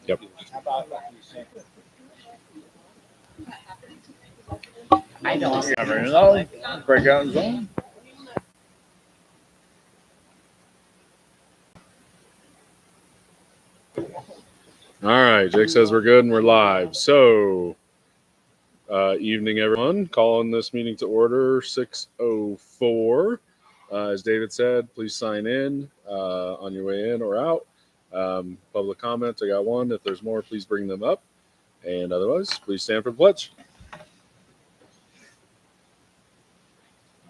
Yep. I don't. Breakout zone. All right, Jake says we're good and we're live. So, evening, everyone. Calling this meeting to order 6:04. As David said, please sign in on your way in or out. Public comments, I got one. If there's more, please bring them up. And otherwise, please stand for the pledge.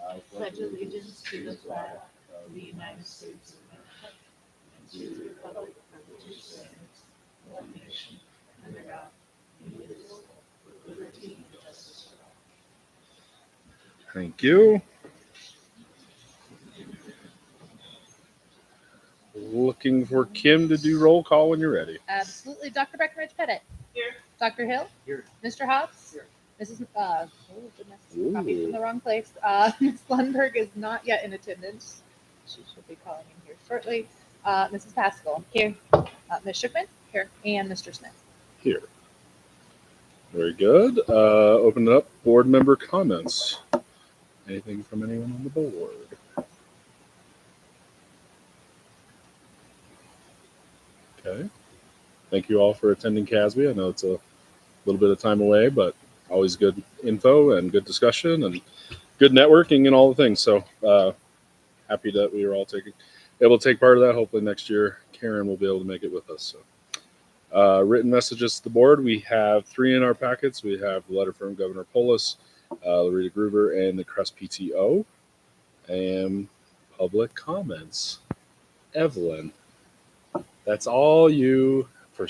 I pledge allegiance to the flag of the United States of America and to the republic for which it stands, one nation, under God, indivisible, with liberty and justice for all. Thank you. Looking for Kim to do roll call when you're ready. Absolutely. Dr. Breckenridge Pettit. Here. Dr. Hill. Here. Mr. Hobbs. Here. Mrs. Oh, goodness. Ooh. Copied from the wrong place. Ms. Lundberg is not yet in attendance. She should be calling in here shortly. Mrs. Pascal. Here. Ms. Shookman. Here. And Mr. Smith. Here. Very good. Open it up. Board member comments. Anything from anyone on the board? Okay. Thank you all for attending CASB. I know it's a little bit of time away, but always good info and good discussion and good networking and all the things. So happy that we were all able to take part of that. Hopefully next year Karen will be able to make it with us. So written messages to the board. We have 3 in our packets. We have the letter from Governor Polis, Loretta Gruber, and the Crest PTO, and public comments. Evelyn, that's all you for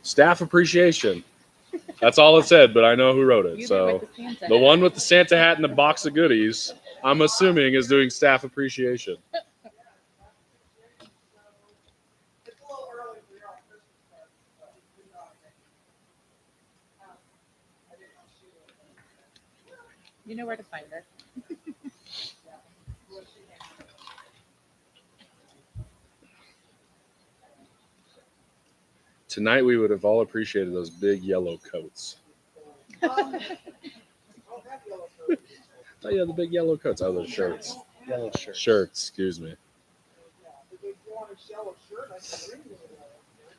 staff appreciation. That's all it said, but I know who wrote it. So the one with the Santa hat and the box of goodies, I'm assuming, is doing staff appreciation. You know where to find her. Tonight we would have all appreciated those big yellow coats. Oh yeah, the big yellow coats. Oh, those shirts. Yellow shirt. Shirts, excuse me. If you want a yellow shirt, I can bring you a yellow shirt.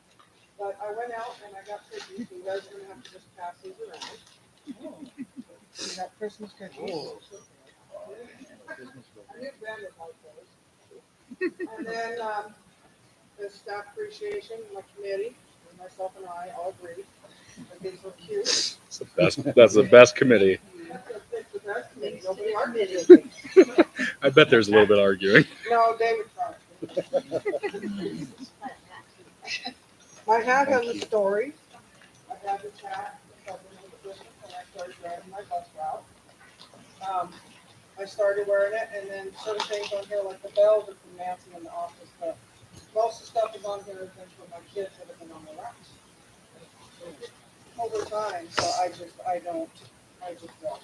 But I went out and I got cookies. You guys are gonna have to just pass these around. You got Christmas cookies. I knew Ben would like those. And then the staff appreciation, my committee, and myself and I all agreed that these were cute. That's the best committee. It's the best committee. Nobody argued with me. I bet there's a little bit of arguing. No, David tried. My hat has a story. I had the chat when I started driving my bus route. I started wearing it, and then certain things on here, like the bells, are from Nancy in the office, but most of the stuff is on here is from my kids that have been on the routes over time. So I just watch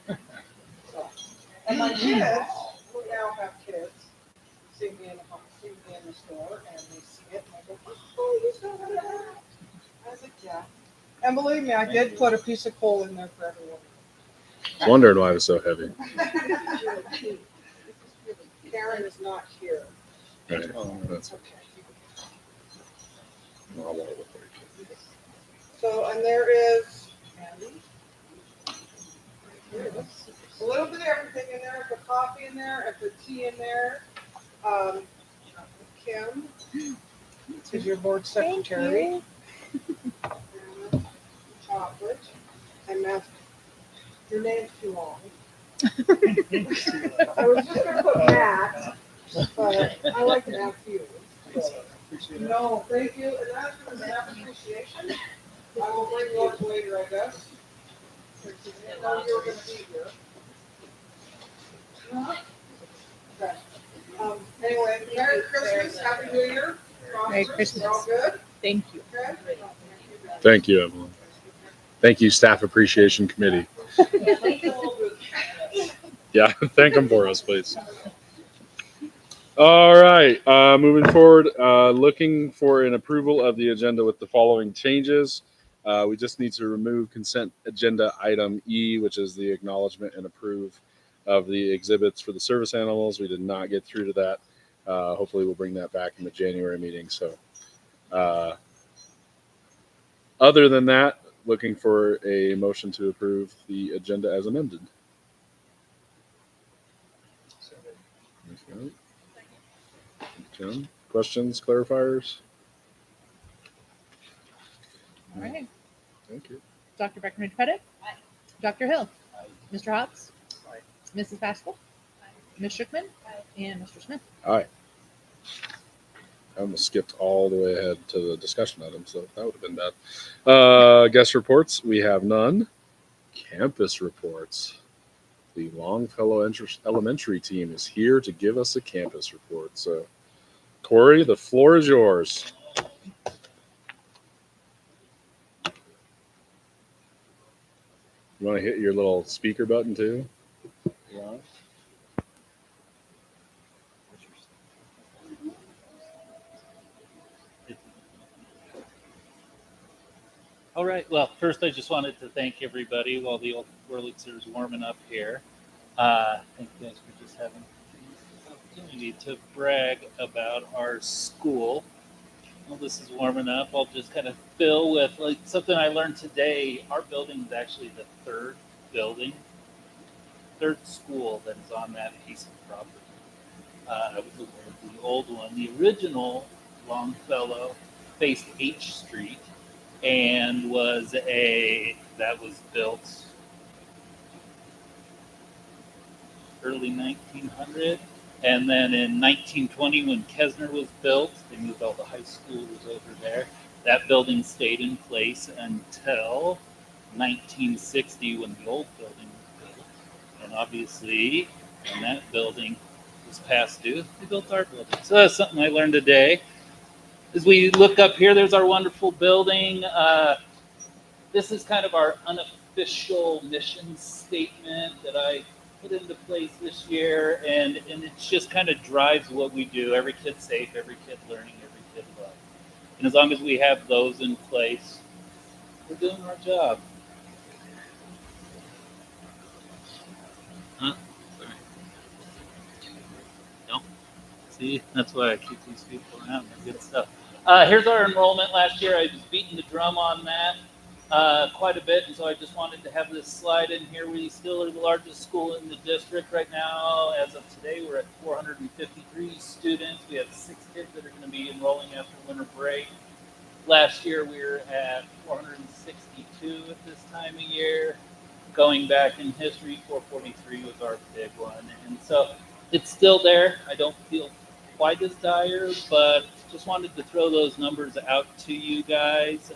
them. So, and my kids, who now have kids, see me in the store, and they see it, and I go, "Oh, you still have that?" I was like, "Yeah." And believe me, I did put a piece of coal in there for everyone. Wondering why it was so heavy. Karen is not here. Right. That's Okay. okay. So, and there is a little bit of everything in there. The coffee in there, the tea in there. Kim is your board secretary. Chocolate. And Matt, your name's too long. I was just going to put Matt, but I like to ask you. No, thank you. And that's for the staff appreciation. I will bring you up later, I guess. I know you were going to be here. Okay. Anyway, Merry Christmas, Happy New Year. Merry Christmas. You're all good? Thank you. Okay. Thank you, Evelyn. Thank you, Staff Appreciation Committee. Yeah, thank them for us, please. All right. Moving forward, looking for an approval of the agenda with the following changes. We just need to remove consent agenda item E, which is the acknowledgement and approve of the exhibits for the service animals. We did not get through to that. Hopefully, we'll bring that back in the January meeting. So, uh, other than that, looking for a motion to approve the agenda as amended. Okay. Jim, questions, clarifiers? All right. Thank you. Dr. Breckenridge-Pettit? Dr. Hill? Mr. Hobbs? Aye. Mrs. Pascal? Ms. Schickman? And Mr. Smith? Aye. I almost skipped all the way ahead to the discussion item, so that would have been bad. Guest reports, we have none. Campus reports. The Longfellow Elementary team is here to give us a campus report. So, Corey, the floor is yours. You want to hit your little speaker button too? Yeah. All right. Well, first, I just wanted to thank everybody while the old Wurlitzer's warming up here. Thank you guys for just having this opportunity to brag about our school. While this is warming up, I'll just kind of fill with like something I learned today. Our building is actually the third school that is on that piece of property. I was aware of the old one. The original Longfellow faced H Street and was built early 1900. And then in 1920, when Kesner was built, they moved all the high schoolers over there. That building stayed in place until 1960, when the old building was built. And obviously, when that building was past due, they built our building. So that's something I learned today. As we look up here, there's our wonderful building. This is kind of our unofficial mission statement that I put into place this year, and it just kind of drives what we do. Every kid safe, every kid learning, every kid loved. And as long as we have those in place, we're doing our job. Huh? Sorry. No. See, that's why I keep these people around. They're good stuff. Here's our enrollment last year. I was beating the drum on that quite a bit, and so I just wanted to have this slide in here. We still are the largest school in the district right now. As of today, we're at 453 students. We have 6 kids that are going to be enrolling after winter break. Last year, we were at 462 at this time of year. Going back in history, 443 was our big one. And so it's still there. I don't feel quite as dire, but just wanted to throw those numbers out to you guys.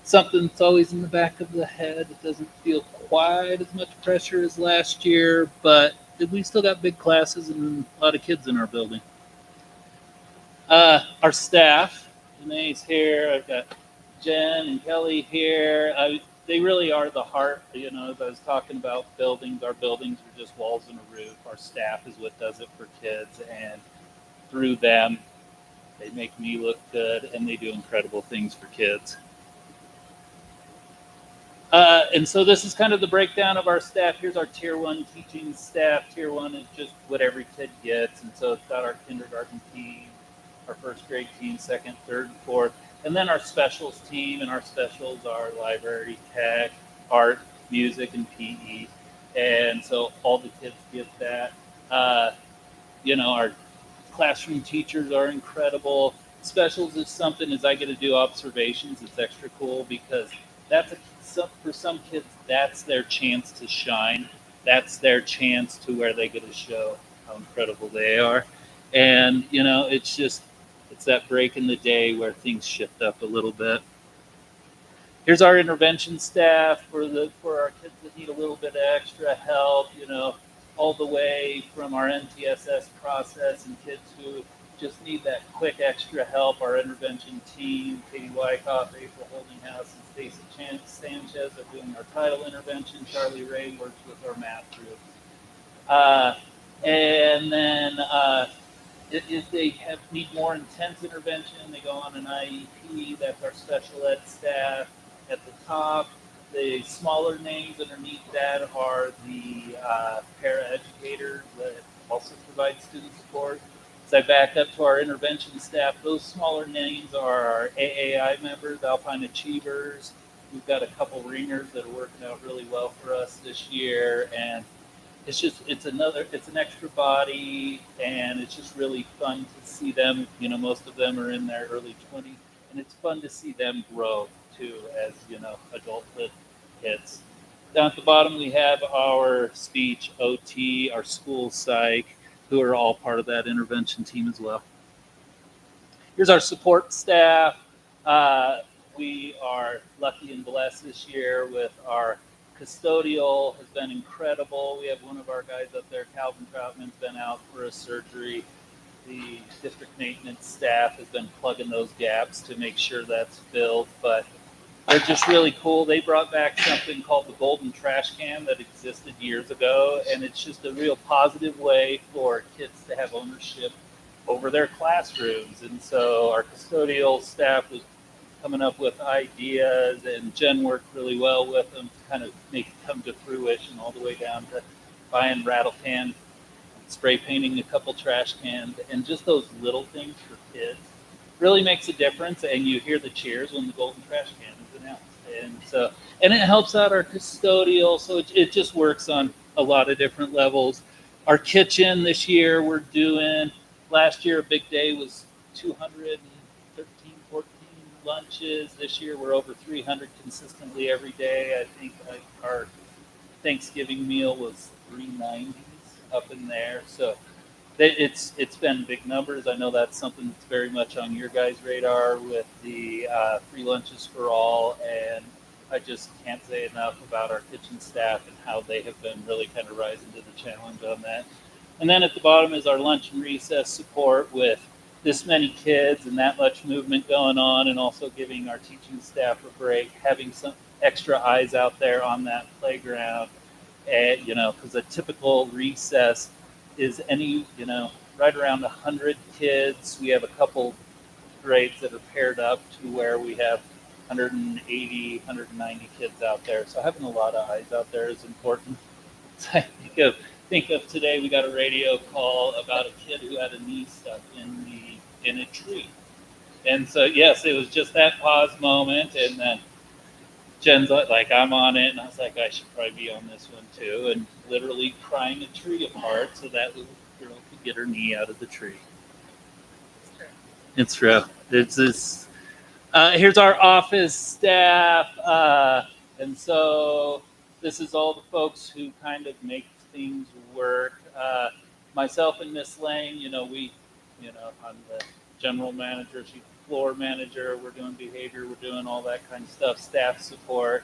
Something that's always in the back of the head. It doesn't feel quite as much pressure as last year, but we still got big classes and a lot of kids in our building. Our staff, Janae's here. I've got Jen and Kelly here. They really are the heart. You know, as I was talking about buildings, our buildings are just walls and a roof. Our staff is what does it for kids, and through them, they make me look good, and they do incredible things for kids. And so this is kind of the breakdown of our staff. Here's our Tier 1 teaching staff. Tier 1 is just what every kid gets. And so it's got our kindergarten team, our first grade team, second, third, fourth, and then our specials team. And our specials are library, tech, art, music, and PE. And so all the kids get that. Our classroom teachers are incredible. Specials is something, as I get to do observations, it's extra cool because for some kids, that's their chance to shine. That's their chance to where they get to show how incredible they are. And, it's that break in the day where things shift up a little bit. Here's our intervention staff for our kids that need a little bit of extra help, all the way from our NTSS process and kids who just need that quick extra help. Our intervention team, Katie Wyckoff, April Holdinghouse, and Stacey Sanchez are doing our title intervention. Charlie Ray works with our math group. And then if they need more intense intervention, they go on an IEP. That's our special ed staff. At the top, the smaller names underneath that are the paraeducators that also provide student support. As I back up to our intervention staff, those smaller names are our AAI members, Alpine Achievers. We've got a couple ringers that are working out really well for us this year, and it's an extra body, and it's just really fun to see them. Most of them are in their early 20s, and it's fun to see them grow too as adulthood hits. Down at the bottom, we have our speech, OT, our school psych, who are all part of that intervention team as well. Here's our support staff. We are lucky and blessed this year with our custodial has been incredible. We have one of our guys up there, Calvin Troutman's been out for a surgery. The district maintenance staff has been plugging those gaps to make sure that's filled, but they're just really cool. They brought back something called the golden trash can that existed years ago, and it's just a real positive way for kids to have ownership over their classrooms. And so our custodial staff was coming up with ideas, and Jen worked really well with them to kind of make it come to fruition, all the way down to buying rattle can, spray painting a couple trash cans, and just those little things for kids really makes a difference. And you hear the cheers when the golden trash can is announced, and it helps out our custodial. So it just works on a lot of different levels. Our kitchen this year, we're doing. Last year, a big day was 213, 14 lunches. This year, we're over 300 consistently every day. I think our Thanksgiving meal was 390s up in there. So it's been big numbers. I know that's something that's very much on your guys' radar with the free lunches for all. And I just can't say enough about our kitchen staff and how they have been really kind of rising to the challenge on that. And then at the bottom is our lunch and recess support with this many kids and that much movement going on, and also giving our teaching staff a break, having some extra eyes out there on that playground. And, because a typical recess is right around 100 kids. We have a couple grades that are paired up to where we have 180, 190 kids out there. So having a lot of eyes out there is important. I think of today, we got a radio call about a kid who had a knee stuck in a tree. And so, yes, it was just that pause moment. And then Jen's like, I'm on it. And I was like, I should probably be on this one too. And literally crying a tree apart so that little girl could get her knee out of the tree. It's true. It's this. Here's our office staff. And so this is all the folks who kind of make things work. Myself and Miss Lang, I'm the general manager, she's the floor manager. We're doing behavior, we're doing all that kind of stuff, staff support.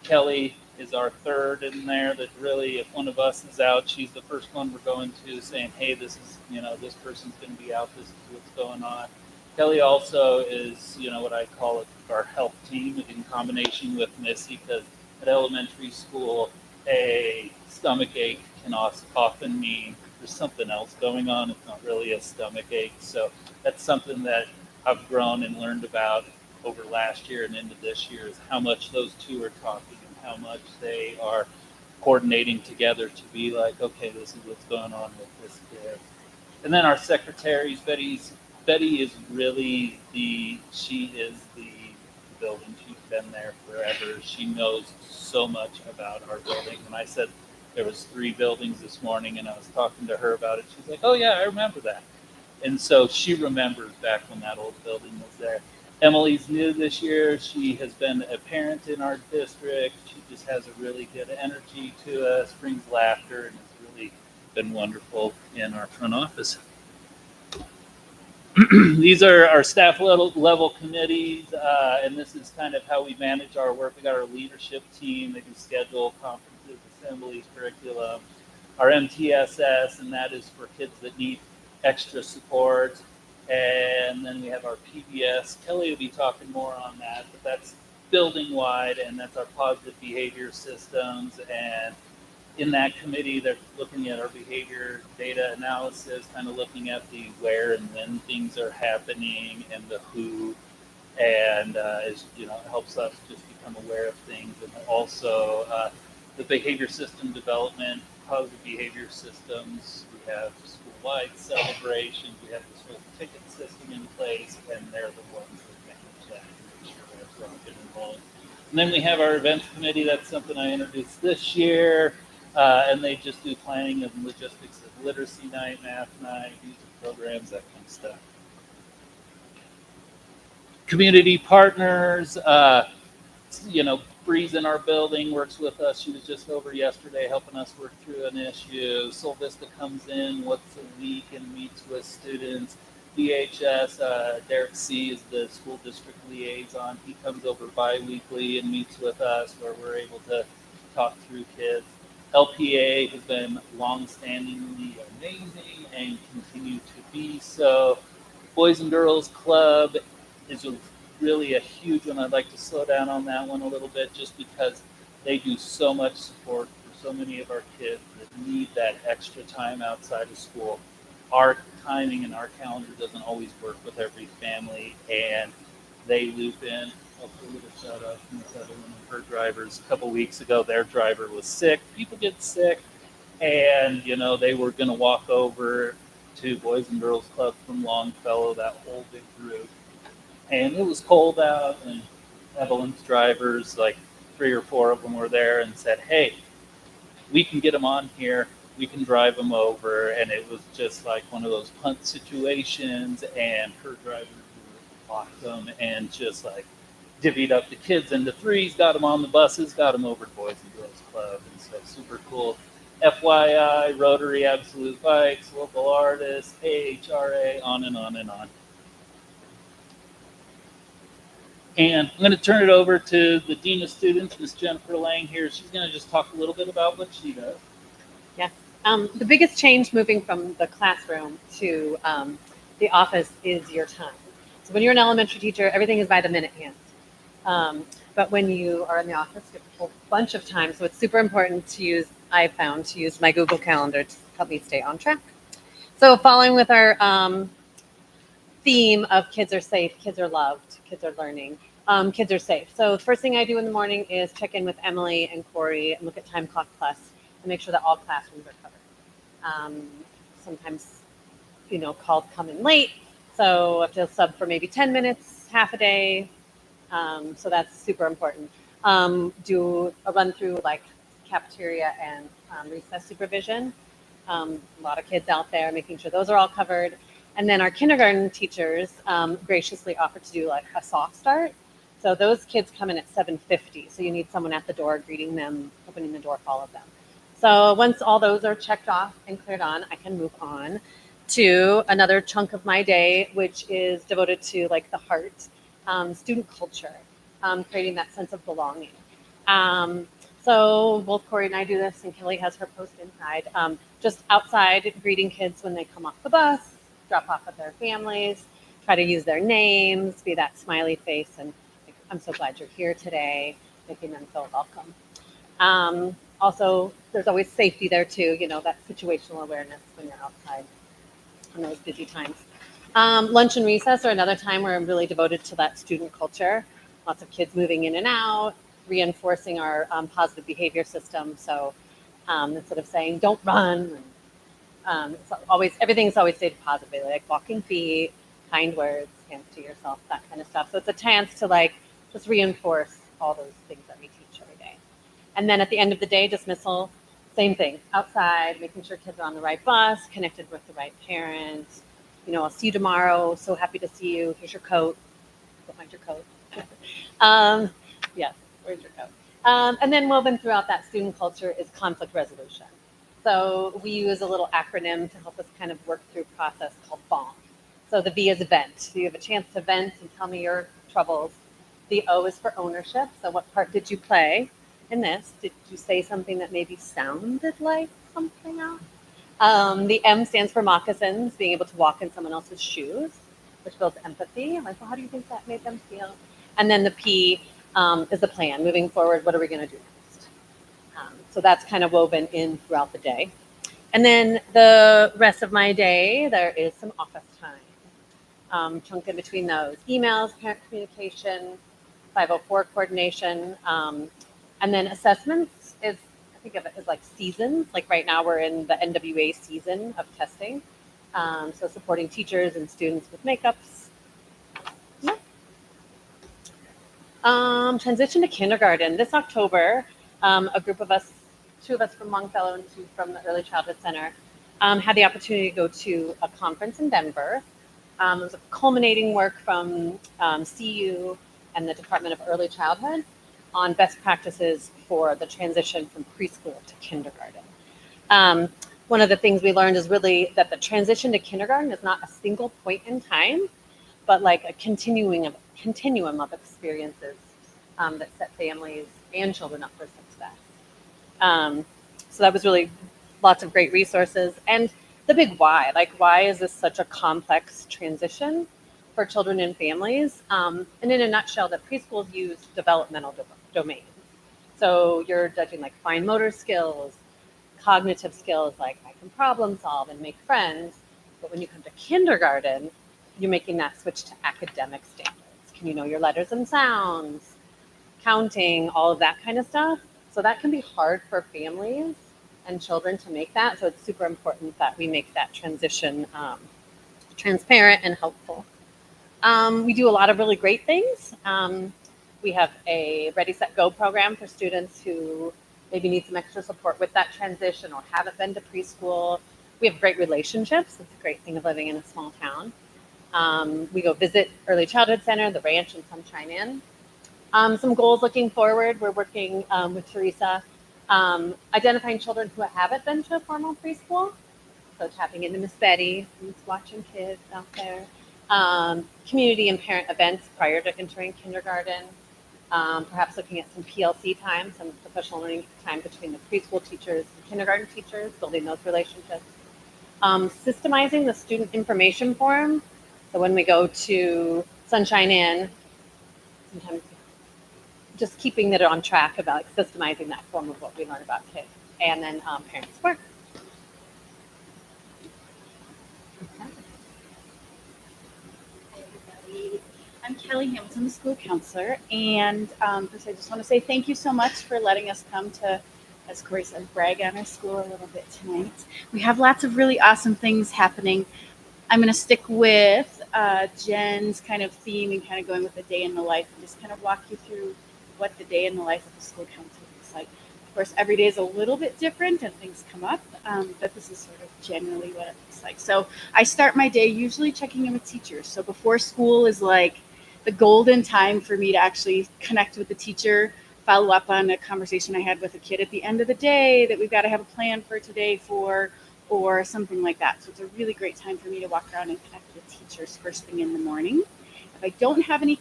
Kelly is our third in there that really, if one of us is out, she's the first one we're going to saying, hey, this is, this person's going to be out, this is what's going on. Kelly also is, what I call it, our health team in combination with Missy, because at elementary school, a stomach ache can often mean there's something else going on. It's not really a stomach ache. So that's something that I've grown and learned about over last year and into this year, is how much those two are talking and how much they are coordinating together to be like, okay, this is what's going on with this kid. And then our secretaries, Betty is really she is the building. She's been there forever. She knows so much about our building. When I said there was 3 buildings this morning and I was talking to her about it, she's like, oh yeah, I remember that. And so she remembers back when that old building was there. Emily's new this year. She has been a parent in our district. She just has a really good energy to us, brings laughter, and has really been wonderful in our front office. These are our staff level committees, and this is kind of how we manage our work. We got our leadership team. They do schedule conferences, assemblies, curriculum. Our MTSS, and that is for kids that need extra support. And then we have our PBS. Kelly will be talking more on that, but that's building wide, and that's our positive behavior systems. And in that committee, they're looking at our behavior data analysis, kind of looking at the where and when things are happening and the who, and is it helps us just become aware of things, and also the behavior system development, positive behavior systems. We have school-wide celebrations. We have this whole ticket system in place, and they're the ones that manage that and make sure everyone get involved. And then we have our events committee. That's something I introduced this year, and they just do planning and logistics of literacy night, math night, music programs, that kind of stuff. Community partners, Bree's in our building, works with us. She was just over yesterday helping us work through an issue. Sol Vista comes in once a week and meets with students. DHS, Derek C. is the school district liaison. He comes over bi-weekly and meets with us where we're able to talk through kids. LPA has been long-standingly amazing and continue to be so. Boys and Girls Club is really a huge one. I'd like to slow down on that one a little bit just because they do so much support for so many of our kids that need that extra time outside of school. Our timing and our calendar doesn't always work with every family, and they loop in. I'll put a little shout out from this other one of her drivers. A couple weeks ago, their driver was sick. People get sick, and they were going to walk over to Boys and Girls Club from Longfellow, that whole big group. And it was cold out, and Evelyn's drivers, like 3 or 4 of them were there and said, hey, we can get them on here. We can drive them over. And it was just like one of those punt situations, and her drivers blocked them and just like divvied up the kids into threes, got them on the buses, got them over to Boys and Girls Club. And so super cool. FYI, Rotary, Absolute Bikes, local artists, AHRA, on and on and on. And I'm going to turn it over to the Dean of Students, Ms. Jennifer Lang here. She's going to just talk a little bit about what she does. Yes. The biggest change moving from the classroom to the office is your time. So when you're an elementary teacher, everything is by the minute hand. But when you are in the office, you have a whole bunch of time. So it's super important to use, I found, to use my Google Calendar to help me stay on track. So following with our theme of kids are safe, kids are loved, kids are learning, kids are safe. So the first thing I do in the morning is check in with Emily and Corey and look at Time Clock Plus and make sure that all classrooms are covered. Sometimes, calls come in late, so I have to sub for maybe 10 minutes, half a day. So that's super important. Do a run through like cafeteria and recess supervision. A lot of kids out there, making sure those are all covered. And then our kindergarten teachers graciously offered to do like a soft start. So those kids come in at 7:50. So you need someone at the door greeting them, opening the door for all of them. So once all those are checked off and cleared on, I can move on to another chunk of my day, which is devoted to like the heart, student culture, creating that sense of belonging. So both Corey and I do this, and Kelly has her post inside, just outside greeting kids when they come off the bus, drop off with their families, try to use their names, be that smiley face, and like, I'm so glad you're here today, making them feel welcome. Also, there's always safety there too, that situational awareness when you're outside in those busy times. Lunch and recess are another time where I'm really devoted to that student culture. Lots of kids moving in and out, reinforcing our positive behavior system. So instead of saying, don't run, everything's always stated positively, like walking feet, kind words, hands to yourself, that kind of stuff. So it's a chance to like just reinforce all those things that we teach every day. And then at the end of the day, dismissal, same thing, outside, making sure kids are on the right bus, connected with the right parents. I'll see you tomorrow. So happy to see you. Here's your coat. Don't mind your coat. Yes, where's your coat? And then woven throughout that student culture is conflict resolution. So we use a little acronym to help us kind of work through a process called BOMB. So the V is vent. So you have a chance to vent and tell me your troubles. The O is for ownership. So what part did you play in this? Did you say something that maybe sounded like something else? The M stands for moccasins, being able to walk in someone else's shoes, which builds empathy. Like, well, how do you think that made them feel? And then the P is the plan. Moving forward, what are we going to do next? So that's kind of woven in throughout the day. And then the rest of my day, there is some office time. Chunk in between those emails, parent communication, 504 coordination, and then assessments is, I think of it as like seasons. Like right now we're in the NWA season of testing. So supporting teachers and students with makeups. Yeah. Transition to kindergarten. This October, a group of us, 2 of us from Longfellow and 2 from the Early Childhood Center, had the opportunity to go to a conference in Denver. It was a culminating work from CU and the Department of Early Childhood on best practices for the transition from preschool to kindergarten. One of the things we learned is really that the transition to kindergarten is not a single point in time, but like a continuum of experiences that set families and children up for success. So that was really lots of great resources. And the big why, like why is this such a complex transition for children and families? And in a nutshell, that preschools use developmental domains. So you're judging like fine motor skills, cognitive skills, like I can problem solve and make friends. But when you come to kindergarten, you're making that switch to academic standards. Can you know your letters and sounds, counting, all of that kind of stuff? So that can be hard for families and children to make that. So it's super important that we make that transition transparent and helpful. We do a lot of really great things. We have a Ready, Set, Go program for students who maybe need some extra support with that transition or haven't been to preschool. We have great relationships. It's a great thing of living in a small town. We go visit Early Childhood Center, the ranch, and Sunshine Inn. Some goals looking forward. We're working with Teresa, identifying children who haven't been to a formal preschool. So tapping into Miss Betty, who's watching kids out there. Community and parent events prior to entering kindergarten. Perhaps looking at some PLC time, some professional learning time between the preschool teachers and kindergarten teachers, building those relationships. Systemizing the student information form. So when we go to Sunshine Inn, sometimes just keeping it on track about like, systemizing that form of what we learn about kids. And then parent support. Hi, everybody. I'm Kelly Hamilton, the school counselor. And first, I just want to say thank you so much for letting us come to, as Corey said, brag on our school a little bit tonight. We have lots of really awesome things happening. I'm going to stick with Jen's kind of theme and kind of going with the day in the life and just kind of walk you through what the day in the life of the school counselor looks like. Of course, every day is a little bit different and things come up, but this is sort of generally what it looks like. So I start my day usually checking in with teachers. So before school is like the golden time for me to actually connect with the teacher, follow up on a conversation I had with a kid at the end of the day that we've got to have a plan for today for, or something like that. So it's a really great time for me to walk around and connect with teachers first thing in the morning. If I don't have any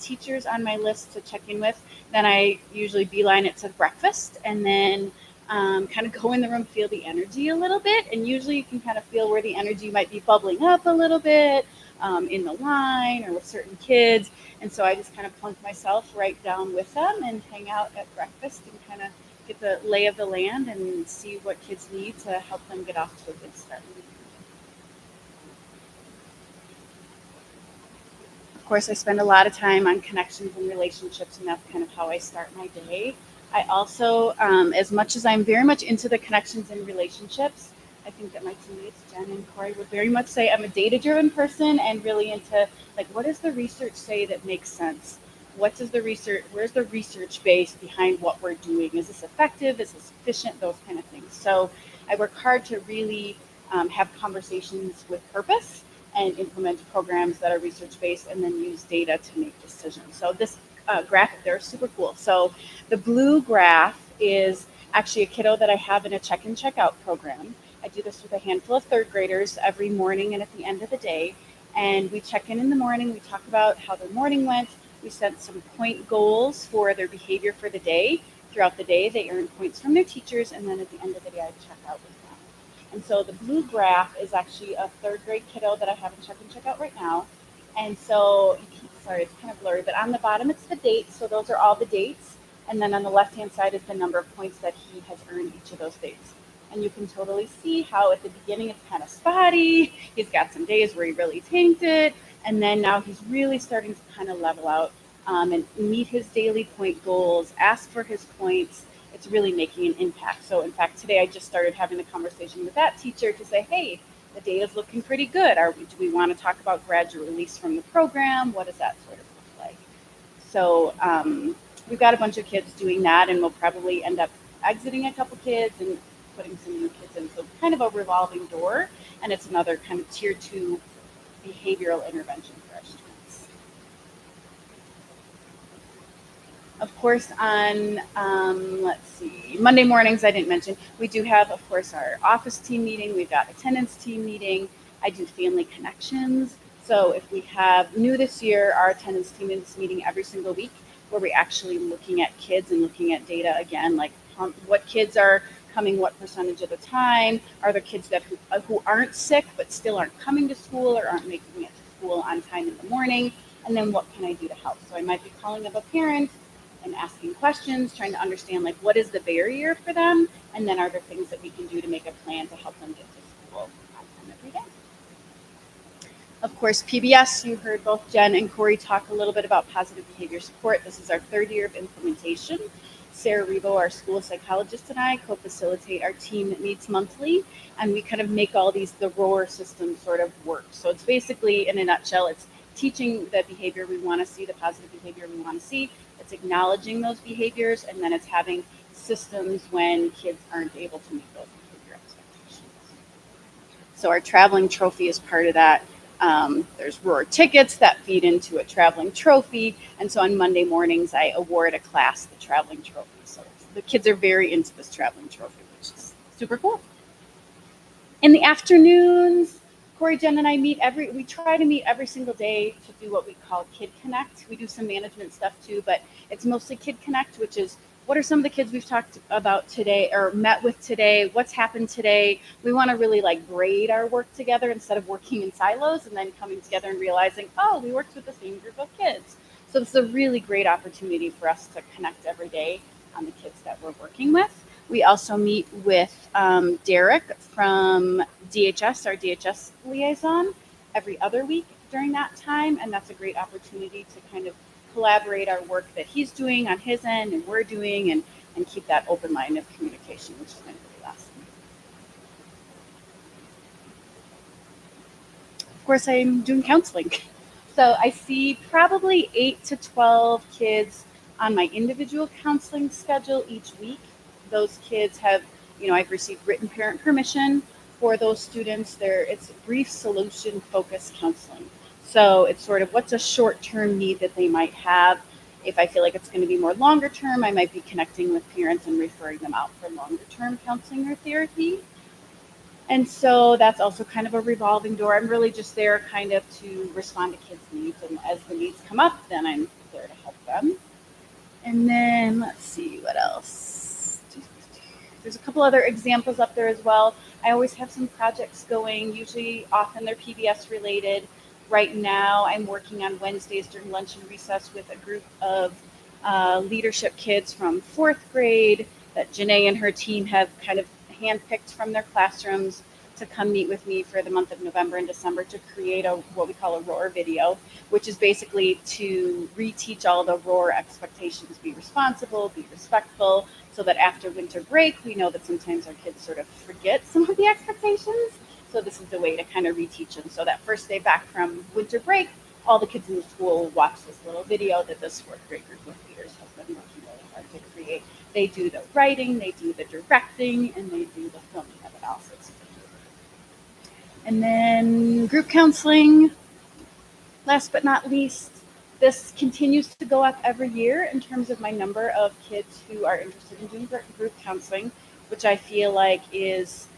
teachers on my list to check in with, then I usually beeline it to breakfast and then kind of go in the room, feel the energy a little bit. And usually you can kind of feel where the energy might be bubbling up a little bit in the line or with certain kids. And so I just kind of plunk myself right down with them and hang out at breakfast and kind of get the lay of the land and see what kids need to help them get off to a good start. Of course, I spend a lot of time on connections and relationships, and that's kind of how I start my day. I also, as much as I'm very much into the connections and relationships, I think that my teammates, Jen and Corey, would very much say I'm a data-driven person and really into, like, what does the research say that makes sense? What does the research, where's the research base behind what we're doing? Is this effective? Is this efficient? Those kind of things. So I work hard to really have conversations with purpose and implement programs that are research-based and then use data to make decisions. So this graphic there is super cool. So the blue graph is actually a kiddo that I have in a check-in, check-out program. I do this with a handful of third graders every morning and at the end of the day. And we check in the morning, we talk about how their morning went, we set some point goals for their behavior for the day. Throughout the day, they earn points from their teachers, and then at the end of the day, I check out with them. And so the blue graph is actually a third grade kiddo that I have in check and check out right now. And so, sorry, it's kind of blurry, but on the bottom, it's the dates. So those are all the dates And then on the left-hand side is the number of points that he has earned each of those days. And you can totally see how at the beginning it's kind of spotty. He's got some days where he really tanked it. And then now he's really starting to kind of level out and meet his daily point goals, ask for his points. It's really making an impact. So in fact, today I just started having a conversation with that teacher to say, hey, the data's looking pretty good. Do we want to talk about gradual release from the program? What does that sort of look like? So we've got a bunch of kids doing that, and we'll probably end up exiting a couple kids and putting some new kids in. So kind of a revolving door, and it's another kind of tier 2 behavioral intervention for our students. Of course, on, let's see, Monday mornings, I didn't mention, we do have, of course, our office team meeting. We've got attendance team meeting. I do family connections. So if we have new this year, our attendance team is meeting every single week where we're actually looking at kids and looking at data again, like what kids are coming what percentage of the time. Are there kids that who aren't sick but still aren't coming to school or aren't making it to school on time in the morning? And then what can I do to help? So I might be calling up a parent and asking questions, trying to understand like what is the barrier for them, and then are there things that we can do to make a plan to help them get to school on time every day. Of course, PBS, you heard both Jen and Corey talk a little bit about positive behavior support. This is our 3rd year of implementation. Sarah Rebo, our school psychologist, and I co-facilitate our team that meets monthly, and we kind of make all the ROAR systems sort of work. So it's basically, in a nutshell, it's teaching the behavior we want to see, the positive behavior we want to see. It's acknowledging those behaviors, and then it's having systems when kids aren't able to meet those behavior expectations. So our traveling trophy is part of that. There's ROAR tickets that feed into a traveling trophy. And so on Monday mornings, I award a class the traveling trophy. So the kids are very into this traveling trophy, which is super cool. In the afternoons, Corey, Jen, and I we try to meet every single day to do what we call Kid Connect. We do some management stuff too, but it's mostly Kid Connect, which is what are some of the kids we've talked about today or met with today? What's happened today? We want to really like grade our work together instead of working in silos and then coming together and realizing, oh, we worked with the same group of kids. So this is a really great opportunity for us to connect every day on the kids that we're working with. We also meet with Derek from DHS, our DHS liaison, every other week during that time. And that's a great opportunity to kind of collaborate our work that he's doing on his end and we're doing and keep that open line of communication, which has been really awesome. Of course, I'm doing counseling. So I see probably 8 to 12 kids on my individual counseling schedule each week. Those kids have, I've received written parent permission for those students. It's brief solution focused counseling. So it's sort of what's a short-term need that they might have. If I feel like it's going to be more longer term, I might be connecting with parents and referring them out for longer term counseling or therapy. And so that's also kind of a revolving door. I'm really just there kind of to respond to kids' needs. And as the needs come up, then I'm there to help them. And then let's see what else. There's a couple other examples up there as well. I always have some projects going, usually often they're PBS related. Right now, I'm working on Wednesdays during lunch and recess with a group of leadership kids from 4th grade that Janae and her team have kind of handpicked from their classrooms to come meet with me for the month of November and December to create what we call a ROAR video, which is basically to reteach all the ROAR expectations, be responsible, be respectful, so that after winter break, we know that sometimes our kids sort of forget some of the expectations. So this is the way to kind of reteach them. So that first day back from winter break, all the kids in the school will watch this little video that this 4th grade group of leaders has been working really hard to create. They do the writing, they do the directing, and they do the filming of it also. And then group counseling, last but not least, this continues to go up every year in terms of my number of kids who are interested in doing group counseling, which I feel like is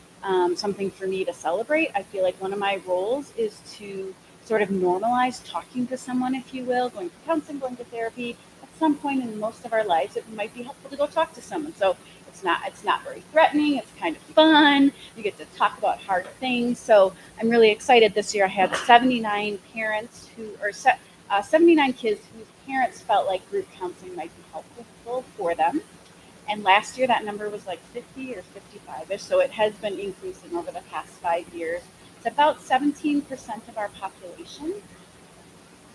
something for me to celebrate. I feel like one of my roles is to sort of normalize talking to someone, if you will, going to counseling, going to therapy. At some point in most of our lives, it might be helpful to go talk to someone. So it's not very threatening. It's kind of fun. You get to talk about hard things. So I'm really excited. This year I had 79 parents 79 kids whose parents felt like group counseling might be helpful accessible for them. And last year that number was like 50 or 55ish, so it has been increasing over the past 5 years. It's about 17% of our population.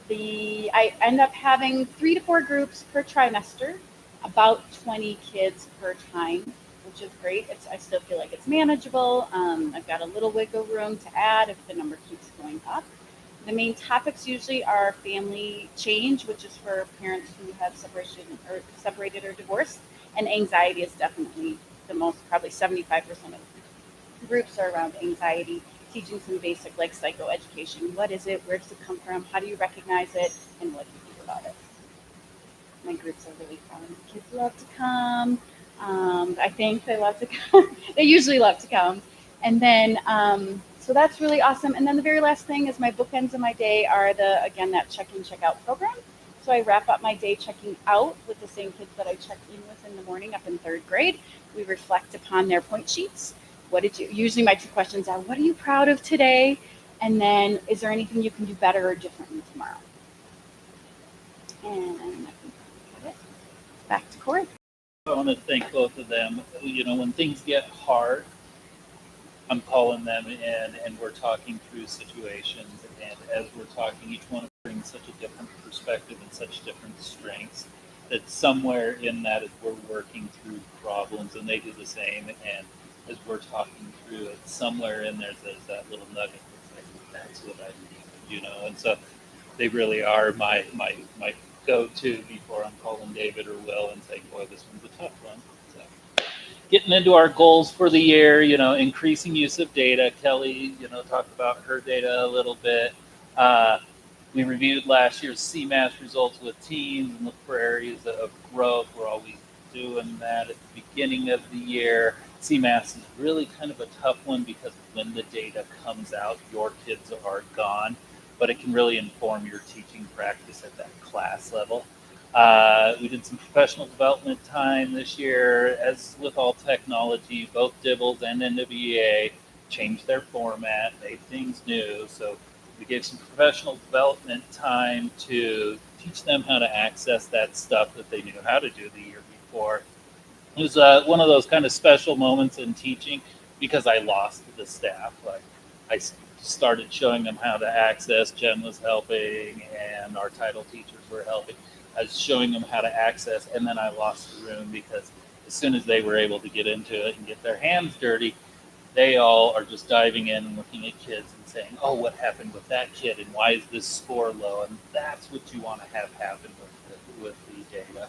I end up having 3 to 4 groups per trimester, about 20 kids per time, which is great. I still feel like it's manageable. I've got a little wiggle room to add if the number keeps going up. The main topics usually are family change, which is for parents who have separated or divorced, and anxiety is definitely the most, probably 75% of groups are around anxiety, teaching some basic like psychoeducation. What is it? Where does it come from? How do you recognize it? And what do you do about it? My groups are really fun. Kids love to come. I think they love to come. They usually love to come. And then, so that's really awesome. And then the very last thing is my bookends of my day are that check-in, check-out program. So I wrap up my day checking out with the same kids that I checked in with in the morning up in 3rd grade. We reflect upon their point sheets. Usually my 2 questions are, what are you proud of today? And then, is there anything you can do better or differently tomorrow? And I think that's it. Back to Corey. I want to thank both of them. When things get hard, I'm calling them in and we're talking through situations. And as we're talking, each one brings such a different perspective and such different strengths that somewhere in that is we're working through problems, and they do the same. And as we're talking through it, somewhere in there's that little nugget that's like, that's what I need, And so they really are my go-to before I'm calling David or Will and saying, boy, this one's a tough one. So getting into our goals for the year, increasing use of data. Kelly, talked about her data a little bit. We reviewed last year's CMAS results with teams and looked for areas of growth. We're always doing that at the beginning of the year. CMAS is really kind of a tough one because when the data comes out, your kids are gone, but it can really inform your teaching practice at that class level. We did some professional development time this year. As with all technology, both Dibbles and NWEA changed their format, made things new. So we gave some professional development time to teach them how to access that stuff that they knew how to do the year before. It was one of those kind of special moments in teaching because I lost the staff. Like I started showing them how to access. Jen was helping, and our title teachers were helping. I was showing them how to access, and then I lost the room because as soon as they were able to get into it and get their hands dirty, they all are just diving in and looking at kids and saying, oh, what happened with that kid, and why is this score low? And that's what you want to have happen with the data.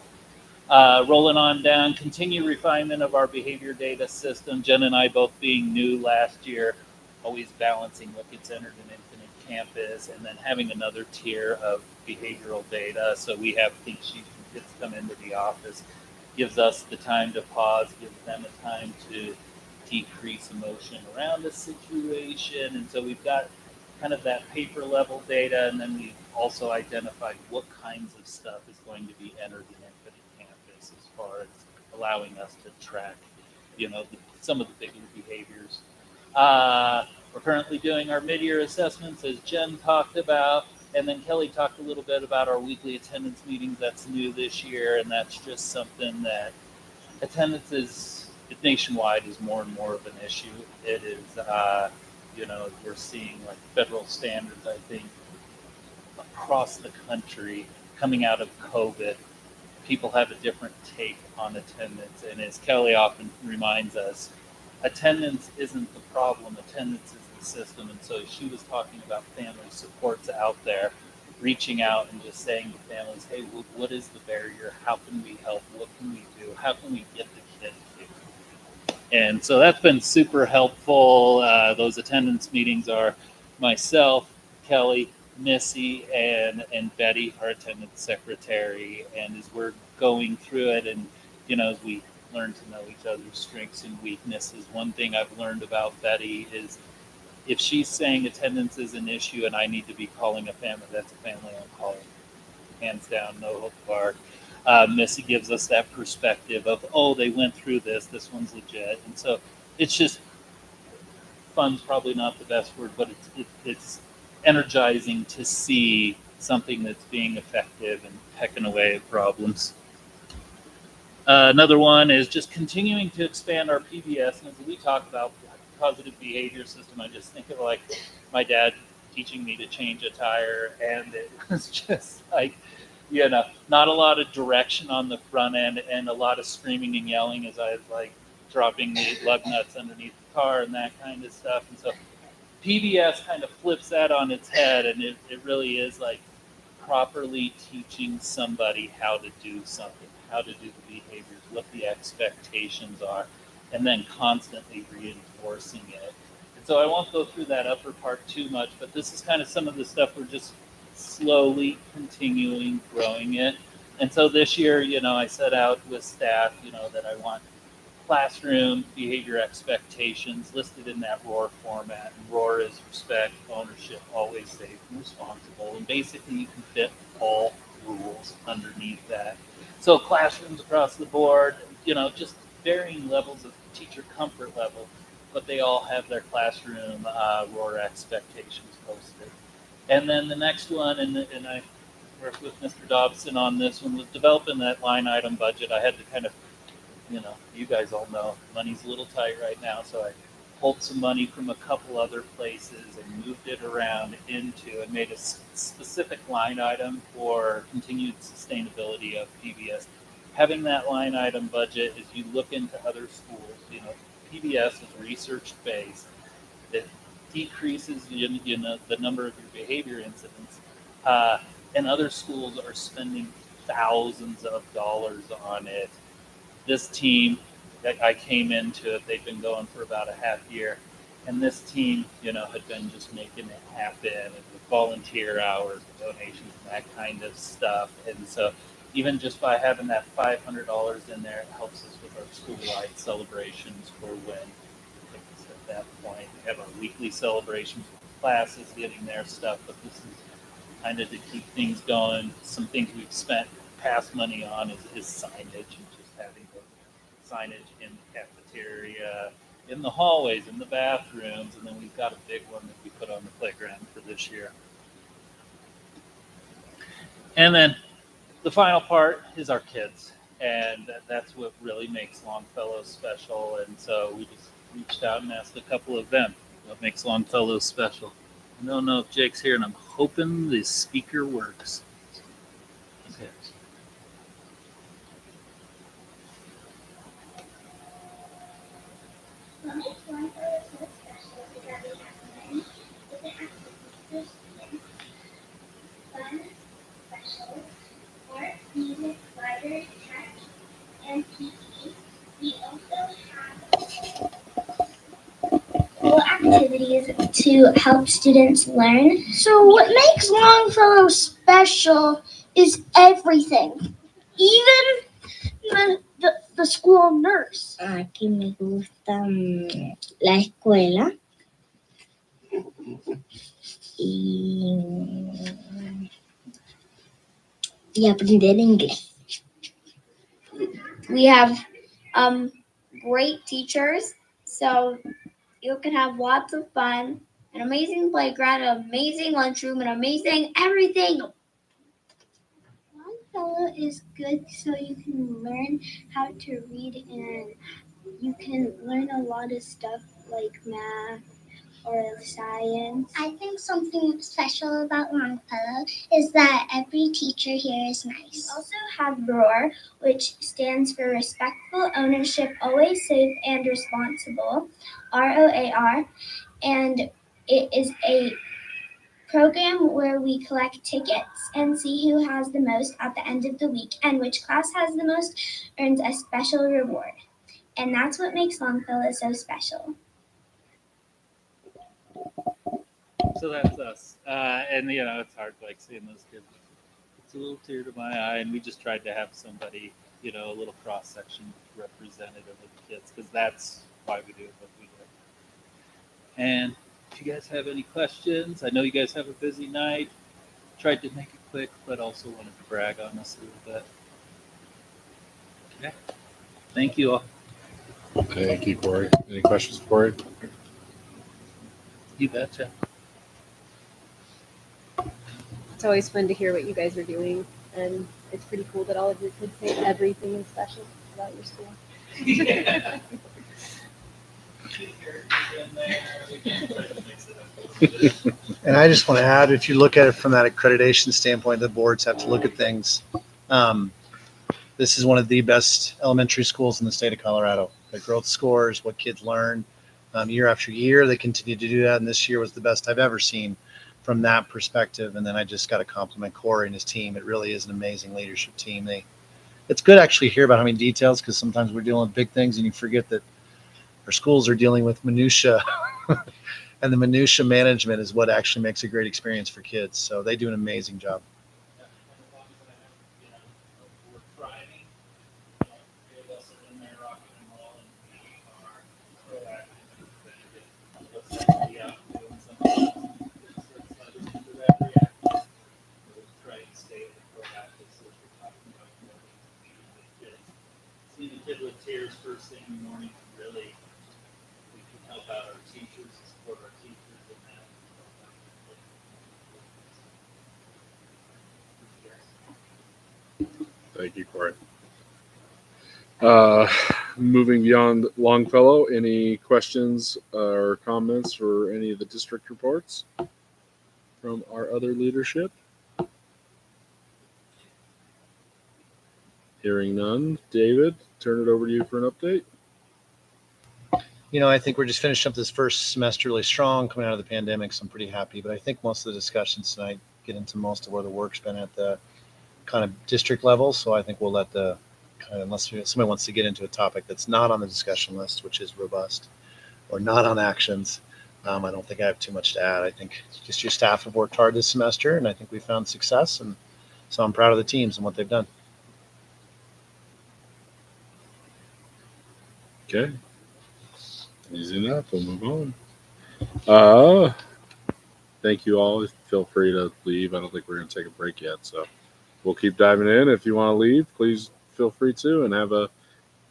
Rolling on down, continue refinement of our behavior data system. Jen and I both being new last year, always balancing what gets entered in Infinite Campus and then having another tier of behavioral data. So we have think sheets when kids come into the office, gives us the time to pause, gives them the time to decrease emotion around a situation. And so we've got kind of that paper level data, and then we've also identified what kinds of stuff is going to be entered in Infinite Campus as far as allowing us to track, some of the bigger behaviors. We're currently doing our mid-year assessments, as Jen talked about, and then Kelly talked a little bit about our weekly attendance meetings. That's new this year, and that's just something that attendance is nationwide is more and more of an issue. It is, we're seeing like federal standards, I think, across the country coming out of COVID. People have a different take on attendance. And as Kelly often reminds us, attendance isn't the problem, attendance is the system. And so she was talking about family supports out there, reaching out and just saying to families, hey, what is the barrier? How can we help? What can we do? How can we get the kids here? And so that's been super helpful. Those attendance meetings are myself, Kelly, Missy, and Betty, our attendance secretary. And as we're going through it and, as we learn to know each other's strengths and weaknesses, one thing I've learned about Betty is if she's saying attendance is an issue and I need to be calling a family, that's a family I'm calling. Hands down, no hook barred. Missy gives us that perspective of, oh, they went through this one's legit. And so it's just, fun's probably not the best word, but it's energizing to see something that's being effective and pecking away at problems. Another one is just continuing to expand our PBS. And as we talk about positive behavior system, I just think of like my dad teaching me to change a tire, and it was just like, not a lot of direction on the front end, and a lot of screaming and yelling as I was like dropping the lug nuts underneath the car and that kind of stuff. And so PBS kind of flips that on its head, and it really is like properly teaching somebody how to do something, how to do the behaviors, what the expectations are, and then constantly reinforcing it. And so I won't go through that upper part too much, but this is kind of some of the stuff we're just slowly continuing growing it. And so this year, I set out with staff, that I want classroom behavior expectations listed in that ROAR format. And ROAR is respect, ownership, always safe, and responsible. And basically, you can fit all rules underneath that. So classrooms across the board, just varying levels of teacher comfort level, but they all have their classroom ROAR expectations posted. And then the next one, and I worked with Mr. Dobson on this one, was developing that line item budget. I had to kind of, you guys all know money's a little tight right now, so I pulled some money from a couple other places and moved it around into and made a specific line item for continued sustainability of PBS. Having that line item budget, as you look into other schools, PBS is research based. It decreases the number of your behavior incidents, and other schools are spending thousands of dollars on it. This team, I came into it, they've been going for about a half year, and this team, had been just making it happen, and with volunteer hours, donations, and that kind of stuff. And so even just by having that $500 in there, it helps us with our school-wide celebrations for when it's at that point. We have our weekly celebrations with classes getting their stuff, but this is kind of to keep things going. Some things we've spent past money on is signage, and just having signage in the cafeteria, in the hallways, in the bathrooms, and then we've got a big one that we put on the playground for this year. And then the final part is our kids, and that's what really makes Longfellow special. And so we just reached out and asked a couple of them what makes Longfellow special. I don't know if Jake's here, and I'm hoping the speaker works. Okay. What makes Longfellow so special is that we have learned with the activities for students, fun, special, art, music, library, tech, and PT. We also have school activities to help students learn. So what makes Longfellow special is everything, even the school nurse. Aquí me gusta la escuela y aprender inglés. We have great teachers, so you can have lots of fun, an amazing playground, an amazing lunchroom, an amazing everything. Longfellow is good so you can learn how to read, and you can learn a lot of stuff like math or science. I think something special about Longfellow is that every teacher here is nice. We also have ROAR, which stands for Respectful, Ownership, Always Safe, and Responsible, ROAR, and it is a program where we collect tickets and see who has the most at the end of the week, and which class has the most earns a special reward. And that's what makes Longfellow so special. So that's us. And, it's hard, like, seeing those kids. It's a little tear to my eye, and we just tried to have somebody, a little cross-section representative of the kids, because that's why we do what we do. And if you guys have any questions, I know you guys have a busy night. Tried to make it quick, but also wanted to brag on us a little bit. Okay. Thank you all. Thank you, Corey. Any questions for Corey? You betcha. It's always fun to hear what you guys are doing, and it's pretty cool that all of your kids say everything is special. about your school. Yeah. Kid characters in there. We can try to mix it up. And I just want to add, if you look at it from that accreditation standpoint, the boards have to look at things. This is one of the best elementary schools in the state of Colorado. The growth scores, what kids learn year after year, they continue to do that. And this year was the best I've ever seen from that perspective. And then I just got to compliment Corey and his team. It really is an amazing leadership team. It's good actually to hear about how many details, because sometimes we're dealing with big things and you forget that our schools are dealing with minutia. And the minutia management is what actually makes a great experience for kids. So they do an amazing job. Yeah, and as long as I have, you know, we're thriving, three of us are in there rocking and rolling, we are proactive and preventative. Let's be out doing something. Let's let people that react. We'll try and stay proactive, so we're talking about what we do with kids. Seeing a kid with tears first thing in the morning, really, we can help out our teachers, support our teachers in that. Thank you, Corey. Moving beyond Longfellow, any questions or comments for any of the district reports from our other leadership? Hearing none. David, turn it over to you for an update. You know, I think we're just finishing up this first semester really strong coming out of the pandemic. So I'm pretty happy. But I think most of the discussions tonight get into most of where the work's been at the kind of district level. So I think we'll let the kind of, unless somebody wants to get into a topic that's not on the discussion list, which is robust or not on actions, I don't think I have too much to add. I think just your staff have worked hard this semester, and I think we found success. And so I'm proud of the teams and what they've done. Okay. Easy enough. We'll move on. Thank you all. Feel free to leave. I don't think we're going to take a break yet, so we'll keep diving in. If you want to leave, please feel free to, and have a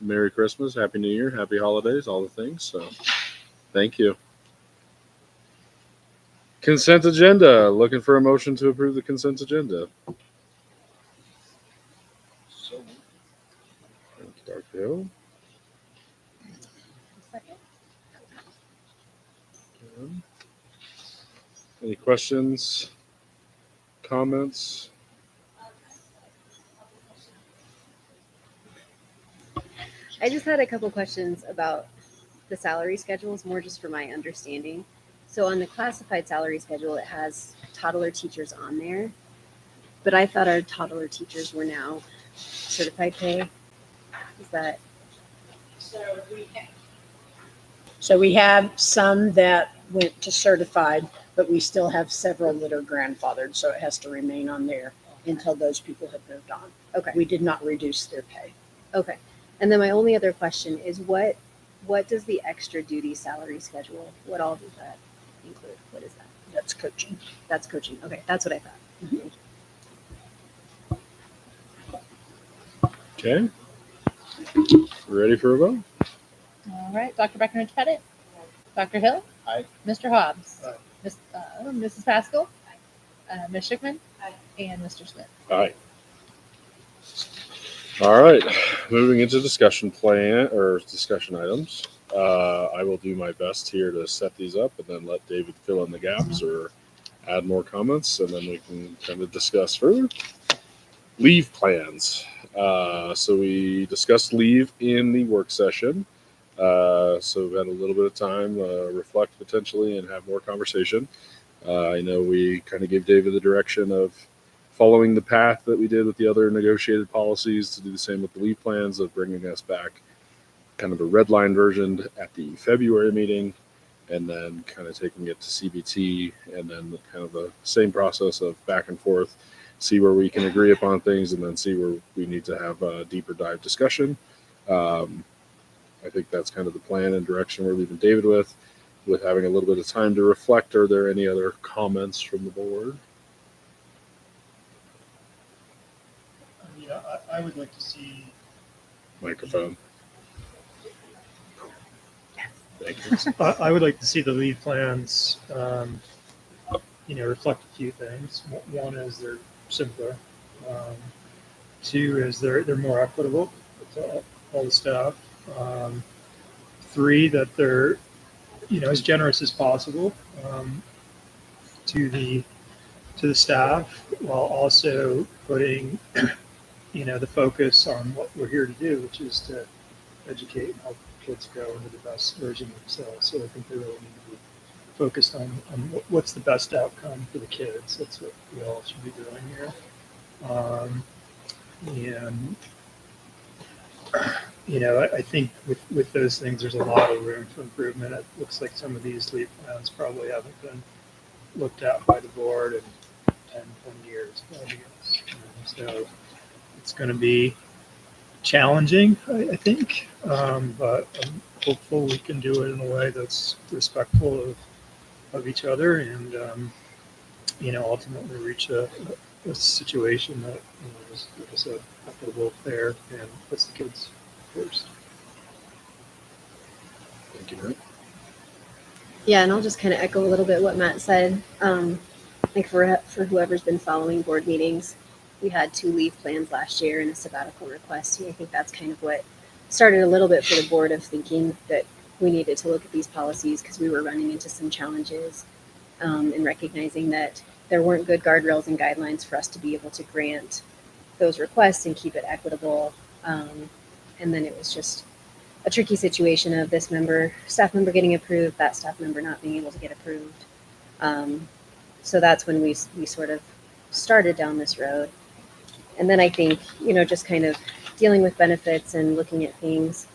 Merry Christmas, Happy New Year, Happy Holidays, all the things. So thank you. Consent agenda. Looking for a motion to approve the consent agenda. Thank you, Dr. Hill. Second. Any questions, comments? I just had a couple questions about the salary schedules, more just for my understanding. So on the classified salary schedule, it has toddler teachers on there, but I thought our toddler teachers were now certified pay. Is that? So we have some that went to certified, but we still have several that are grandfathered, so it has to remain on there until those people have moved on. Okay. We did not reduce their pay. Okay. And then my only other question is what does the extra duty salary schedule, what all does that include? What is that? That's coaching. That's coaching. Okay. That's what I thought. Okay. Ready for a vote? All right, Dr. Breckenridge-Pettit. Dr. Hill. Aye. Mr. Hobbs. Aye. Mrs. Pascal. Ms. Schickman. And Mr. Smith. Aye. All right. Moving into discussion plan or discussion items. I will do my best here to set these up and then let David fill in the gaps or add more comments, and then we can kind of discuss further. Leave plans. So we discussed leave in the work session. So we've had a little bit of time reflect potentially and have more conversation. I know we kind of gave David the direction of following the path that we did with the other negotiated policies to do the same with the leave plans, of bringing us back kind of a red line version at the February meeting, and then kind of taking it to CBT, and then kind of the same process of back and forth, see where we can agree upon things, and then see where we need to have a deeper dive discussion. I think that's kind of the plan and direction we're leaving David with having a little bit of time to reflect. Are there any other comments from the board? Yeah, I would like to see. Microphone. Thank you. I would like to see the leave plans, reflect a few things. One is they're simpler. Two is they're more equitable. all the staff. 3, that they're, as generous as possible to the staff, while also putting, the focus on what we're here to do, which is to educate and help kids grow into the best version of themselves. So I think they really need to be focused on what's the best outcome for the kids. That's what we all should be doing here. And I think with those things, there's a lot of room for improvement. It looks like some of these leave plans probably haven't been looked at by the board in 10, 20 years, probably. So it's going to be challenging, I think, but I'm hopeful we can do it in a way that's respectful of each other and, ultimately reach a situation that is, like I said, equitable, fair, and puts the kids first. Thank you, Brent. Yeah, and I'll just kind of echo a little bit what Matt said. Like for whoever's been following board meetings, we had 2 leave plans last year and a sabbatical request. And I think that's kind of what started a little bit for the board of thinking that we needed to look at these policies because we were running into some challenges and recognizing that there weren't good guardrails and guidelines for us to be able to grant those requests and keep it equitable. And then it was just a tricky situation of this staff member getting approved, that staff member not being able to get approved. So that's when we sort of started down this road. And then I think, just kind of dealing with benefits and looking at things,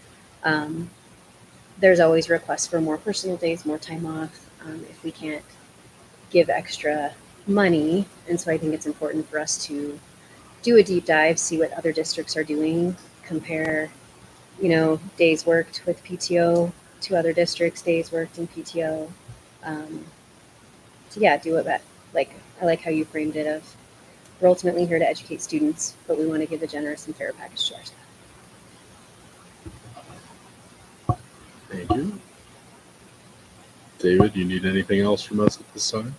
there's always requests for more personal days, more time off, if we can't give extra money. And so I think it's important for us to do a deep dive, see what other districts are doing, compare, days worked with PTO to other districts, days worked in PTO. So yeah, do it that, I like how you framed it of, we're ultimately here to educate students, but we want to give a generous and fair package to our staff. Thank you. David, you need anything else from us at this time?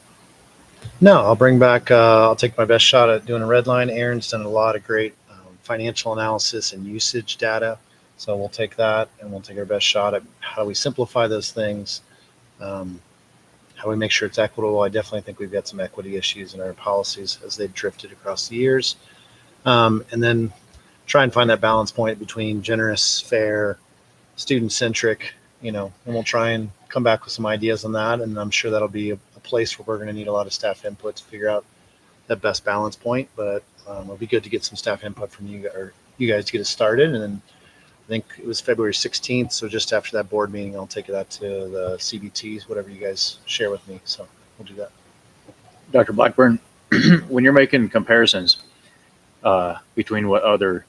No, I'll bring back, I'll take my best shot at doing a red line. Aaron's done a lot of great financial analysis and usage data. So we'll take that and we'll take our best shot at how do we simplify those things, how we make sure it's equitable. I definitely think we've got some equity issues in our policies as they've drifted across the years. And then try and find that balance point between generous, fair, student-centric, and we'll try and come back with some ideas on that. And I'm sure that'll be a place where we're going to need a lot of staff input to figure out that best balance point. But it'll be good to get some staff input from you guys to get it started. And then I think it was February 16th. So just after that board meeting, I'll take that to the CBTs, whatever you guys share with me. So we'll do that. Dr. Blackburn, when you're making comparisons between what other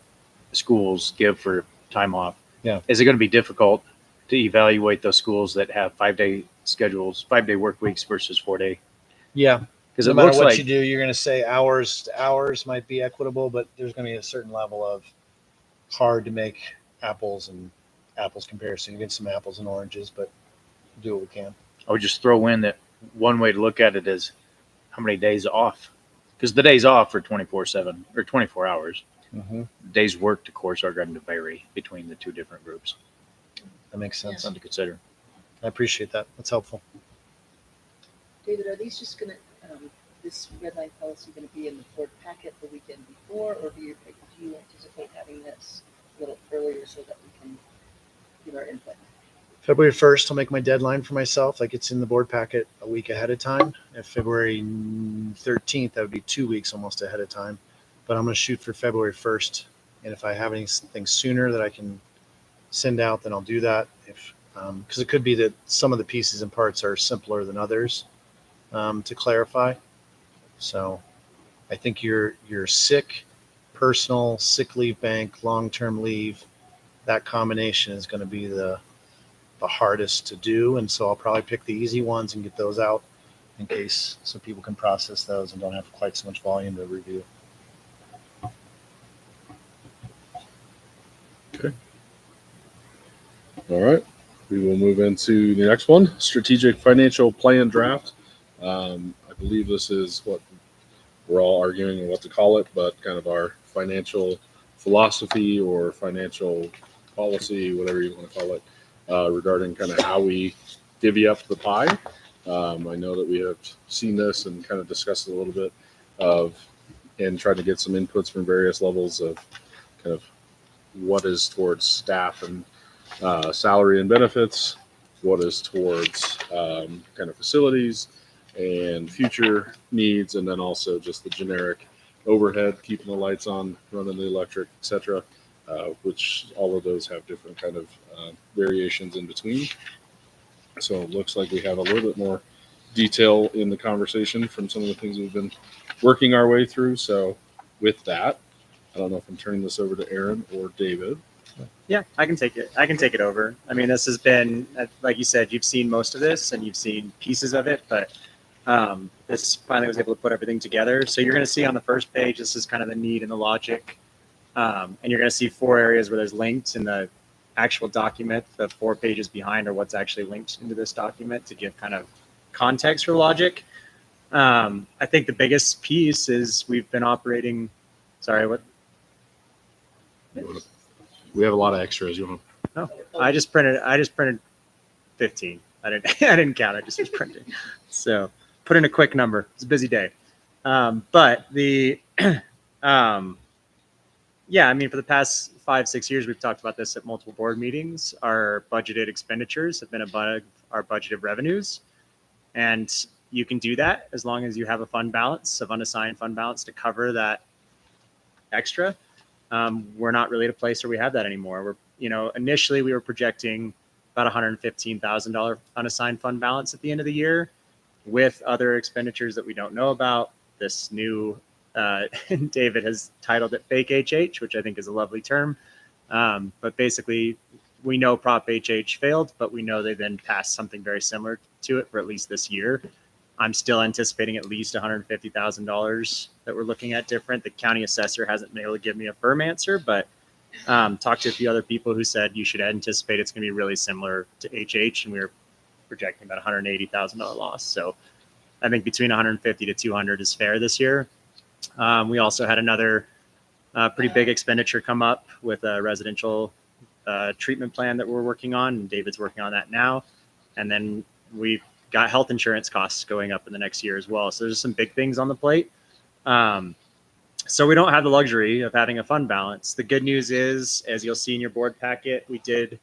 schools give for time off, is it going to be difficult to evaluate those schools that have 5-day schedules, 5-day work weeks versus 4-day? Yeah. Because no it matter looks what like you do, you're going to say hours might be equitable, but there's going to be a certain level of hard to make apples comparison. You get some apples and oranges, but do what we can. I would just throw in that one way to look at it is how many days off, because the days off are 24/7 or 24 hours. Mm-hmm. Days worked, of course, are going to vary between the 2 different groups. That makes sense. Something to consider. I appreciate that. That's helpful. David, are these just going to, this red line policy going to be in the board packet the weekend before, or do you anticipate having this a little earlier so that we can give our input? February 1st, I'll make my deadline for myself. Like it's in the board packet a week ahead of time. If February 13th, that would be 2 weeks almost ahead of time. But I'm going to shoot for February 1st. And if I have anything sooner that I can send out, then I'll do that. Because it could be that some of the pieces and parts are simpler than others to clarify. So I think your sick, personal, sick leave bank, long-term leave, that combination is going to be the hardest to do. And so I'll probably pick the easy ones and get those out in case so people can process those and don't have quite so much volume to review. Okay. All right. We will move into the next one, strategic financial plan draft. I believe this is what we're all arguing what to call it, but kind of our financial philosophy or financial policy, whatever you want to call it, regarding kind of how we divvy up the pie. I know that we have seen this and kind of discussed it a little bit and tried to get some inputs from various levels of kind of what is towards staff and salary and benefits, what is towards kind of facilities and future needs, and then also just the generic overhead, keeping the lights on, running the electric, etc. Which all of those have different kind of variations in between. So it looks like we have a little bit more detail in the conversation from some of the things we've been working our way through. So with that, I don't know if I'm turning this over to Aaron or David. Yeah, I can take it. I can take it over. I mean, this has been, like you said, you've seen most of this and you've seen pieces of it, but this finally was able to put everything together. So you're going to see on the first page, this is kind of the need and the logic. And you're going to see 4 areas where there's linked in the actual document. The 4 pages behind are what's actually linked into this document to give kind of context for logic. I think the biggest piece is we've been operating. Sorry, what? We have a lot of extras. You want No, I just printed 15. I didn't count. I just was printing. So put in a quick number. It's a busy day. But yeah, I mean, for the past 5-6 years, we've talked about this at multiple board meetings. Our budgeted expenditures have been above our budgeted revenues. And you can do that as long as you have a fund balance of unassigned fund balance to cover that extra. We're not really at a place where we have that anymore. Initially we were projecting about $115,000 unassigned fund balance at the end of the year with other expenditures that we don't know about. This new, David has titled it fake HH, which I think is a lovely term. But basically we know Prop HH failed, but we know they then passed something very similar to it for at least this year. I'm still anticipating at least $150,000 that we're looking at different. The county assessor hasn't been able to give me a firm answer, but talked to a few other people who said you should anticipate it's going to be really similar to HH, and we were projecting about $180,000 loss. So I think between 150 to 200 is fair this year. We also had another pretty big expenditure come up with a residential treatment plan that we're working on, and David's working on that now. And then we've got health insurance costs going up in the next year as well. So there's some big things on the plate. So we don't have the luxury of having a fund balance. The good news is, as you'll see in your board packet, we did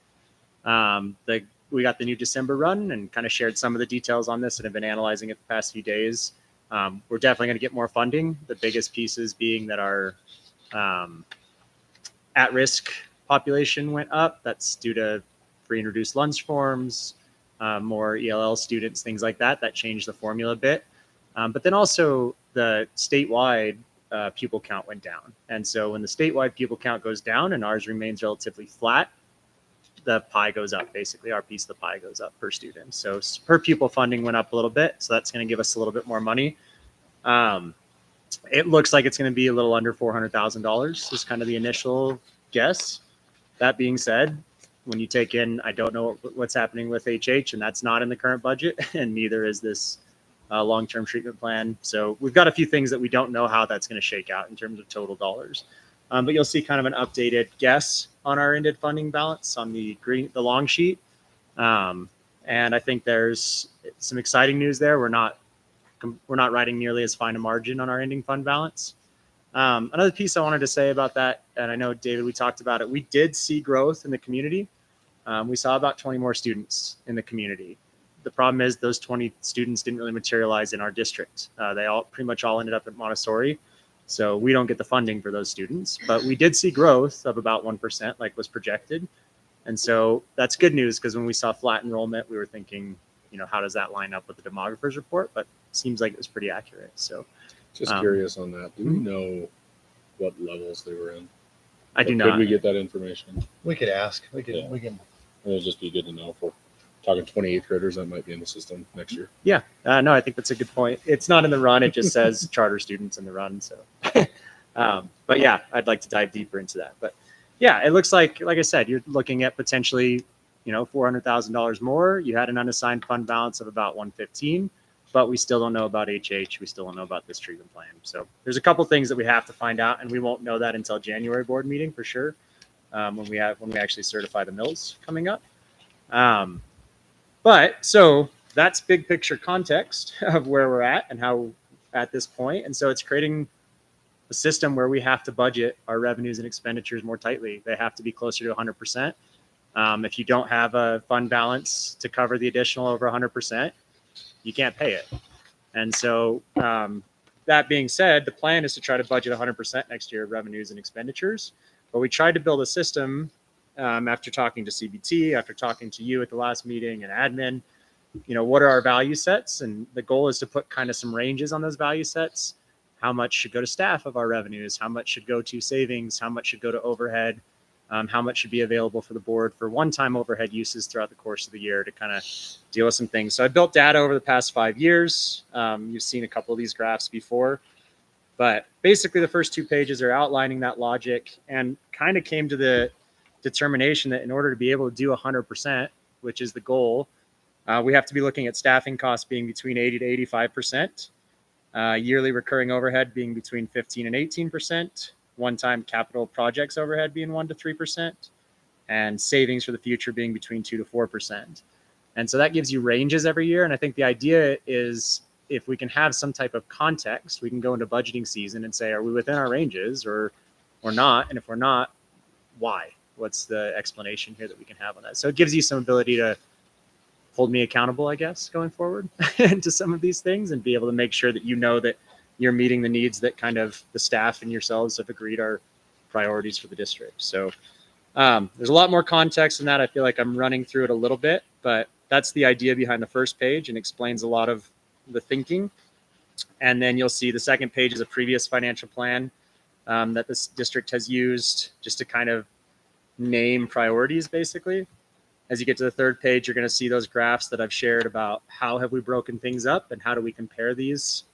we got the new December run and kind of shared some of the details on this and have been analyzing it the past few days. We're definitely going to get more funding. The biggest pieces being that our at-risk population went up. That's due to free and reduced lunch forms, more ELL students, things like that. That changed the formula a bit. But then also the statewide pupil count went down. And so when the statewide pupil count goes down and ours remains relatively flat, the pie goes up. Basically, our piece of the pie goes up per student. So per pupil funding went up a little bit. So that's going to give us a little bit more money. It looks like it's going to be a little under $400,000 is kind of the initial guess. That being said, when you take in, I don't know what's happening with HH, and that's not in the current budget, and neither is this long-term treatment plan. So we've got a few things that we don't know how that's going to shake out in terms of total dollars. But you'll see kind of an updated guess on our ended funding balance on the long sheet. And I think there's some exciting news there. We're not writing nearly as fine a margin on our ending fund balance. Another piece I wanted to say about that, and I know, David, we talked about it. We did see growth in the community. We saw about 20 more students in the community. The problem is those 20 students didn't really materialize in our district. They pretty much all ended up at Montessori. So we don't get the funding for those students, but we did see growth of about 1% like was projected. And so that's good news, because when we saw flat enrollment, we were thinking, how does that line up with the demographers report? But it seems like it was pretty accurate. So just curious on that. Do we know what levels they were in? I do not. Could we get that information? We could ask. We can. It would just be good to know. If we're talking 28th graders that might be in the system next year. Yeah, no, I think that's a good point. It's not in the run. It just says charter students in the run. So, but yeah, I'd like to dive deeper into that. But yeah, it looks like I said, you're looking at potentially, $400,000 more. You had an unassigned fund balance of about 115, but we still don't know about HH. We still don't know about this treatment plan. So there's a couple things that we have to find out, and we won't know that until January board meeting for sure. when we actually certify the mills coming up. But so that's big picture context of where we're at and how at this point. And so it's creating a system where we have to budget our revenues and expenditures more tightly. They have to be closer to 100%. If you don't have a fund balance to cover the additional over 100%, you can't pay it. And so that being said, the plan is to try to budget 100% next year of revenues and expenditures. But we tried to build a system after talking to CBT, after talking to you at the last meeting and admin, what are our value sets? And the goal is to put kind of some ranges on those value sets. How much should go to staff of our revenues? How much should go to savings? How much should go to overhead? How much should be available for the board for one-time overhead uses throughout the course of the year to kind of deal with some things. So I built data over the past 5 years. You've seen a couple of these graphs before, but basically the first 2 pages are outlining that logic and kind of came to the determination that in order to be able to do 100%, which is the goal, we have to be looking at staffing costs being between 80 to 85%, yearly recurring overhead being between 15 and 18%, one-time capital projects overhead being 1 to 3%, and savings for the future being between 2 to 4%. And so that gives you ranges every year. And I think the idea is if we can have some type of context, we can go into budgeting season and say, are we within our ranges or not? And if we're not, why? What's the explanation here that we can have on that? So it gives you some ability to hold me accountable, I guess, going forward to some of these things and be able to make sure that that you're meeting the needs that kind of the staff and yourselves have agreed are priorities for the district. So there's a lot more context in that. I feel like I'm running through it a little bit, but that's the idea behind the first page and explains a lot of the thinking. And then you'll see the second page is a previous financial plan that this district has used just to kind of name priorities, basically. As you get to the third page, you're going to see those graphs that I've shared about how have we broken things up and how do we compare these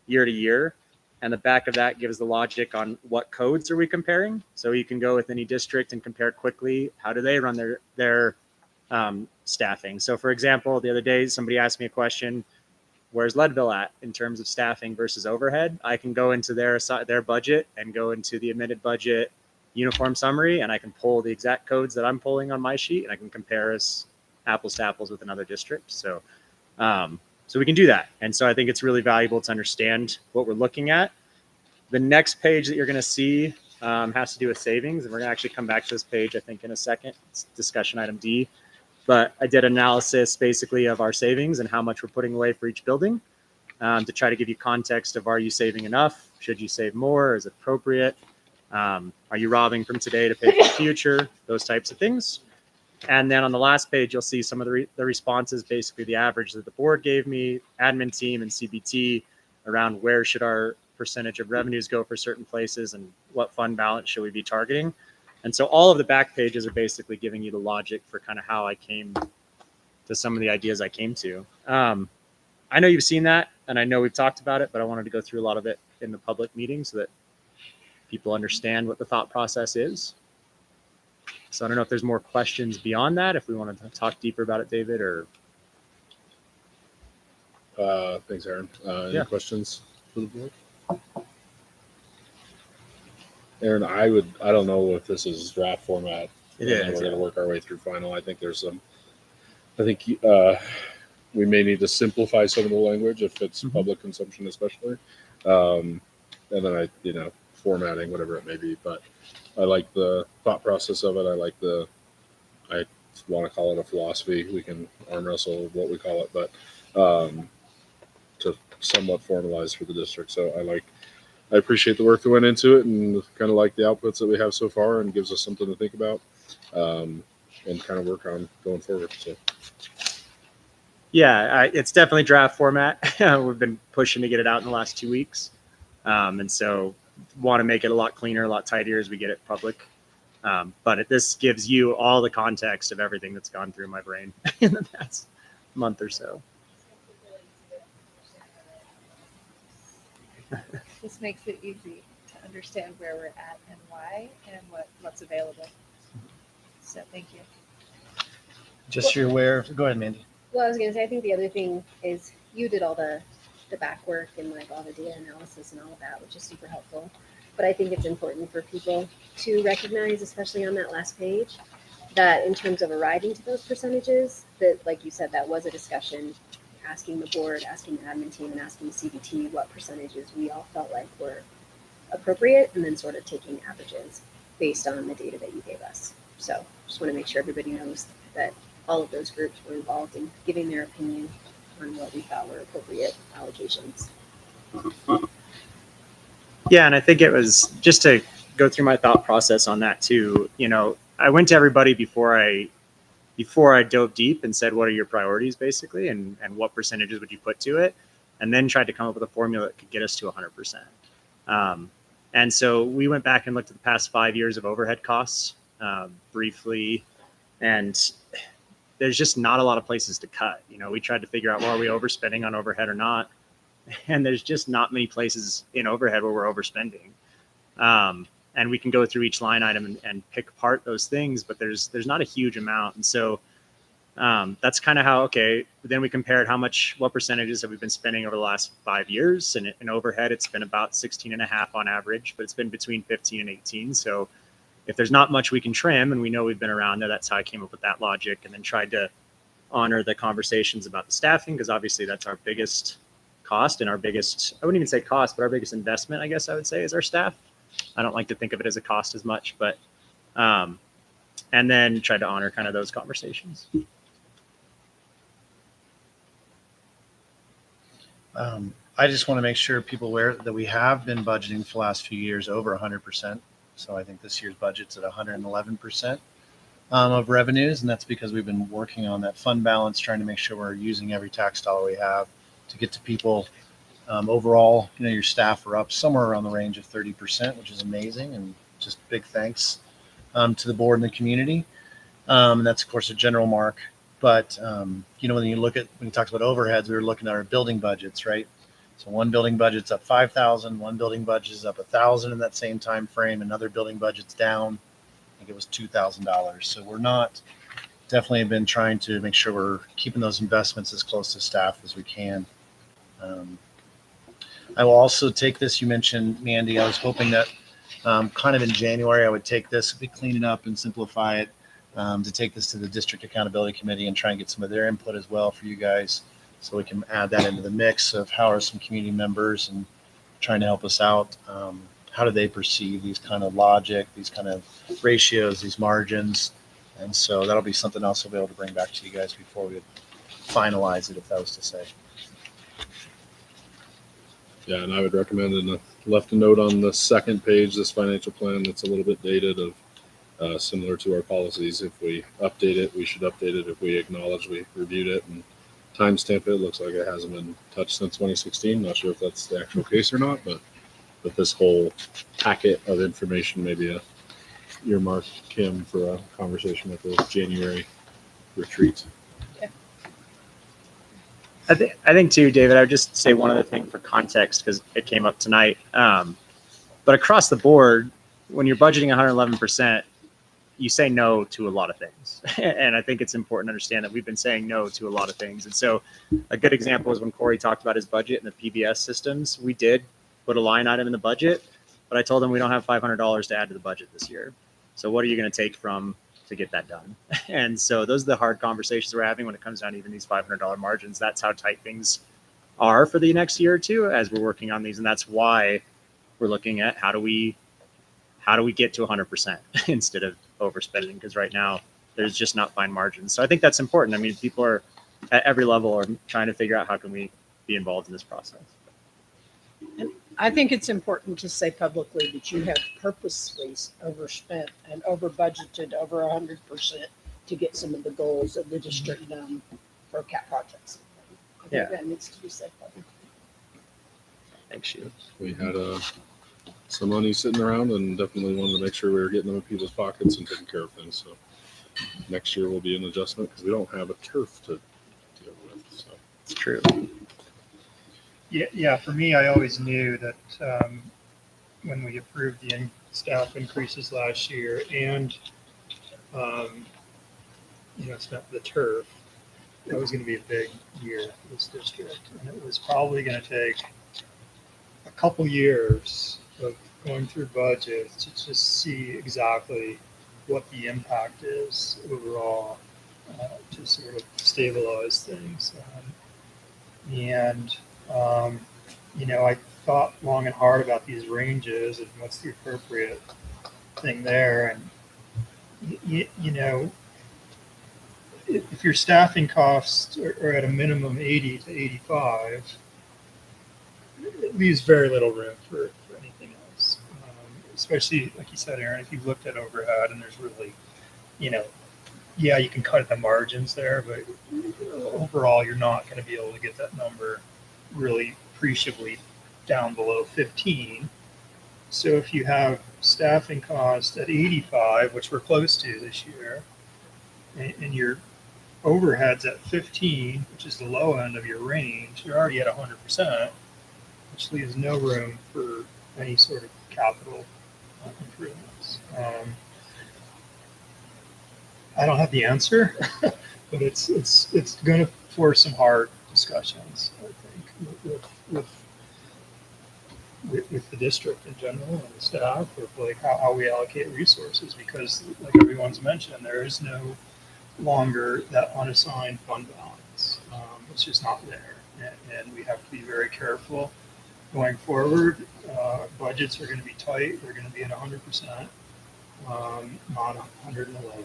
year to year. And the back of that gives the logic on what codes are we comparing. So you can go with any district and compare quickly. How do they run their staffing? So for example, the other day, somebody asked me a question, where's Leadville at in terms of staffing versus overhead? I can go into their budget and go into the amended budget uniform summary, and I can pull the exact codes that I'm pulling on my sheet, and I can compare us apples to apples with another district. So we can do that. And so I think it's really valuable to understand what we're looking at. The next page that you're going to see has to do with savings, and we're going to actually come back to this page, I think, in a second. It's discussion item D. But I did analysis basically of our savings and how much we're putting away for each building to try to give you context of, are you saving enough? Should you save more? Is it appropriate? Are you robbing from today to pay for the future? Those types of things. And then on the last page, you'll see some of the responses, basically the average that the board gave me, admin team and CBT, around where should our percentage of revenues go for certain places and what fund balance should we be targeting. And so all of the back pages are basically giving you the logic for kind of how I came to some of the ideas I came to. I know you've seen that, and I know we've talked about it, but I wanted to go through a lot of it in the public meeting so that people understand what the thought process is. So I don't know if there's more questions beyond that, if we want to talk deeper about it, David, or. Thanks, Aaron. Any questions for the board? Aaron, I don't know if this is draft format. It is. We're going to work our way through final. I think we may need to simplify some of the language if it's public consumption, especially. And then formatting, whatever it may be. But I like the thought process of it. I want to call it a philosophy. We can arm wrestle what we call it, but to somewhat formalize for the district. So I appreciate the work that went into it, and kind of like the outputs that we have so far, and gives us something to think about and kind of work on going forward. So. Yeah, it's definitely draft format. We've been pushing to get it out in the last 2 weeks. And so want to make it a lot cleaner, a lot tidier as we get it public. But this gives you all the context of everything that's gone through my brain in the past month or so. This makes it easy to understand where we're at and why and what's available. So thank you. Just so you're aware. Go ahead, Mandy. Well, I was going to say, I think the other thing is you did all the back work and like all the data analysis and all of that, which is super helpful. but I think it's important for people to recognize, especially on that last page, that in terms of arriving to those percentages, that like you said, that was a discussion, asking the board, asking the admin team, and asking the CBT what percentages we all felt like were appropriate, and then sort of taking averages based on the data that you gave us. So just want to make sure everybody knows that all of those groups were involved in giving their opinion on what we thought were appropriate allocations. Yeah, and I think it was just to go through my thought process on that too. You know, I went to everybody before I dove deep and said, what are your priorities basically, and what percentages would you put to it, and then tried to come up with a formula that could get us to 100%. And so we went back and looked at the past 5 years of overhead costs briefly, and there's just not a lot of places to cut. You know, we tried to figure out, well, are we overspending on overhead or not? And there's just not many places in overhead where we're overspending. And we can go through each line item and pick apart those things, but there's not a huge amount. And so that's kind of how, okay, then we compared what percentages have we been spending over the last 5 years. And in overhead, it's been about 16.5 on average, but it's been between 15 and 18. So if there's not much we can trim, and we know we've been around there, that's how I came up with that logic, and then tried to honor the conversations about the staffing, because obviously that's our biggest cost and our biggest, I wouldn't even say cost, but our biggest investment, I guess I would say, is our staff. I don't like to think of it as a cost as much, but, and then try to honor kind of those conversations. I just want to make sure people aware that we have been budgeting for the last few years over 100%. So I think this year's budget's at 111% of revenues, and that's because we've been working on that fund balance, trying to make sure we're using every tax dollar we have to get to people. Overall, you know, your staff are up somewhere around the range of 30%, which is amazing, and just big thanks to the board and the community. And that's, of course, a general mark. But, you know, when you talked about overheads, we were looking at our building budgets, right? So one building budget's up 5,000, one building budget is up 1,000 in that same time frame, another building budget's down, I think it was $2,000. So we're definitely been trying to make sure we're keeping those investments as close to staff as we can. I will also take this, you mentioned, Mandy, I was hoping that kind of in January, I would take this, clean it up and simplify it, to take this to the District Accountability Committee and try and get some of their input as well for you guys, so we can add that into the mix of how are some community members and trying to help us out. How do they perceive these kind of logic, these kind of ratios, these margins? And so that'll be something else we'll be able to bring back to you guys before we finalize it, if that was to say. Yeah, and I would recommend, and left a note on the second page, this financial plan that's a little bit dated, of similar to our policies. If we update it, we should update it. If we acknowledge we reviewed it and timestamp it, looks like it hasn't been touched since 2016. Not sure if that's the actual case or not, but this whole packet of information, maybe earmark Kim for a conversation at the January retreat. I think too, David, I would just say one other thing for context, because it came up tonight. But across the board, when you're budgeting 111%, you say no to a lot of things. And I think it's important to understand that we've been saying no to a lot of things. And so a good example is when Corey talked about his budget and the PBS systems, we did put a line item in the budget, but I told him we don't have $500 to add to the budget this year. So what are you going to take from to get that done? And so those are the hard conversations we're having when it comes down to even these $500 margins. That's how tight things are for the next year or two as we're working on these. And that's why we're looking at how do we get to 100% instead of overspending, because right now there's just not fine margins. So I think that's important. I mean, people are at every level are trying to figure out how can we be involved in this process. And I think it's important to say publicly that you have purposely overspent and over budgeted over 100% to get some of the goals of the district done for CAP projects. I think that needs to be said publicly. Thanks, you. We had some money sitting around, and definitely wanted to make sure we were getting them in people's pockets and taking care of things. So next year will be an adjustment because we don't have a turf to deal with. So it's true. Yeah. For me, I always knew that when we approved the staff increases last year and spent the turf, that was going to be a big year for this district, and it was probably going to take a couple years of going through budgets to just see exactly what the impact is overall to sort of stabilize things. And, I thought long and hard about these ranges and what's the appropriate thing there. And, if your staffing costs are at a minimum 80 to 85, it leaves very little room for anything else. Especially, like you said, Aaron, if you've looked at overhead and there's really, yeah, you can cut at the margins there, but overall, you're not going to be able to get that number really appreciably down below 15. So if you have staffing costs at 85, which we're close to this year, and your overheads at 15, which is the low end of your range, you're already at 100%, which leaves no room for any sort of capital improvements. I don't have the answer, but it's going to force some hard discussions, I think, with the district in general and the staff of like how we allocate resources, because like everyone's mentioned, there is no longer that unassigned fund balance. It's just not there, and we have to be very careful going forward. Budgets are going to be tight. They're going to be at 100%, not 111.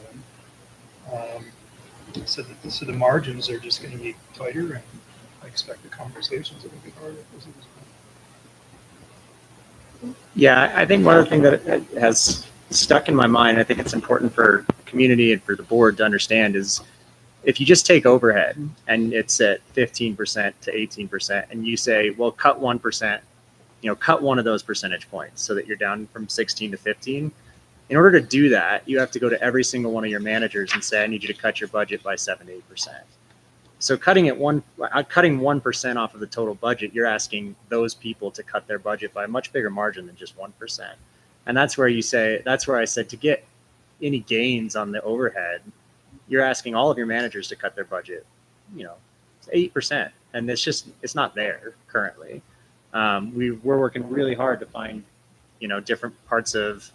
So the margins are just going to be tighter, and I expect the conversations will be harder. Yeah, I think one of the things that has stuck in my mind, I think it's important for the community and for the board to understand, is if you just take overhead and it's at 15% to 18%, and you say, well, cut 1%, cut one of those percentage points so that you're down from 16 to 15. In order to do that, you have to go to every single one of your managers and say, I need you to cut your budget by 7 to 8%. So cutting 1% off of the total budget, you're asking those people to cut their budget by a much bigger margin than just 1%. And that's where I said to get any gains on the overhead, you're asking all of your managers to cut their budget, 8%. And it's not there currently. We're working really hard to find, different parts of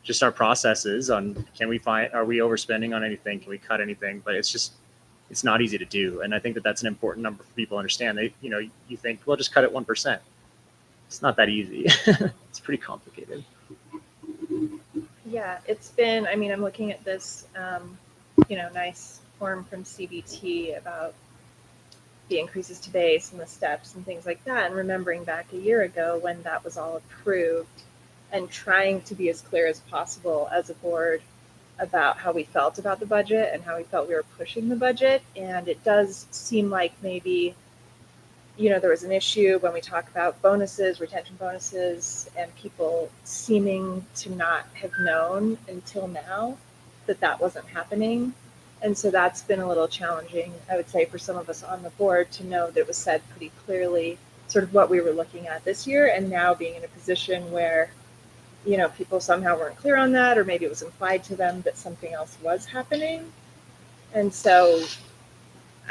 just our processes on, are we overspending on anything? Can we cut anything? But it's not easy to do. And I think that that's an important number for people to understand. You think, well, just cut it 1%. It's not that easy. It's pretty complicated. Yeah, it's been, I'm looking at this, nice form from CBT about the increases to base and the steps and things like that. And remembering back a year ago when that was all approved, and trying to be as clear as possible as a board about how we felt about the budget and how we felt we were pushing the budget. And it does seem like maybe, there was an issue when we talk about bonuses, retention bonuses, and people seeming to not have known until now that wasn't happening. And so that's been a little challenging, I would say, for some of us on the board to know that it was said pretty clearly sort of what we were looking at this year, and now being in a position where people somehow weren't clear on that, or maybe it was implied to them that something else was happening. And so,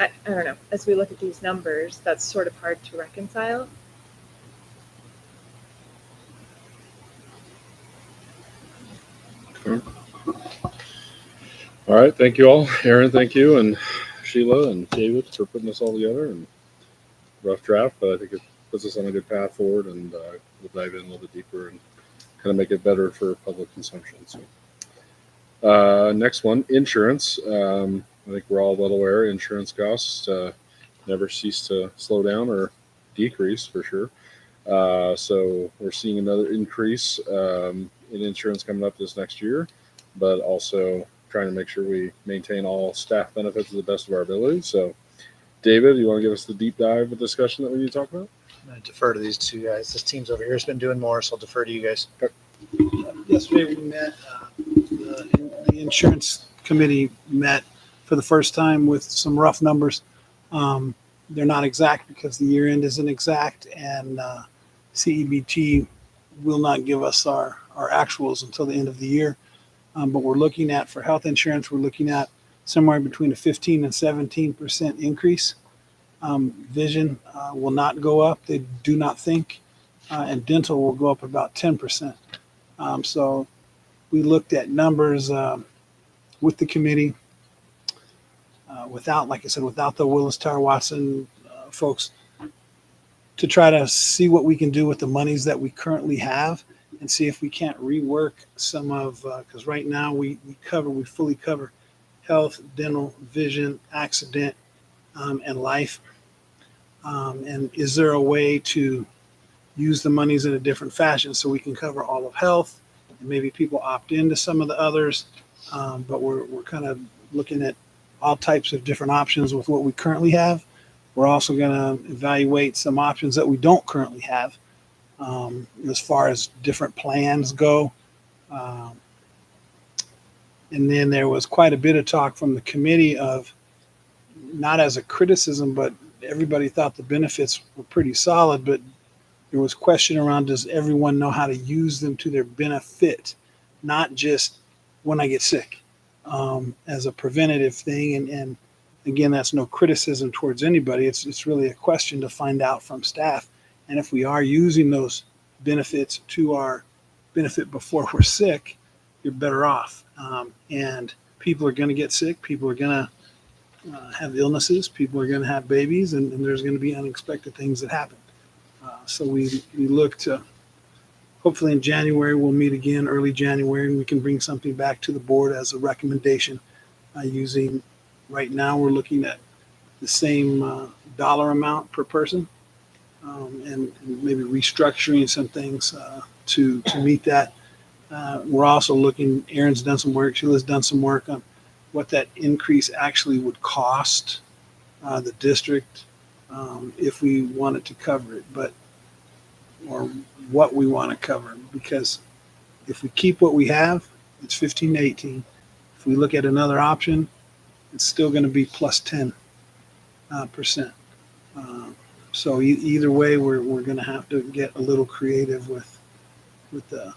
I don't know, as we look at these numbers, that's sort of hard to reconcile. All right. Thank you all. Aaron, thank you. And Sheila and David for putting this all together. And rough draft, but I think it puts us on a good path forward, and we'll dive in a little bit deeper and kind of make it better for public consumption. So, next one, insurance. I think we're all well aware insurance costs never cease to slow down or decrease for sure. So we're seeing another increase in insurance coming up this next year, but also trying to make sure we maintain all staff benefits to the best of our ability. So, David, you want to give us the deep dive discussion that we need to talk about? I'm going to defer to these two guys. This team's over here has been doing more, so I'll defer to you guys. Yesterday we met, the insurance committee met for the first time with some rough numbers. They're not exact because the year end isn't exact, and CEBT will not give us our actuals until the end of the year. But we're looking at, for health insurance, we're looking at somewhere between a 15 and 17% increase. Vision will not go up. They do not think. and dental will go up about 10%. So we looked at numbers with the committee, without, like I said, without the Willis Tower Watson folks, to try to see what we can do with the monies that we currently have and see if we can't rework some of, because right now we fully cover health, dental, vision, accident, and life. And is there a way to use the monies in a different fashion so we can cover all of health and maybe people opt into some of the others? But we're kind of looking at all types of different options with what we currently have. We're also going to evaluate some options that we don't currently have as far as different plans go. Um, and then there was quite a bit of talk from the committee of, not as a criticism, but everybody thought the benefits were pretty solid, but there was question around, does everyone know how to use them to their benefit, not just when I get sick, as a preventative thing. And again, that's no criticism towards anybody. It's really a question to find out from staff. And if we are using those benefits to our benefit before we're sick, you're better off. And people are going to get sick. People are going to have illnesses. People are going to have babies, and there's going to be unexpected things that happen. So we look to, hopefully in January, we'll meet again, early January, and we can bring something back to the board as a recommendation using, right now we're looking at the same dollar amount per person, and maybe restructuring some things to meet that. We're also looking, Erin's done some work, Sheila's done some work on what that increase actually would cost the district if we wanted to cover it, or what we want to cover. Because if we keep what we have, it's 15 to 18. If we look at another option, it's still going to be plus 10%. So either way, we're going to have to get a little creative with our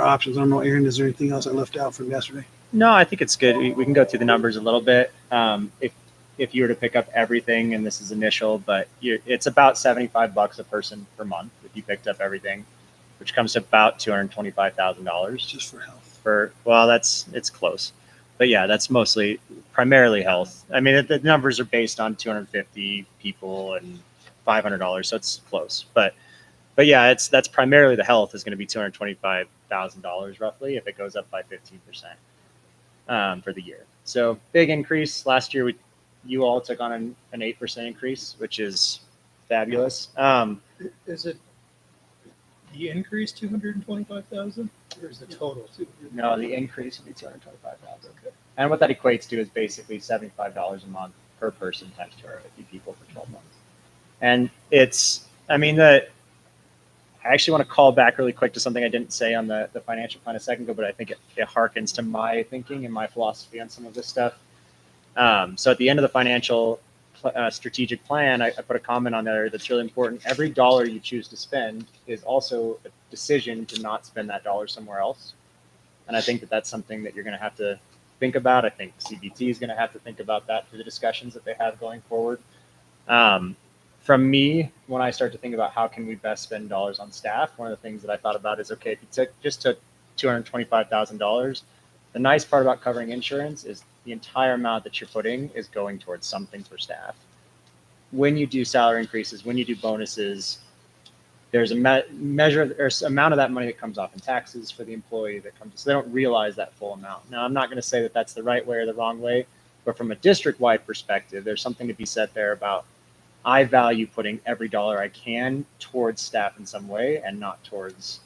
options. I don't know, Erin, is there anything else I left out from yesterday? No, I think it's good. We can go through the numbers a little bit. If you were to pick up everything, and this is initial, but it's about $75 a person per month if you picked up everything, which comes to about $225,000 just for health. It's close, but yeah, that's primarily health. I mean, the numbers are based on 250 people and $500, so it's close. But yeah, that's primarily the health is going to be $225,000 roughly if it goes up by 15% for the year. So big increase. Last year you all took on an 8% increase, which is fabulous. Is it the increase 225,000, or is the total? No, the increase would be 225,000. Okay. And what that equates to is basically $75 a month per person times 250 people for 12 months. And I actually want to call back really quick to something I didn't say on the financial plan a second ago, but I think it harkens to my thinking and my philosophy on some of this stuff. So at the end of the financial strategic plan, I put a comment on there that's really important. Every dollar you choose to spend is also a decision to not spend that dollar somewhere else. And I think that's something that you're going to have to think about. I think CBT is going to have to think about that through the discussions that they have going forward. From me, when I start to think about how can we best spend dollars on staff, one of the things that I thought about is, okay, if you just took $225,000, the nice part about covering insurance is the entire amount that you're putting is going towards something for staff. When you do salary increases, when you do bonuses, there's a there's amount of that money that comes off in taxes for the employee that comes, so they don't realize that full amount. Now, I'm not going to say that that's the right way or the wrong way, but from a district-wide perspective, there's something to be said there about I value putting every dollar I can towards staff in some way and not towards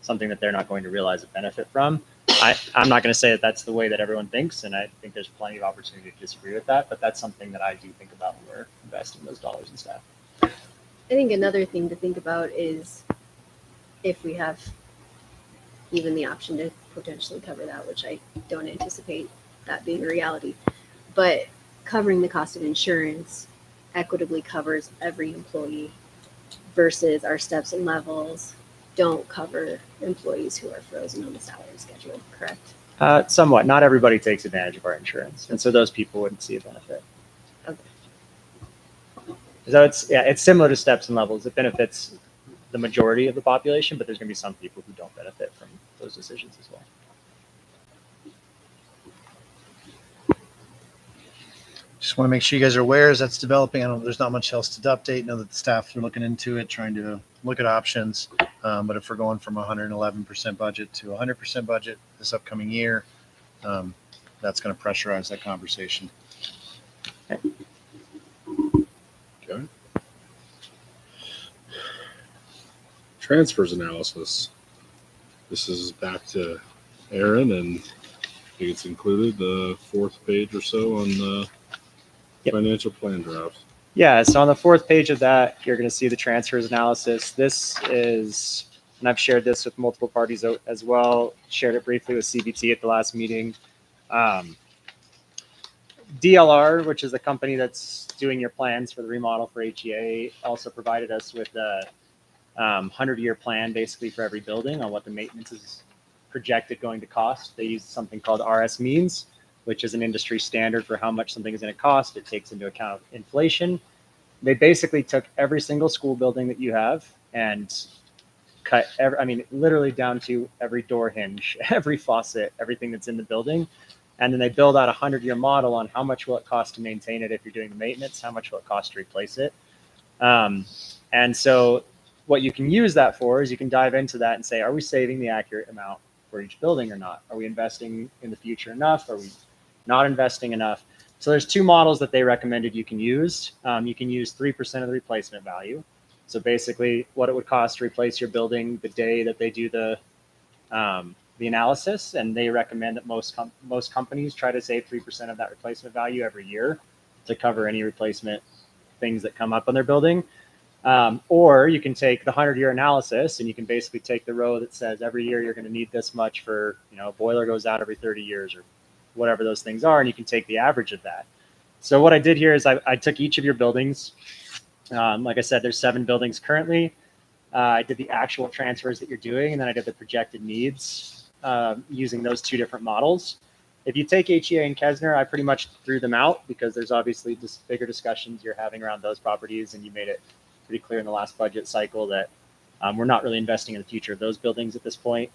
something that they're not going to realize a benefit from. I'm not going to say that that's the way that everyone thinks, and I think there's plenty of opportunity to disagree with that, but that's something that I do think about when we're investing those dollars in staff. I think another thing to think about is if we have even the option to potentially cover that, which I don't anticipate that being a reality, but covering the cost of insurance equitably covers every employee versus our steps and levels don't cover employees who are frozen on the salary schedule, correct? Somewhat. Not everybody takes advantage of our insurance, and so those people wouldn't see a benefit. Okay. So it's similar to steps and levels. It benefits the majority of the population, but there's going to be some people who don't benefit from those decisions as well. Just want to make sure you guys are aware as that's developing. I don't, there's not much else to update. Know that the staff are looking into it, trying to look at options. But if we're going from 111% budget to 100% budget this upcoming year, that's going to pressurize that conversation. Okay. Transfers analysis. This is back to Aaron, and I think it's included the fourth page or so on the financial plan draft. Yeah, so on the fourth page of that, you're going to see the transfers analysis. This is, and I've shared this with multiple parties as well, shared it briefly with CBT at the last meeting. DLR, which is the company that's doing your plans for the remodel for HEA, also provided us with a 100-year plan basically for every building on what the maintenance is projected going to cost. They use something called RS means, which is an industry standard for how much something is going to cost. It takes into account inflation. They basically took every single school building that you have and cut literally down to every door hinge, every faucet, everything that's in the building. And then they build out a 100-year model on how much will it cost to maintain it if you're doing the maintenance, how much will it cost to replace it. And so what you can use that for is you can dive into that and say, are we saving the accurate amount for each building or not? Are we investing in the future enough? Are we not investing enough? So there's two models that they recommended you can use. You can use 3% of the replacement value. So basically what it would cost to replace your building the day that they do the analysis. And they recommend that most companies try to save 3% of that replacement value every year to cover any replacement things that come up on their building. Or you can take the 100-year analysis and you can basically take the row that says every year you're going to need this much for, a boiler goes out every 30 years or whatever those things are. And you can take the average of that. So what I did here is I took each of your buildings. Like I said, there's 7 buildings currently. I did the actual transfers that you're doing, and then I did the projected needs using those 2 different models. If you take HEA and Kesner, I pretty much threw them out because there's obviously just bigger discussions you're having around those properties, and you made it pretty clear in the last budget cycle that we're not really investing in the future of those buildings at this point.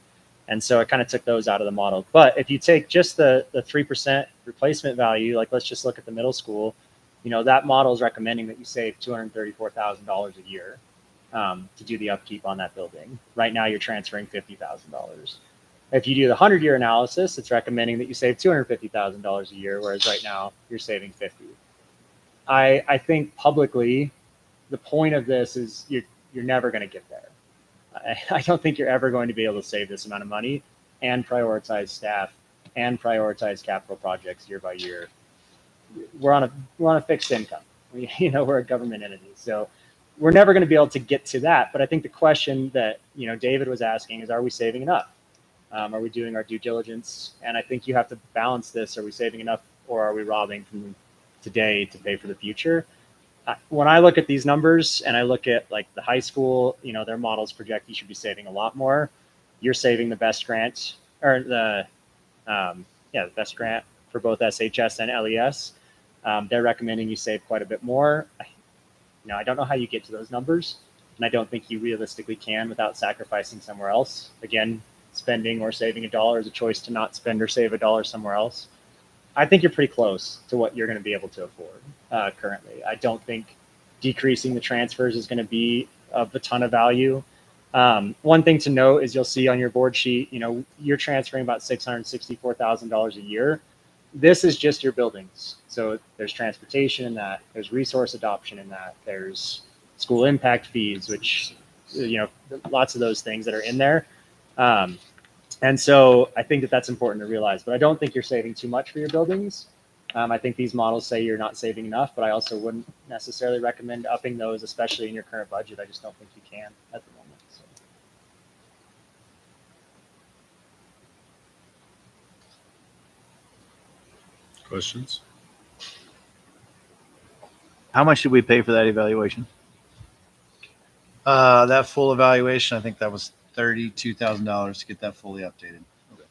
And so I kind of took those out of the model. But if you take just the 3% replacement value, like let's just look at the middle school, that model is recommending that you save $234,000 a year to do the upkeep on that building. Right now, you're transferring $50,000. If you do the 100-year analysis, it's recommending that you save $250,000 a year, whereas right now you're saving $50,000. I think publicly, the point of this is you're never going to get there. I don't think you're ever going to be able to save this amount of money and prioritize staff and prioritize capital projects year by year. We're on a fixed income. We're a government entity, so we're never going to be able to get to that. But I think the question that David was asking is, are we saving enough? Are we doing our due diligence? And I think you have to balance this. Are we saving enough, or are we robbing from today to pay for the future? When I look at these numbers and I look at like the high school, their models project you should be saving a lot more. You're saving the best grant or the best grant for both SHS and LES. They're recommending you save quite a bit more. I don't know how you get to those numbers, and I don't think you realistically can without sacrificing somewhere else. Again, spending or saving $1 is a choice to not spend or save $1 somewhere else. I think you're pretty close to what you're going to be able to afford currently. I don't think decreasing the transfers is going to be of a ton of value. One thing to note is you'll see on your board sheet, you're transferring about $664,000 a year. This is just your buildings. So there's transportation in that, there's resource adoption in that, there's school impact fees, which, lots of those things that are in there. And so I think that that's important to realize, but I don't think you're saving too much for your buildings. I think these models say you're not saving enough, but I also wouldn't necessarily recommend upping those, especially in your current budget. I just don't think you can at the moment. So. Questions? How much did we pay for that evaluation? That full evaluation, I think that was $32,000 to get that fully updated. Okay.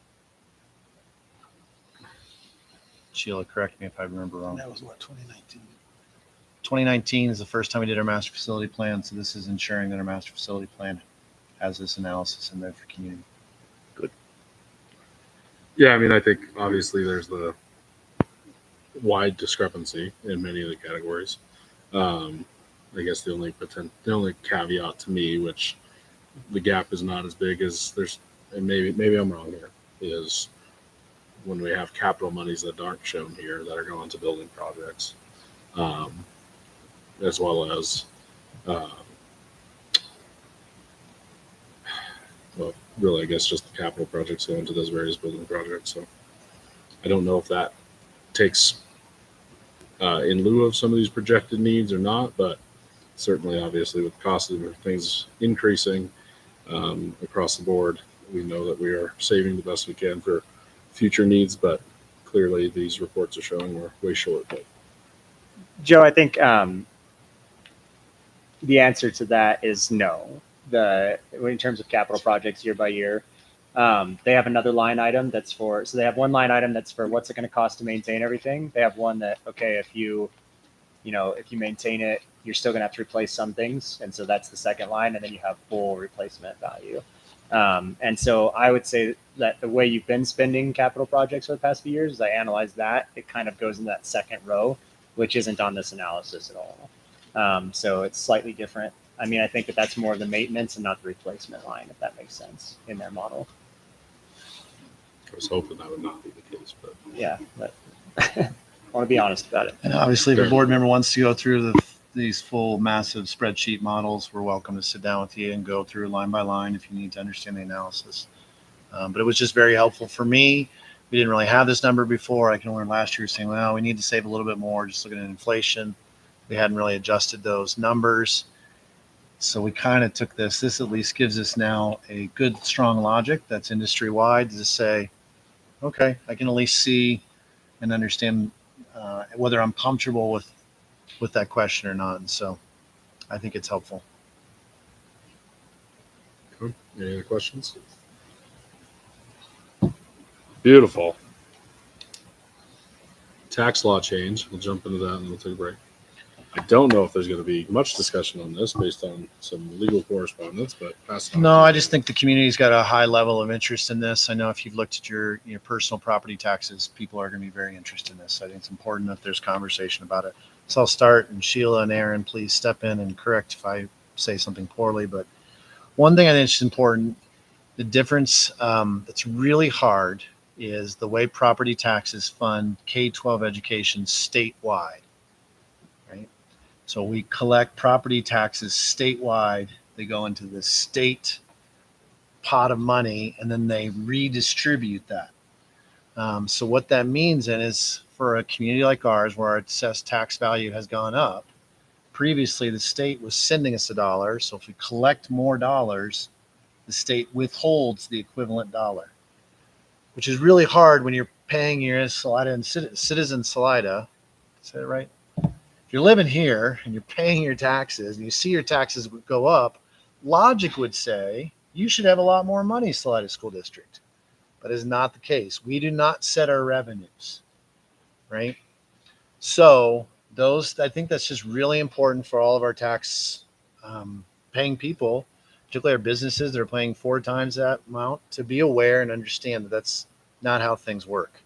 Sheila, correct me if I remember wrong. That was what, 2019? 2019 is the first time we did our master facility plan. So this is ensuring that our master facility plan has this analysis in there for community. Yeah, I mean, I think obviously there's the wide discrepancy in many of the categories. I guess the only caveat to me, which the gap is not as big as there's, and maybe I'm wrong here, is when we have capital monies that aren't shown here that are going to building projects, um, as well as, uh, well, really, I guess just the capital projects going to those various building projects. So I don't know if that takes in lieu of some of these projected needs or not, but certainly, obviously, with the cost of things increasing across the board, we know that we are saving the best we can for future needs, but clearly these reports are showing we're way short. But Joe, I think the answer to that is no. In terms of capital projects year by year, they have another line item that's for. So they have one line item that's for what's it going to cost to maintain everything. They have one that if you maintain it, you're still going to have to replace some things, and so that's the second line, and then you have full replacement value. And so I would say that the way you've been spending capital projects for the past few years, as I analyze that, it kind of goes in that second row, which isn't on this analysis at all. So it's slightly different. I mean, I think that's more of the maintenance and not the replacement line, if that makes sense in their model. I was hoping that would not be the case, but yeah, but I want to be honest about it. And obviously, if a board member wants to go through these full massive spreadsheet models, we're welcome to sit down with you and go through line by line if you need to understand the analysis. But it was just very helpful for me. We didn't really have this number before. I can learn last year saying, well, we need to save a little bit more, just looking at inflation. We hadn't really adjusted those numbers. So we kind of took this at least gives us now a good, strong logic that's industry wide to say, okay, I can at least see and understand whether I'm comfortable with that question or not. And so I think it's helpful. cool. Any other questions? Beautiful. Tax law change. We'll jump into that and we'll take a break. I don't know if there's going to be much discussion on this based on some legal correspondence, but pass it on. No, I just think the community's got a high level of interest in this. I know if you've looked at your personal property taxes, people are going to be very interested in this. I think it's important that there's conversation about it. So I'll start, and Sheila and Aaron, please step in and correct if I say something poorly. But one thing I think is important, the difference that's really hard is the way property taxes fund K-12 education statewide. So we collect property taxes statewide. They go into the state pot of money, and then they redistribute that. So what that means then is for a community like ours, where our assessed tax value has gone up, previously the state was sending us $1. So if we collect more dollars, the state withholds the equivalent dollar, which is really hard when you're paying your Salida and citizen Salida. Is that right? You're living here and you're paying your taxes and you see your taxes go up, logic would say you should have a lot more money, Salida School District. But is not the case. We do not set our revenues, right? So I think that's just really important for all of our tax paying people, particularly our businesses that are paying 4 times that amount, to be aware and understand that that's not how things work.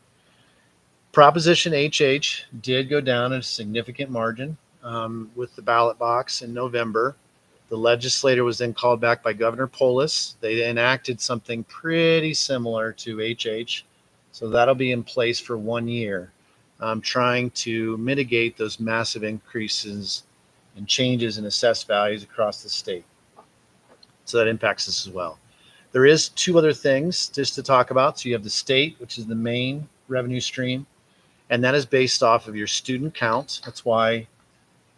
Proposition HH did go down a significant margin with the ballot box in November. The legislator was then called back by Governor Polis. They enacted something pretty similar to HH. So that'll be in place for 1 year, trying to mitigate those massive increases and changes in assessed values across the state. So that impacts us as well. There is 2 other things just to talk about. So you have the state, which is the main revenue stream. And that is based off of your student count. That's why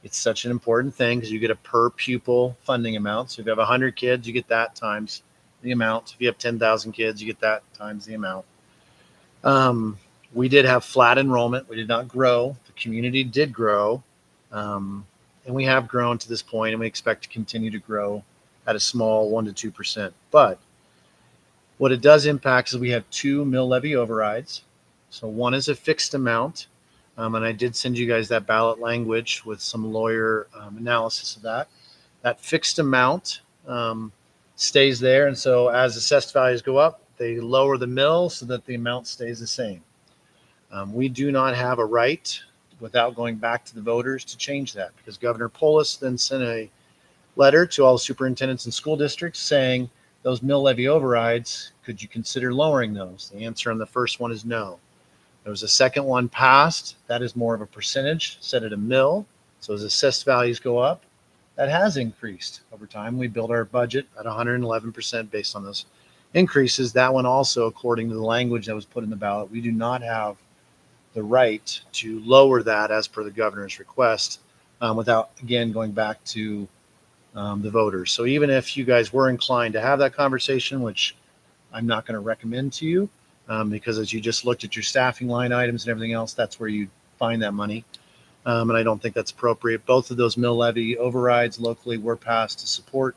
it's such an important thing, because you get a per pupil funding amount. So if you have 100 kids, you get that times the amount. If you have 10,000 kids, you get that times the amount. We did have flat enrollment. We did not grow. The community did grow. And we have grown to this point, and we expect to continue to grow at a small 1% to 2%. But what it does impact is we have 2 mill levy overrides. So one is a fixed amount And I did send you guys that ballot language with some lawyer analysis of that. That fixed amount stays there. And so as assessed values go up, they lower the mill so that the amount stays the same. We do not have a right, without going back to the voters, to change that, because Governor Polis then sent a letter to all the superintendents and school districts saying, those mill levy overrides, could you consider lowering those? The answer on the first one is no. There was a second one passed. That is more of a percentage, set at a mill. So as assessed values go up, that has increased over time. We build our budget at 111% based on those increases. That one also, according to the language that was put in the ballot, we do not have the right to lower that as per the governor's request without, again, going back to the voters. So even if you guys were inclined to have that conversation, which I'm not going to recommend to you, because as you just looked at your staffing line items and everything else, that's where you find that money. And I don't think that's appropriate. Both of those mill levy overrides locally were passed to support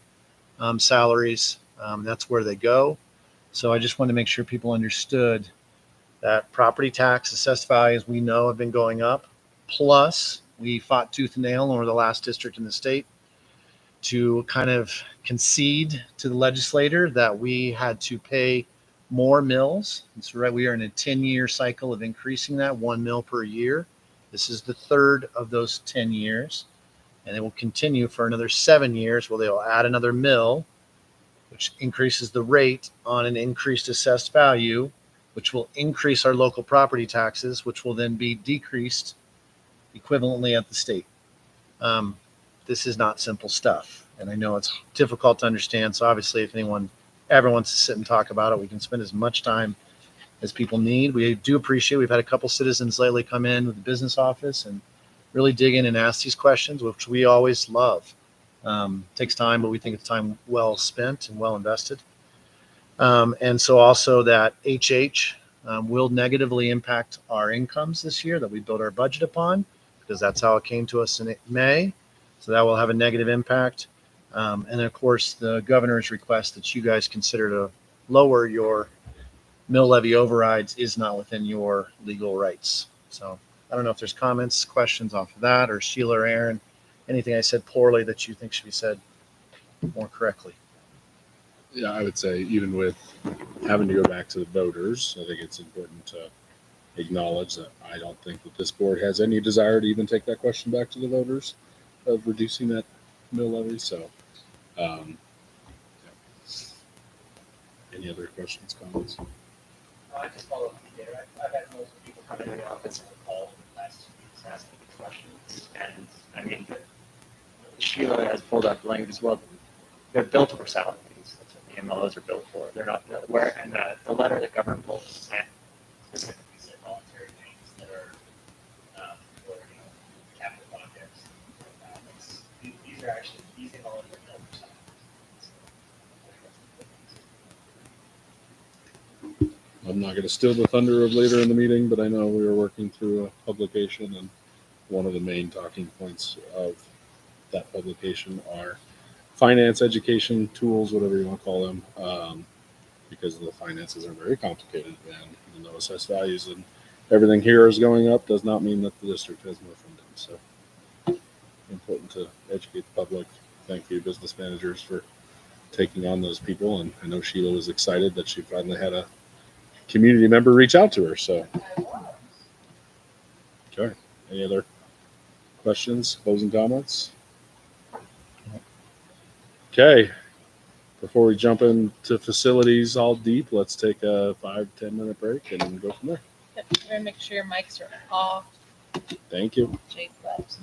salaries. That's where they go. So I just wanted to make sure people understood that property tax assessed values we know have been going up. Plus, we fought tooth and nail, and we're the last district in the state to kind of concede to the legislator that we had to pay more mills. That's right. We are in a 10-year cycle of increasing that 1 mill per year. This is the third of those 10 years, and it will continue for another 7 years where they will add another mill, which increases the rate on an increased assessed value, which will increase our local property taxes, which will then be decreased equivalently at the state. This is not simple stuff, and I know it's difficult to understand. So obviously, if anyone ever wants to sit and talk about it, we can spend as much time as people need. We do appreciate. We've had a couple citizens lately come in with the business office and really dig in and ask these questions, which we always love. Takes time, but we think it's time well spent and well invested. And so also that HH will negatively impact our incomes this year that we build our budget upon, because that's how it came to us in May. So that will have a negative impact. And then of course, the governor's request that you guys consider to lower your mill levy overrides is not within your legal rights. So I don't know if there's comments, questions off of that, or Sheila or Aaron, anything I said poorly that you think should be said more correctly. Yeah, I would say even with having to go back to the voters, I think it's important to acknowledge that I don't think that this board has any desire to even take that question back to the voters of reducing that mill levy. So, yeah. Any other questions, comments? I just follow up with Peter. I've had multiple people come into the office and call for the last 2 weeks asking these questions. And I mean, Sheila has pulled up the language as well. They're built for salaries. That's what the MLOs are built for. They're not where. And the letter that Governor Polis sent specifically said voluntary things that are for capital projects. These are actually these MLOs are built for salaries. I'm not going to steal the thunder of later in the meeting, but I know we were working through a publication, and one of the main talking points of that publication are finance education tools, whatever you want to call them, because the finances are very complicated, and even though assessed values and everything here is going up, does not mean that the district has more funding. So important to educate the public. Thank you, business managers, for taking on those people, and I know Sheila was excited that she finally had a community member reach out to her. So, okay. Any other questions, closing comments? Okay. Before we jump into facilities all deep, let's take a 5-10 minute break and go from there. We're gonna make sure your mics are off. Thank you. Jake left.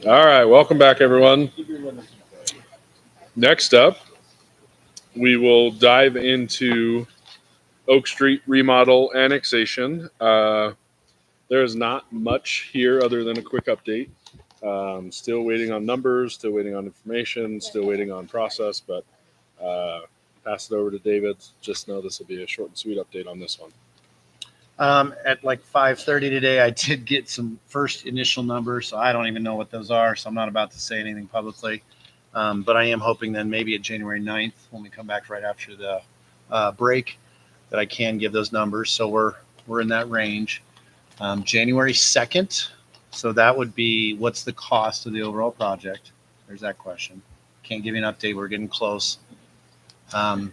All right, welcome back, everyone. Next up, we will dive into Oak Street remodel annexation. There is not much here other than a quick update. Still waiting on numbers, still waiting on information, still waiting on process, but pass it over to David. Just know this will be a short and sweet update on this one. At like 5:30 today, I did get some first initial numbers, so I don't even know what those are, so I'm not about to say anything publicly. But I am hoping then maybe at January 9th, when we come back right after the break, that I can give those numbers. So we're in that range. January 2nd, so that would be what's the cost of the overall project? There's that question. Can't give you an update. We're getting close. The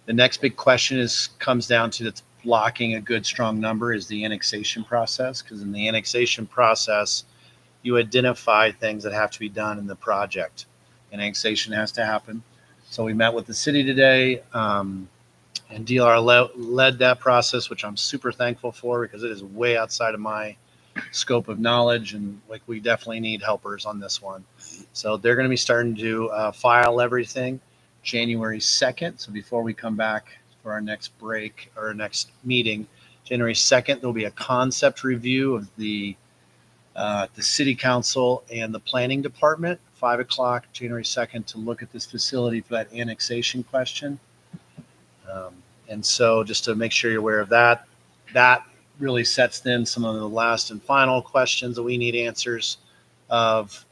next big question comes down to that's blocking a good strong number is the annexation process, because in the annexation process, you identify things that have to be done in the project. Annexation has to happen. So we met with the city today, and DLR led that process, which I'm super thankful for because it is way outside of my scope of knowledge, and like we definitely need helpers on this one. So they're going to be starting to file everything January 2nd. So before we come back for our next break or next meeting, January 2nd, there'll be a concept review of the city council and the planning department, 5 o'clock, January 2nd, to look at this facility for that annexation question. And so just to make sure you're aware of that, that really sets then some of the last and final questions that we need answers of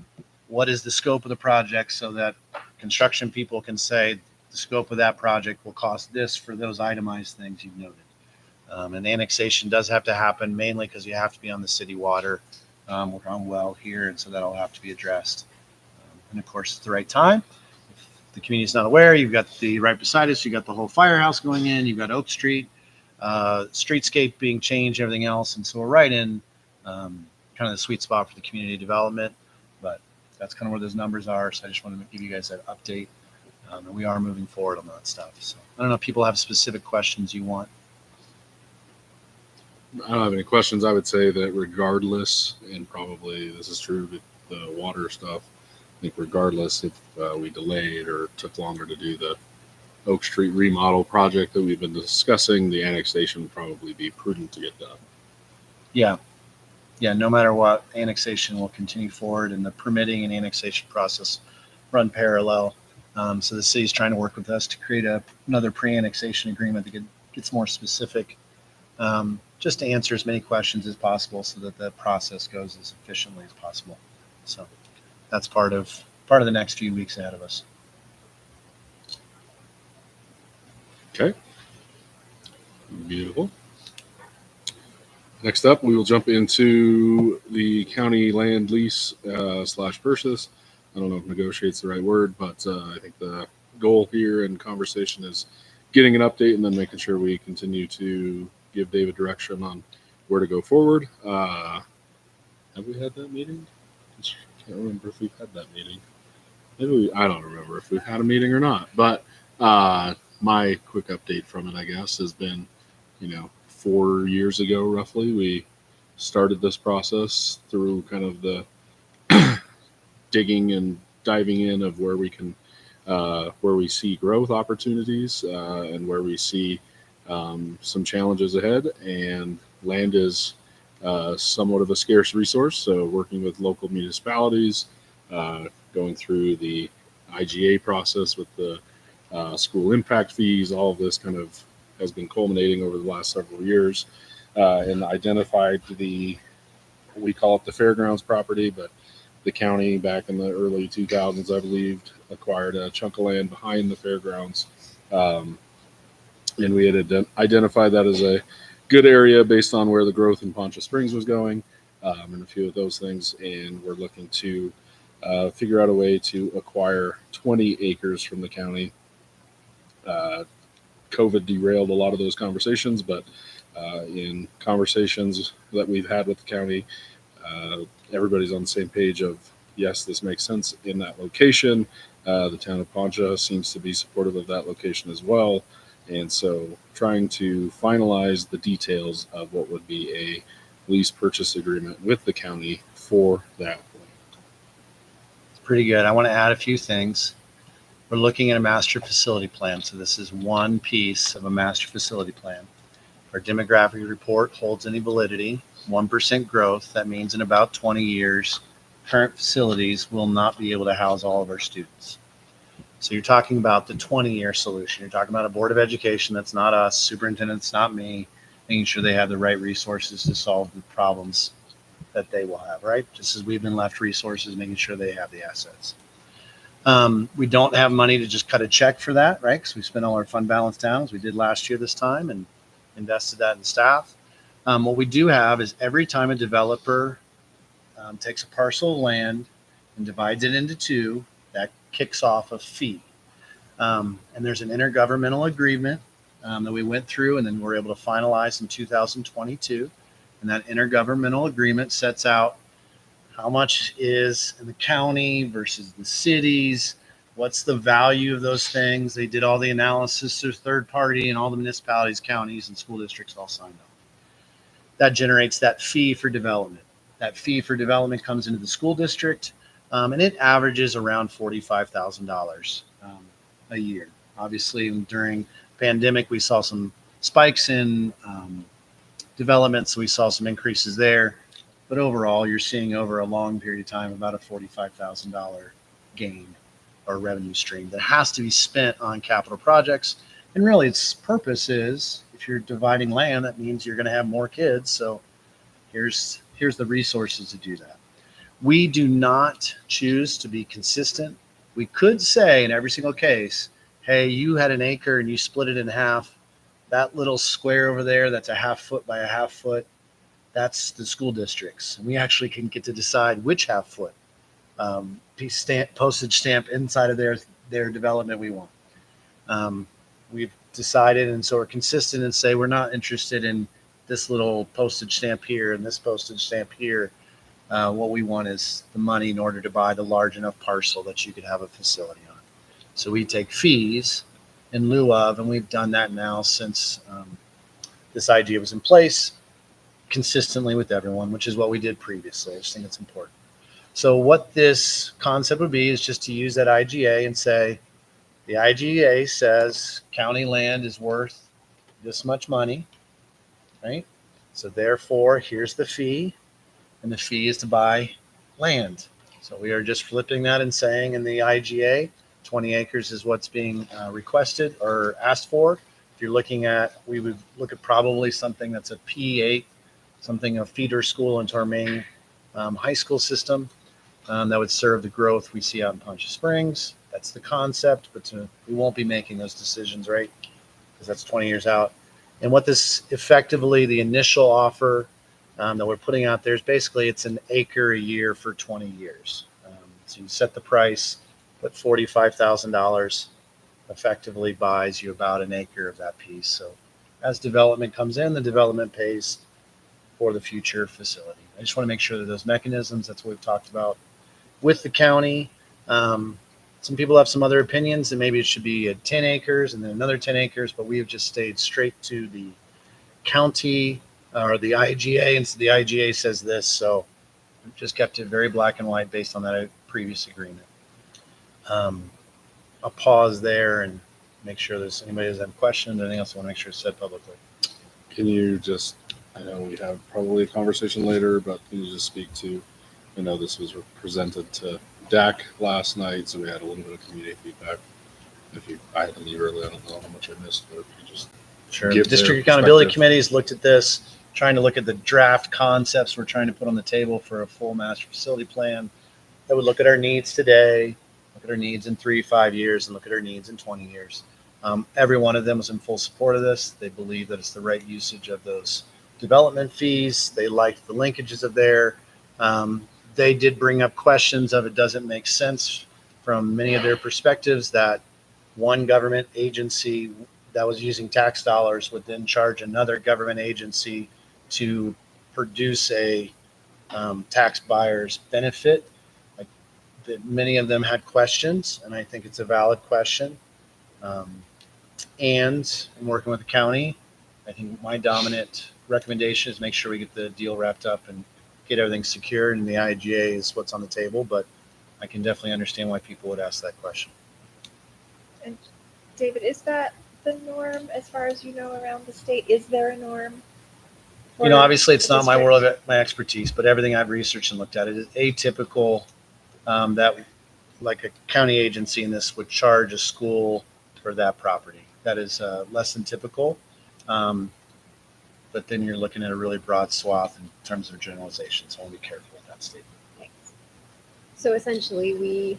what is the scope of the project so that construction people can say the scope of that project will cost this for those itemized things you've noted. And annexation does have to happen mainly because you have to be on the city water. We're on well here, and so that'll have to be addressed. And of course, it's the right time. If the community is not aware, you've got the right beside us, you've got the whole firehouse going in, you've got Oak Street, streetscape being changed, everything else. And so we're right in kind of the sweet spot for the community development. But that's kind of where those numbers are. So I just wanted to give you guys that update. And we are moving forward on that stuff. So I don't know if people have specific questions you want. I don't have any questions. I would say that regardless, and probably this is true with the water stuff, I think regardless if we delayed or took longer to do the Oak Street remodel project that we've been discussing, the annexation would probably be prudent to get done. Yeah. Yeah, no matter what, annexation will continue forward, and the permitting and annexation process run parallel. So the city's trying to work with us to create another pre-annexation agreement that gets more specific, just to answer as many questions as possible so that the process goes as efficiently as possible. So that's part of the next few weeks ahead of us. Okay. Beautiful. Next up, we will jump into the county land lease / purchase. I don't know if negotiate's the right word, but I think the goal here in conversation is getting an update and then making sure we continue to give David direction on where to go forward. Have we had that meeting? I can't remember if we've had that meeting. I don't remember if we've had a meeting or not, but my quick update from it, I guess, has been, 4 years ago, roughly, we started this process through kind of the digging and diving in of where we can, where we see growth opportunities and where we see some challenges ahead. And land is somewhat of a scarce resource. So working with local municipalities, going through the IGA process with the school impact fees, all of this kind of has been culminating over the last several years, and identified we call it the fairgrounds property, but the county back in the early 2000s, I believe, acquired a chunk of land behind the fairgrounds. And we had identified that as a good area based on where the growth in Poncha Springs was going, and a few of those things. And we're looking to figure out a way to acquire 20 acres from the county. COVID derailed a lot of those conversations, but in conversations that we've had with the county, everybody's on the same page of, yes, this makes sense in that location. The town of Poncha seems to be supportive of that location as well. And so trying to finalize the details of what would be a lease purchase agreement with the county for that pretty good. I want to add a few things. We're looking at a master facility plan. So this is one piece of a master facility plan. Our demographic report holds any validity, 1% growth. That means in about 20 years, current facilities will not be able to house all of our students. So you're talking about the 20-year solution. You're talking about a board of education that's not us, superintendent's not me, making sure they have the right resources to solve the problems that they will have, right? Just as we've been left resources, making sure they have the assets. We don't have money to just cut a check for that, right? Because we spent all our fund balance down as we did last year this time and invested that in staff. What we do have is every time a developer takes a parcel of land and divides it into two, that kicks off a fee. And there's an intergovernmental agreement that we went through and then we're able to finalize in 2022. And that intergovernmental agreement sets out how much is in the county versus the cities, what's the value of those things. They did all the analysis through third party and all the municipalities, counties, and school districts all signed on. That generates that fee for development. That fee for development comes into the school district, and it averages around $45,000 a year. Obviously, during pandemic, we saw some spikes in development, so we saw some increases there. But overall, you're seeing over a long period of time about a $45,000 gain or revenue stream that has to be spent on capital projects. And really, its purpose is if you're dividing land, that means you're going to have more kids. So here's the resources to do that. We do not choose to be consistent. We could say in every single case, hey, you had an acre and you split it in half. That little square over there, that's a half foot by a half foot. That's the school districts. And we actually can get to decide which half foot postage stamp inside of their development we want. We've decided, and so we're consistent and say we're not interested in this little postage stamp here and this postage stamp here. What we want is the money in order to buy the large enough parcel that you could have a facility on. So we take fees in lieu of, and we've done that now since this idea was in place consistently with everyone, which is what we did previously. I just think it's important. So what this concept would be is just to use that IGA and say, the IGA says county land is worth this much money, right? So therefore, here's the fee, and the fee is to buy land. So we are just flipping that and saying in the IGA, 20 acres is what's being requested or asked for. If you're looking at, we would look at probably something that's a P8, something a feeder school into our main high school system that would serve the growth we see out in Poncha Springs. That's the concept, but we won't be making those decisions, right? Because that's 20 years out. And what this effectively, the initial offer that we're putting out there is basically it's an acre a year for 20 years. So you set the price, but $45,000 effectively buys you about an acre of that piece. So as development comes in, the development pays for the future facility. I just want to make sure that those mechanisms, that's what we've talked about with the county. Some people have some other opinions and maybe it should be at 10 acres and then another 10 acres, but we have just stayed straight to the county or the IGA. And so the IGA says this. So we've just kept it very black and white based on that previous agreement. I'll pause there and make sure there's anybody has have questions. Anything else I want to make sure is said publicly. Can you just, I know we have probably a conversation later, but can you just speak to, I know this was presented to DAC last night, so we had a little bit of community feedback. I had to leave early, I don't know how much I missed, but if you just Sure. give District their accountability perspective. committees looked at this, trying to look at the draft concepts we're trying to put on the table for a full master facility plan that would look at our needs today, look at our needs in 3-5 years, and look at our needs in 20 years. Every one of them was in full support of this. They believe that it's the right usage of those development fees. They liked the linkages of there. They did bring up questions of it doesn't make sense from many of their perspectives that one government agency that was using tax dollars would then charge another government agency to produce a tax buyer's benefit. Like that many of them had questions, and I think it's a valid question. And in working with the county, I think my dominant recommendation is make sure we get the deal wrapped up and get everything secured. And the IGA is what's on the table. But I can definitely understand why people would ask that question. And David, is that the norm as far as you know around the state? Is there a norm? You know, for obviously it's the not my district? world of my expertise, but everything I've researched and looked at, it is atypical that like a county agency in this would charge a school for that property. That is less than typical. Um, but then you're looking at a really broad swath in terms of generalization. So I want to be careful with that statement. Thanks. So essentially, we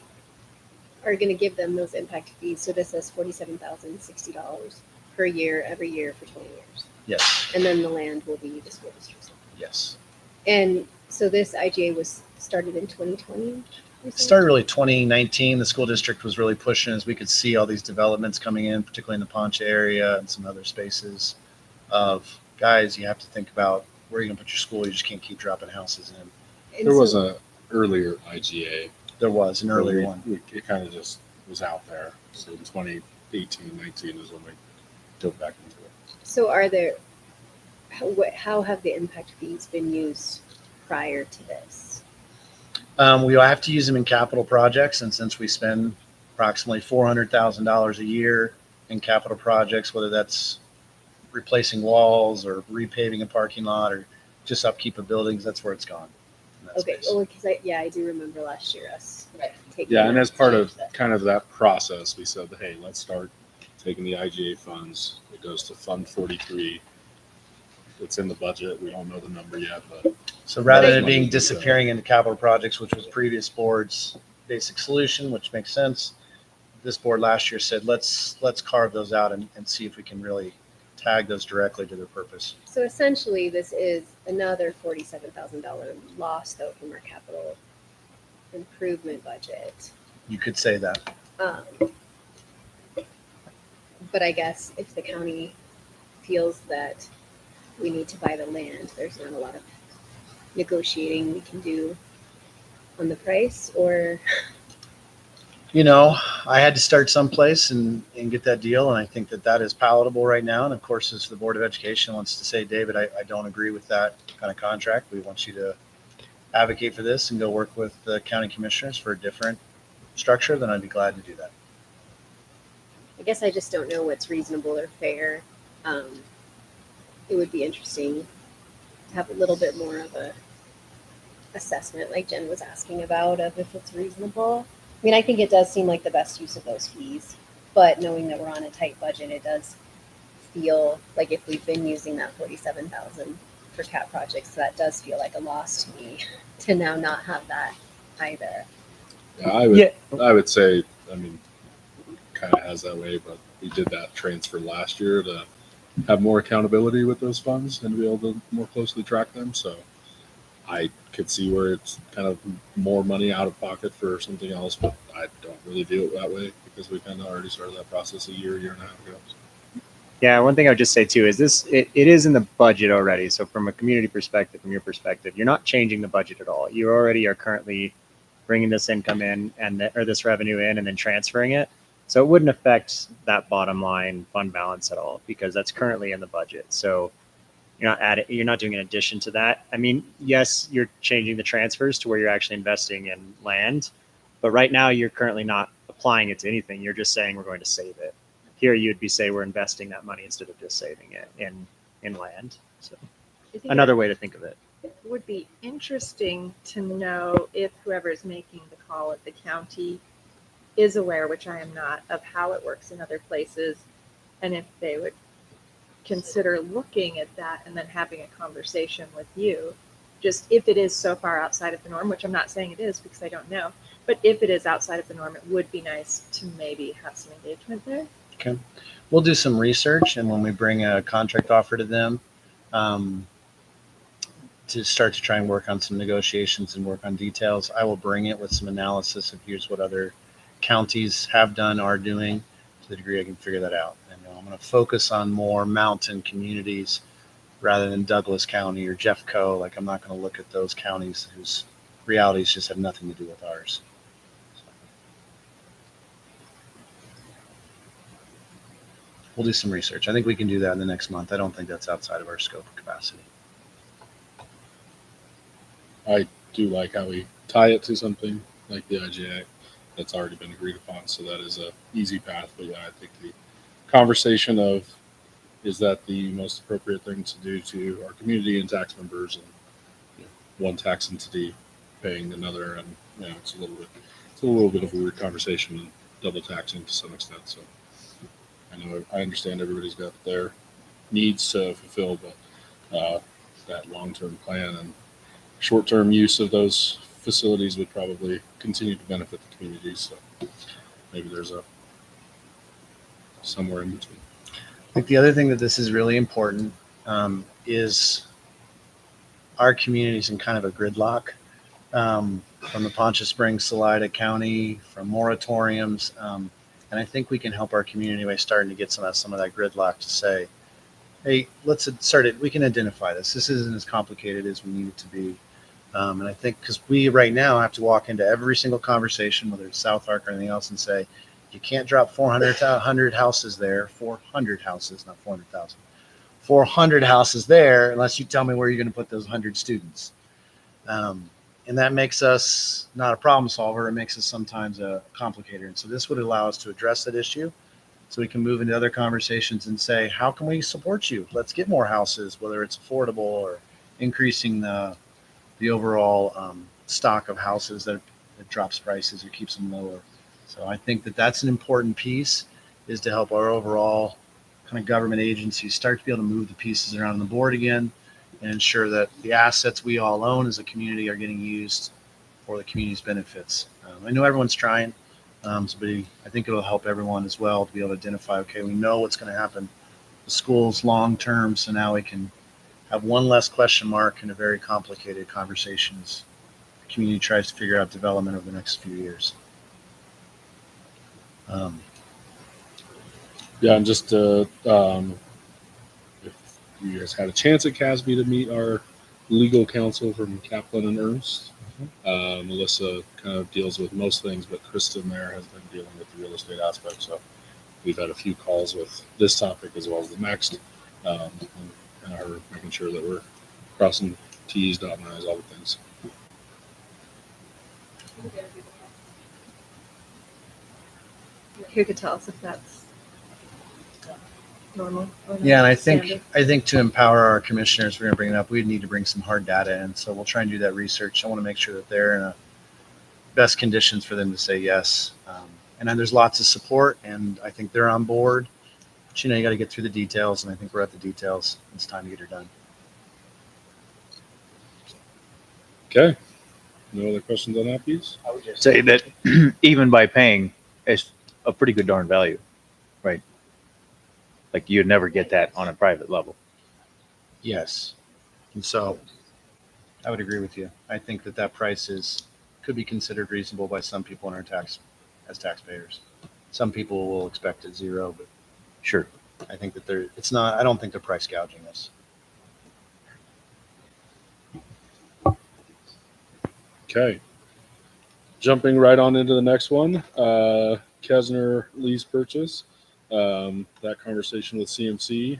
are going to give them those impact fees. So this is $47,060 per year, every year for 20 years. Yes. And then the land will be the school district's. Yes. And so this IGA was started in 2020? It started really 2019. The school district was really pushing as we could see all these developments coming in, particularly in the Poncha area and some other spaces of guys, you have to think about where you're going to put your school. You just can't keep dropping houses in. And There was so- a earlier IGA. There was an earlier one. It kind of just was out there. So in 2018, 19 is when we dove back into it. So are there, how have the impact fees been used prior to this? We have to use them in capital projects, and since we spend approximately $400,000 a year in capital projects, whether that's replacing walls or repaving a parking lot or just upkeep of buildings, that's where it's gone. Okay, well, because I do remember last year us taking. Yeah, and that as part to of change that. kind of that process, we said, hey, let's start taking the IGA funds. It goes to Fund 43. It's in the budget. We don't know the number yet, but So rather Right. than being disappearing into capital projects, which was previous board's basic solution, which makes sense, this board last year said, let's carve those out and see if we can really tag those directly to their purpose. So essentially, this is another $47,000 loss though from our capital improvement budget. You could say that. But I guess if the county feels that we need to buy the land, there's not a lot of negotiating we can do on the price, or You know, I had to start someplace and get that deal, and I think that is palatable right now. And of course, if the Board of Education wants to say, David, I don't agree with that kind of contract, we want you to advocate for this and go work with the county commissioners for a different structure, then I'd be glad to do that. I guess I just don't know what's reasonable or fair. It would be interesting to have a little bit more of a assessment, like Jen was asking about, of if it's reasonable. I mean, I think it does seem like the best use of those fees, but knowing that we're on a tight budget, it does feel like if we've been using that 47,000 for CAP projects, that does feel like a loss to me to now not have that either. yeah, I would say, I mean, kind of has that way, but we did that transfer last year to have more accountability with those funds and to be able to more closely track them. So I could see where it's kind of more money out of pocket for something else, but I don't really view it that way because we kind of already started that process a year and a half ago. Yeah, one thing I would just say too is it is in the budget already. So from a community perspective, from your perspective, you're not changing the budget at all. You already are currently bringing this income in or this revenue in and then transferring it. So it wouldn't affect that bottom line fund balance at all because that's currently in the budget. So you're not doing an addition to that. I mean, yes, you're changing the transfers to where you're actually investing in land, but right now you're currently not applying it to anything. You're just saying we're going to save it. Here you'd be say we're investing that money instead of just saving it in land. So I think another way to think of it. it would be interesting to know if whoever is making the call at the county is aware, which I am not, of how it works in other places, and if they would consider looking at that and then having a conversation with you, just if it is so far outside of the norm, which I'm not saying it is because I don't know, but if it is outside of the norm, it would be nice to maybe have some engagement there. Okay. We'll do some research, and when we bring a contract offer to them, to start to try and work on some negotiations and work on details, I will bring it with some analysis of here's what other counties have done, are doing, to the degree I can figure that out. And I'm going to focus on more mountain communities rather than Douglas County or Jeffco. Like, I'm not going to look at those counties whose realities just have nothing to do with ours. We'll do some research. I think we can do that in the next month. I don't think that's outside of our scope of capacity. I do like how we tie it to something like the IGA. That's already been agreed upon, so that is a easy path. But yeah, I think the conversation of is that the most appropriate thing to do to our community and tax members, and one tax entity paying another, and it's a little bit of a weird conversation and double taxing to some extent. So I understand everybody's got their needs to fulfill, but that long term plan and short term use of those facilities would probably continue to benefit the community. So maybe there's a somewhere in between. I think the other thing that this is really important is our community's in kind of a gridlock from the Poncha Springs, Salida County, from moratoriums. And I think we can help our community by starting to get some of that gridlock to say, hey, let's start it. We can identify this. This isn't as complicated as we need it to be. And I think because we right now have to walk into every single conversation, whether it's South Ark or anything else, and say, you can't drop 400 houses there, 400 houses, not 400,000, 400 houses there, unless you tell me where you're going to put those 100 students. And that makes us not a problem solver. It makes us sometimes a complicator. And so this would allow us to address that issue so we can move into other conversations and say, how can we support you? Let's get more houses, whether it's affordable or increasing the overall stock of houses that drops prices or keeps them lower. So I think that that's an important piece, is to help our overall kind of government agencies start to be able to move the pieces around on the board again and ensure that the assets we all own as a community are getting used for the community's benefits. I know everyone's trying, but I think it'll help everyone as well to be able to identify, okay, we know what's going to happen with schools long term, so now we can have one less question mark in a very complicated conversation as the community tries to figure out development over the next few years. Yeah, and just if you guys had a chance at CASB to meet our legal counsel from Kaplan and Ernst, Melissa kind of deals with most things, but Kristen there has been dealing with the real estate aspect. So we've had a few calls with this topic as well as the next, and are making sure that we're crossing T's, dotting I's, all the things. Who could tell us if that's normal? Or Yeah, and I standard? think to empower our commissioners, we're going to bring it up. We need to bring some hard data in, so we'll try and do that research. I want to make sure that they're in a best conditions for them to say yes. And then there's lots of support, and I think they're on board. But you got to get through the details, and I think we're at the details. It's time to get her done. Okay. No other questions on that piece? I would just say that even by paying, it's a pretty good darn value, right? Like you'd never get that on a private level. Yes. And so I would agree with you. I think that price could be considered reasonable by some people in our as taxpayers. Some people will expect it zero, but sure. I think that I don't think they're price gouging us. Okay. Jumping right on into the next one, Kesner lease purchase. That conversation with CMC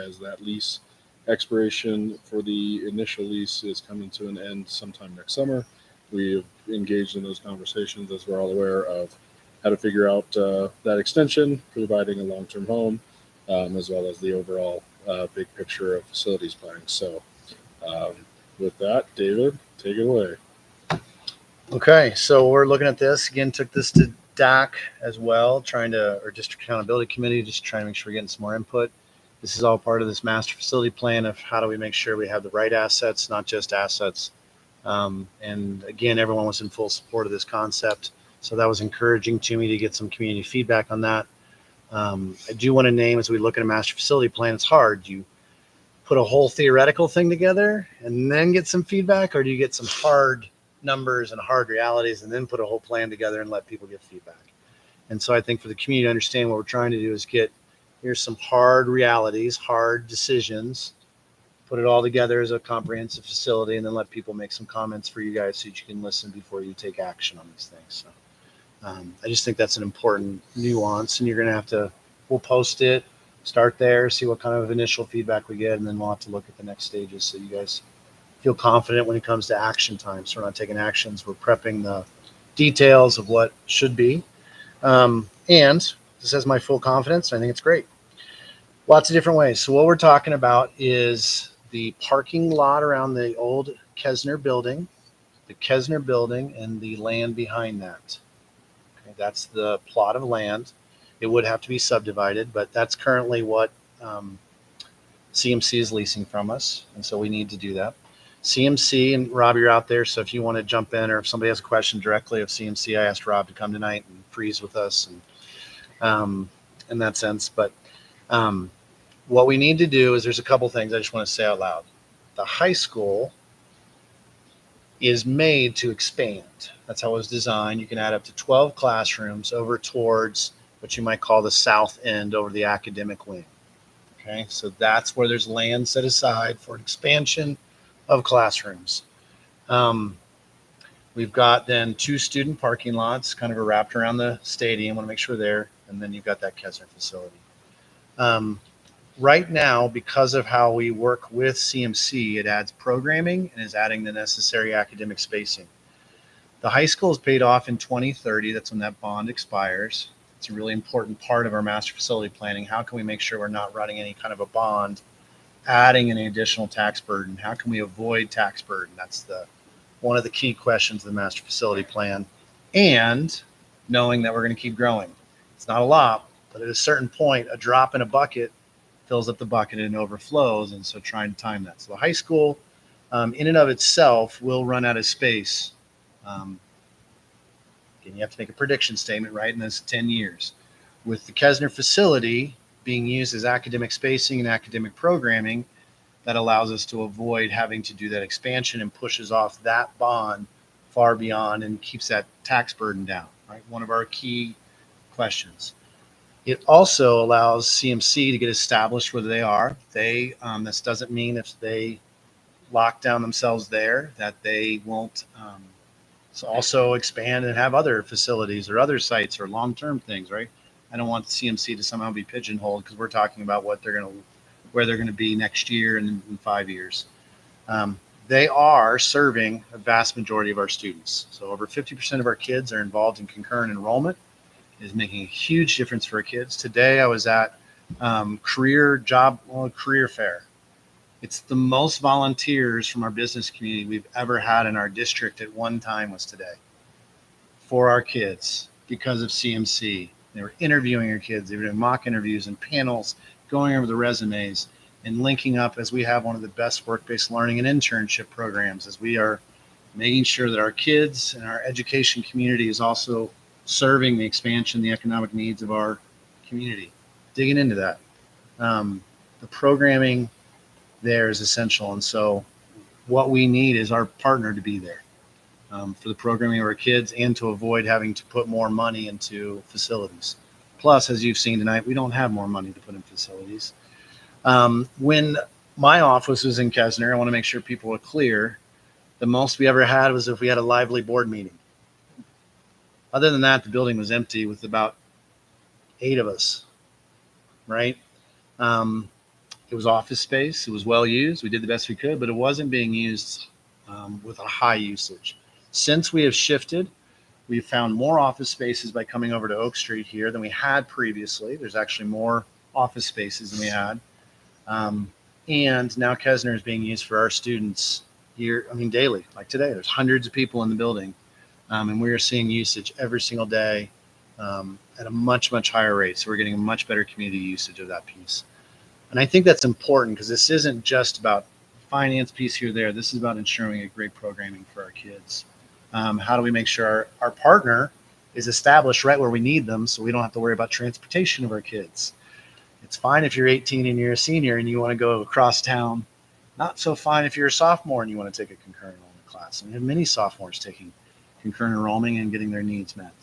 as that lease expiration for the initial lease is coming to an end sometime next summer. We have engaged in those conversations, as we're all aware of how to figure out that extension, providing a long-term home, as well as the overall big picture of facilities planning. So with that, David, take it away. Okay, so we're looking at this again. Took this to DAC as well, or District Accountability Committee, just trying to make sure we're getting some more input. This is all part of this master facility plan of how do we make sure we have the right assets, not just assets. And again, everyone was in full support of this concept, so that was encouraging to me to get some community feedback on that. I do want to name, as we look at a master facility plan, it's hard. You put a whole theoretical thing together and then get some feedback, or do you get some hard numbers and hard realities and then put a whole plan together and let people give feedback? And so I think for the community to understand, what we're trying to do is here's some hard realities, hard decisions, put it all together as a comprehensive facility, and then let people make some comments for you guys so that you can listen before you take action on these things. So I just think that's an important nuance, and we'll post it, start there, see what kind of initial feedback we get, and then we'll have to look at the next stages so you guys feel confident when it comes to action time. So we're not taking actions, we're prepping the details of what should be. And this has my full confidence. I think it's great. Lots of different ways. So what we're talking about is the parking lot around the old Kesner building, and the land behind that. Okay, that's the plot of land. It would have to be subdivided, but that's currently what CMC is leasing from us, and so we need to do that. CMC, and Rob, you're out there, so if you want to jump in, or if somebody has a question directly of CMC, I asked Rob to come tonight and freeze with us, and in that sense. But what we need to do is there's a couple things I just want to say out loud. The high school is made to expand. That's how it was designed. You can add up to 12 classrooms over towards what you might call the south end over the academic wing. Okay, so that's where there's land set aside for an expansion of classrooms. We've got then 2 student parking lots kind of wrapped around the stadium. Want to make sure there, and then you've got that Kesner facility. Right now, because of how we work with CMC, it adds programming and is adding the necessary academic spacing. The high school is paid off in 2030. That's when that bond expires. It's a really important part of our master facility planning. How can we make sure we're not running any kind of a bond, adding any additional tax burden? How can we avoid tax burden? That's one of the key questions of the master facility plan. And knowing that we're going to keep growing. It's not a lot, but at a certain point, a drop in a bucket fills up the bucket and overflows. And so trying to time that. So the high school, in and of itself, will run out of space. Again, you have to make a prediction statement, right? In this 10 years. With the Kesner facility being used as academic spacing and academic programming, that allows us to avoid having to do that expansion and pushes off that bond far beyond and keeps that tax burden down, right? One of our key questions. It also allows CMC to get established where they are. This doesn't mean if they lock down themselves there that they won't also expand and have other facilities or other sites or long-term things, right? I don't want CMC to somehow be pigeonholed because we're talking about where they're going to be next year and in 5 years. They are serving a vast majority of our students. So over 50% of our kids are involved in concurrent enrollment. It is making a huge difference for our kids. Today I was at career fair. It's the most volunteers from our business community we've ever had in our district at one time was today for our kids because of CMC. They were interviewing our kids. They were doing mock interviews and panels, going over the resumes and linking up as we have one of the best work-based learning and internship programs as we are making sure that our kids and our education community is also serving the expansion, the economic needs of our community. Digging into that. The programming there is essential. And so what we need is our partner to be there for the programming of our kids and to avoid having to put more money into facilities. Plus, as you've seen tonight, we don't have more money to put in facilities. When my office was in Kesner, I want to make sure people are clear. The most we ever had was if we had a lively board meeting. Other than that, the building was empty with about 8 of us, right? It was office space. It was well used. We did the best we could, but it wasn't being used with a high usage. Since we have shifted, we've found more office spaces by coming over to Oak Street here than we had previously. There's actually more office spaces than we had. And now Kesner is being used for our students here, daily. Like today, there's hundreds of people in the building. And we are seeing usage every single day at a much, much higher rate. So we're getting a much better community usage of that piece. And I think that's important because this isn't just about finance piece here or there. This is about ensuring a great programming for our kids. How do we make sure our partner is established right where we need them so we don't have to worry about transportation of our kids? It's fine if you're 18 and you're a senior and you want to go across town. Not so fine if you're a sophomore and you want to take a concurrent enrollment class. And we have many sophomores taking concurrent enrollment and getting their needs met.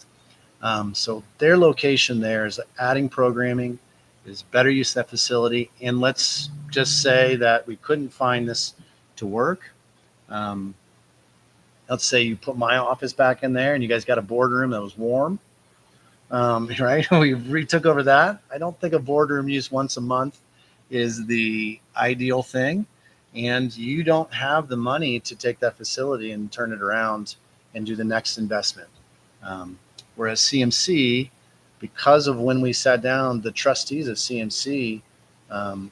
So their location there is adding programming, is better use of that facility. And let's just say that we couldn't find this to work. Let's say you put my office back in there and you guys got a boardroom that was warm. Right? We took over that. I don't think a boardroom used once a month is the ideal thing. And you don't have the money to take that facility and turn it around and do the next investment. Whereas CMC, because of when we sat down, the trustees of CMC,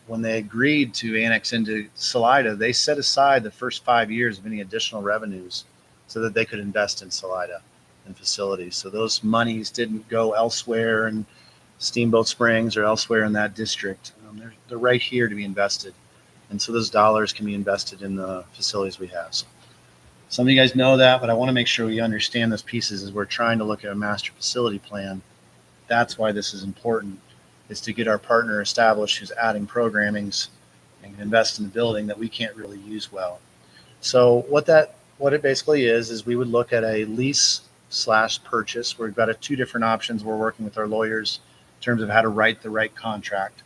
when they agreed to annex into Salida, they set aside the first 5 years of any additional revenues so that they could invest in Salida and facilities. So those monies didn't go elsewhere in Steamboat Springs or elsewhere in that district. They're right here to be invested. And so those dollars can be invested in the facilities we have. So some of you guys know that, but I want to make sure we understand those pieces as we're trying to look at a master facility plan. That's why this is important, is to get our partner established who's adding programmings and can invest in the building that we can't really use well. So what it basically is we would look at a lease / purchase. We've got two different options. We're working with our lawyers in terms of how to write the right contract.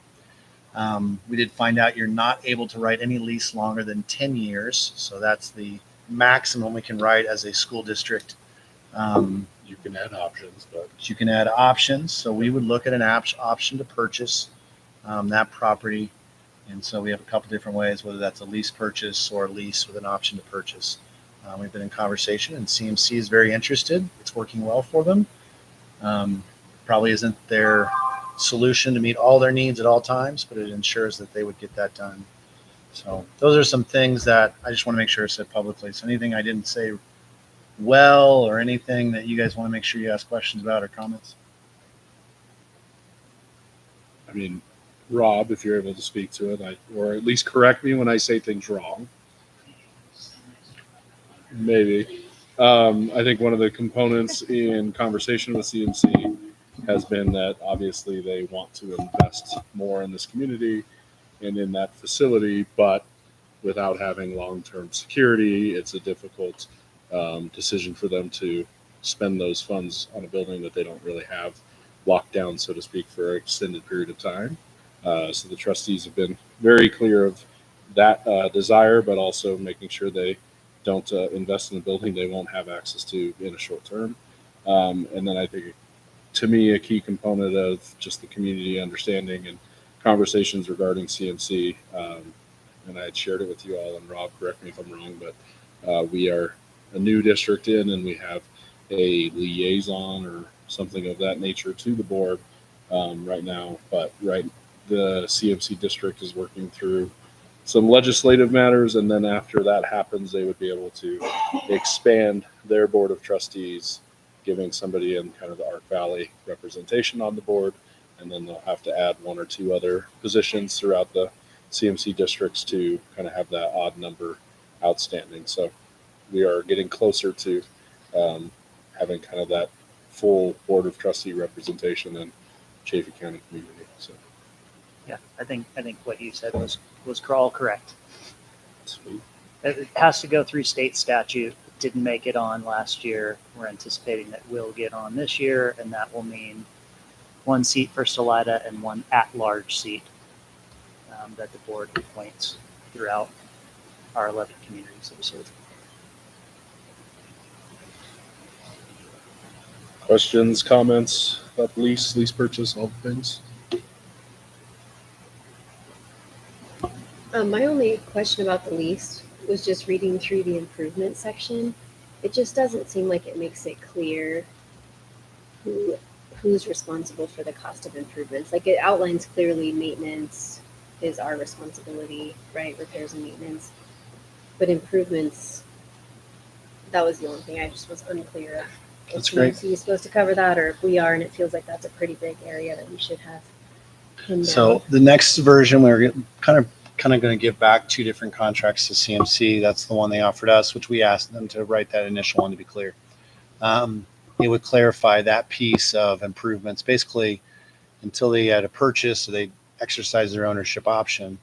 We did find out you're not able to write any lease longer than 10 years. So that's the maximum we can write as a school district. You can add options, but You can add options. So we would look at an option to purchase that property. And so we have a couple different ways, whether that's a lease purchase or a lease with an option to purchase. We've been in conversation, and CMC is very interested. It's working well for them. Probably isn't their solution to meet all their needs at all times, but it ensures that they would get that done. So those are some things that I just want to make sure I said publicly. So anything I didn't say well or anything that you guys want to make sure you ask questions about or comments? I mean, Rob, if you're able to speak to it, or at least correct me when I say things wrong. Maybe. I think one of the components in conversation with CMC has been that obviously they want to invest more in this community and in that facility, but without having long-term security, it's a difficult decision for them to spend those funds on a building that they don't really have locked down, so to speak, for an extended period of time. So the trustees have been very clear of that desire, but also making sure they don't invest in a building they won't have access to in a short term. And then I think, to me, a key component of just the community understanding and conversations regarding CMC, and I had shared it with you all, and Rob, correct me if I'm wrong, but we are a new district in, and we have a liaison or something of that nature to the board right now. But the CMC district is working through some legislative matters, and then after that happens, they would be able to expand their board of trustees, giving somebody in kind of the Ark Valley representation on the board, and then they'll have to add one or two other positions throughout the CMC districts to kind of have that odd number outstanding. So we are getting closer to having kind of that full board of trustee representation in Chaffey County community. So yeah, I think what you said was all correct. sweet. It has to go through state statute. It didn't make it on last year. We're anticipating that will get on this year, and that will mean one seat for Salida and one at-large seat that the board appoints throughout our 11 communities that we serve. Questions, comments about the lease purchase, all the things? My only question about the lease was just reading through the improvement section. It just doesn't seem like it makes it clear who's responsible for the cost of improvements. Like, it outlines clearly maintenance is our responsibility, right? Repairs and maintenance. But improvements, that was the only thing I just was unclear of. That's great. Is he supposed to cover that, or if we are, and it feels like that's a pretty big area that we should have pinned So down. the next version, we're kind of going to give back two different contracts to CMC. That's the one they offered us, which we asked them to write that initial one to be clear. It would clarify that piece of improvements. Basically, until they had a purchase, so they exercise their ownership option,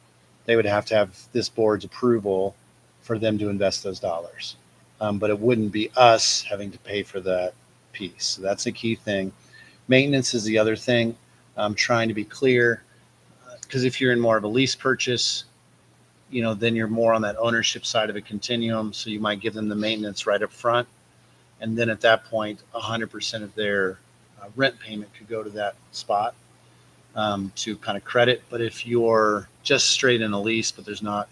they would have to have this board's approval for them to invest those dollars. But it wouldn't be us having to pay for that piece. So that's a key thing. Maintenance is the other thing. I'm trying to be clear, because if you're in more of a lease purchase, then you're more on that ownership side of a continuum. So you might give them the maintenance right up front. And then at that point, 100% of their rent payment could go to that spot to kind of credit. But if you're just straight in a lease, but there's not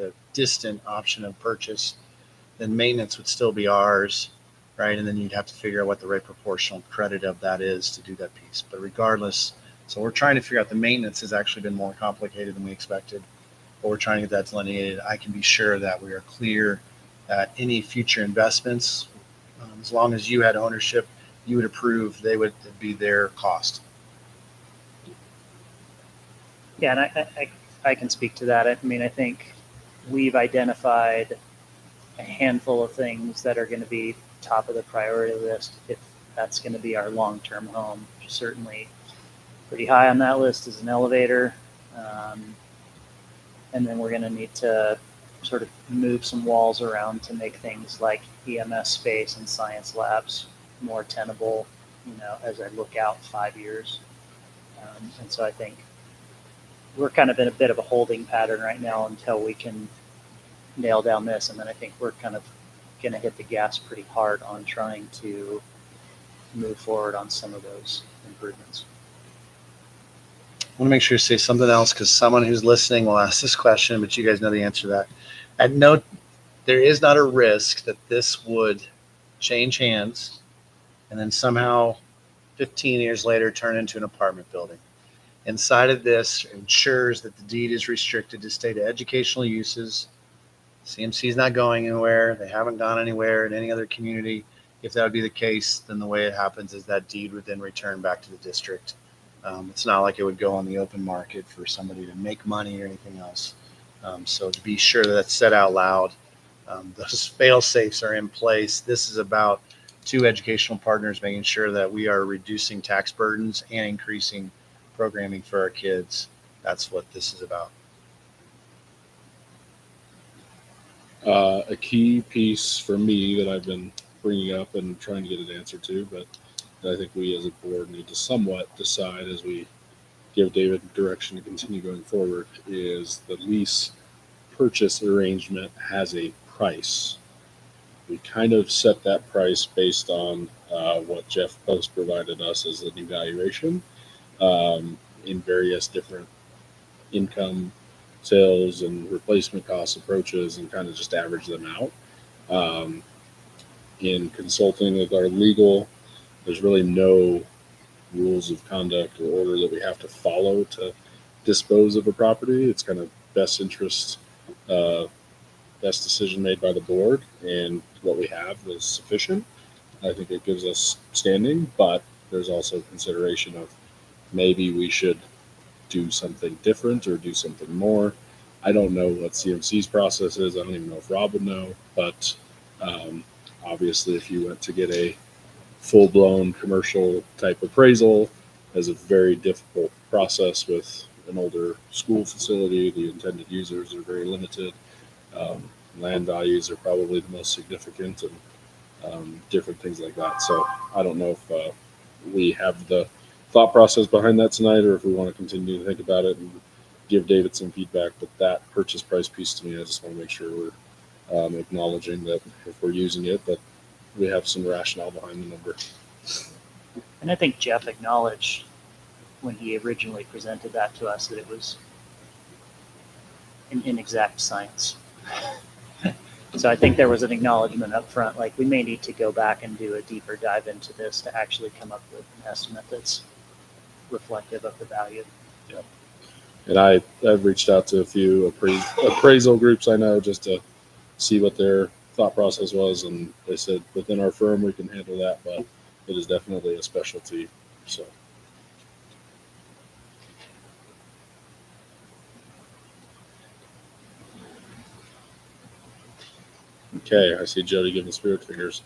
a distant option of purchase, then maintenance would still be ours, right? And then you'd have to figure out what the right proportional credit of that is to do that piece. But regardless, so we're trying to figure out the maintenance has actually been more complicated than we expected, but we're trying to get that delineated. I can be sure that we are clear that any future investments, as long as you had ownership, you would approve, they would be their cost. Yeah, and I can speak to that. I mean, I think we've identified a handful of things that are going to be top of the priority list if that's going to be our long-term home. Certainly pretty high on that list is an elevator. And then we're going to need to sort of move some walls around to make things like EMS space and science labs more tenable, as I look out 5 years. And so I think we're kind of in a bit of a holding pattern right now until we can nail down this. And then I think we're kind of going to hit the gas pretty hard on trying to move forward on some of those improvements. I want to make sure you say something else because someone who's listening will ask this question, but you guys know the answer to that. And note, there is not a risk that this would change hands and then somehow 15 years later turn into an apartment building. Inside of this ensures that the deed is restricted to state educational uses. CMC is not going anywhere. They haven't gone anywhere in any other community. If that would be the case, then the way it happens is that deed would then return back to the district. It's not like it would go on the open market for somebody to make money or anything else. So to be sure that that's said out loud, those fail safes are in place. This is about two educational partners making sure that we are reducing tax burdens and increasing programming for our kids. That's what this is about. A key piece for me that I've been bringing up and trying to get an answer to, but I think we as a board need to somewhat decide as we give David direction to continue going forward, is the lease purchase arrangement has a price. We kind of set that price based on what Jeff Post provided us as an evaluation in various different income, sales, and replacement cost approaches, and kind of just average them out. In consulting with our legal, there's really no rules of conduct or order that we have to follow to dispose of a property. It's kind of best interest, best decision made by the board, and what we have is sufficient. I think it gives us standing, but there's also consideration of maybe we should do something different or do something more. I don't know what CMC's process is. I don't even know if Rob would know, but obviously if you went to get a full-blown commercial type appraisal, is a very difficult process with an older school facility. The intended users are very limited. Land values are probably the most significant, and different things like that. So I don't know if we have the thought process behind that tonight, or if we want to continue to think about it and give David some feedback. But that purchase price piece to me, I just want to make sure we're acknowledging that if we're using it, that we have some rationale behind the number. And I think Jeff acknowledged when he originally presented that to us that it was an inexact science. So I think there was an acknowledgement up front, like we may need to go back and do a deeper dive into this to actually come up with an estimate that's reflective of the value. Yeah. And I've reached out to a few appraisal groups I know just to see what their thought process was, and they said within our firm we can handle that, but it is definitely a specialty. So okay, I see Jody giving spirit fingers.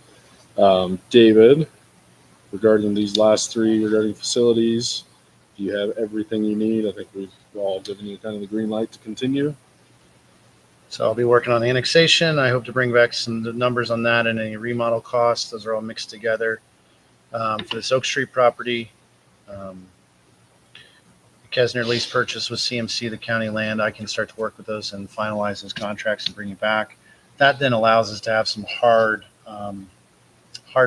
David, regarding these last three regarding facilities, do you have everything you need? I think we've all given you kind of the green light to continue. So I'll be working on the annexation. I hope to bring back some numbers on that and any remodel costs. Those are all mixed together. For this Oak Street property, Kesner lease purchase with CMC, the county land, I can start to work with those and finalize those contracts and bring it back. That then allows us to have some hard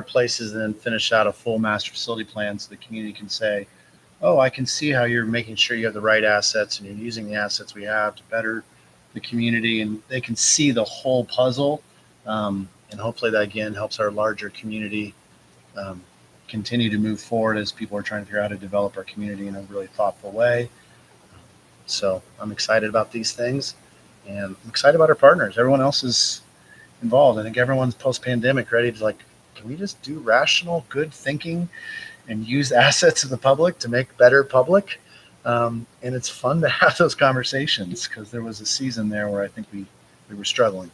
places and then finish out a full master facility plan so the community can say, oh, I can see how you're making sure you have the right assets and you're using the assets we have to better the community, and they can see the whole puzzle. And hopefully that again helps our larger community continue to move forward as people are trying to figure out how to develop our community in a really thoughtful way. So I'm excited about these things, and I'm excited about our partners. Everyone else is involved. I think everyone's post-pandemic ready to like, can we just do rational, good thinking and use assets of the public to make better public? And it's fun to have those conversations because there was a season there where I think we were struggling.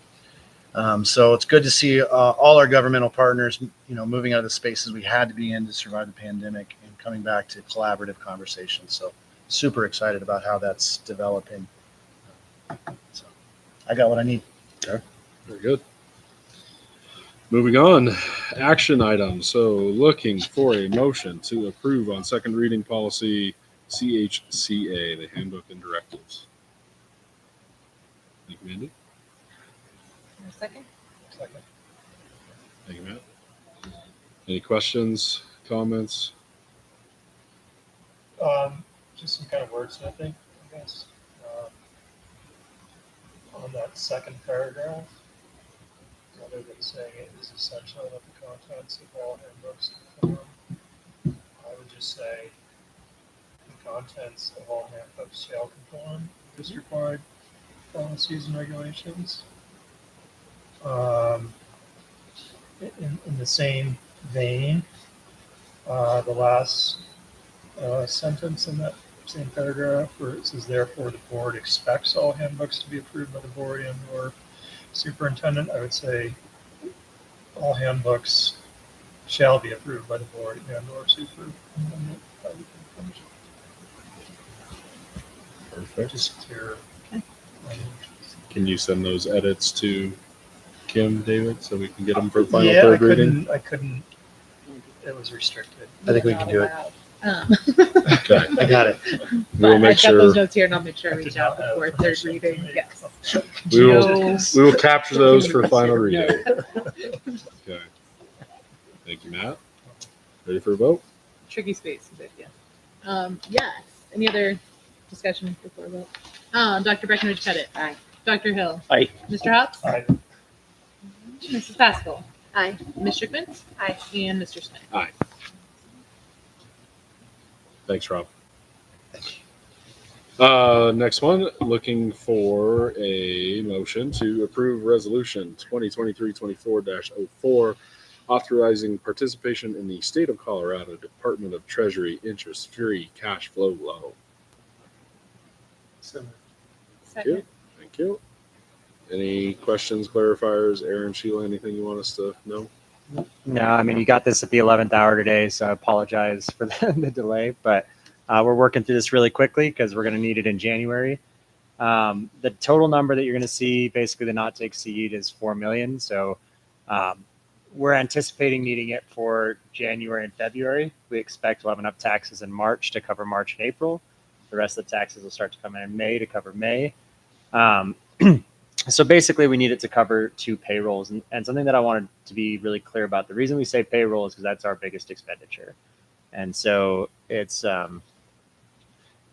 So it's good to see all our governmental partners, moving out of the spaces we had to be in to survive the pandemic and coming back to collaborative conversations. So super excited about how that's developing. So I got what I need. Okay, very good. Moving on, action items. So looking for a motion to approve on second reading policy CHCA, the handbook and directives. Thank you, Mandy. Second? Thank you, Matt. Any questions, comments? Just some kind of wordsmithing, I guess. On that second paragraph, rather than saying it is essential that the contents of all handbooks conform, I would just say the contents of all handbooks shall conform to district-wide policies and regulations. In the same vein, the last sentence in that same paragraph where it says, therefore, the board expects all handbooks to be approved by the board and or superintendent, I would say all handbooks shall be approved by the board and or superintendent. Perfect. Just clear. Can you send those edits to Kim, David, so we can get them for final Yeah, third reading? I couldn't. It was restricted. I think we can do it. Okay. I got it. We'll make I've got those sure notes here and I'll make sure I reach out before third reading. Yes. we will capture those for final reading. Okay. Thank you, Matt. Ready for a vote? Tricky space. Yes. Any other discussion before vote? Dr. Breckenridge Pettit. Aye. Dr. Hill. Aye. Mr. Hops. Aye. Mrs. Pascal. Aye. Ms. Schickman. Aye. And Mr. Smith. Aye. Thanks, Rob. Next one, looking for a motion to approve resolution 2023-24-04, authorizing participation in the state of Colorado Department of Treasury interest-free cash flow loan. Thank you. Thank you. Any questions, clarifiers, Aaron, Sheila, anything you want us to know? No, I mean, you got this at the 11th hour today, so I apologize for the delay, but we're working through this really quickly because we're going to need it in January. The total number that you're going to see, basically the not to exceed, is 4 million. So we're anticipating needing it for January and February. We expect we'll have enough taxes in March to cover March and April. The rest of the taxes will start to come in May to cover May. So basically, we need it to cover 2 payrolls. And something that I wanted to be really clear about, the reason we say payroll is because that's our biggest expenditure. And so it's,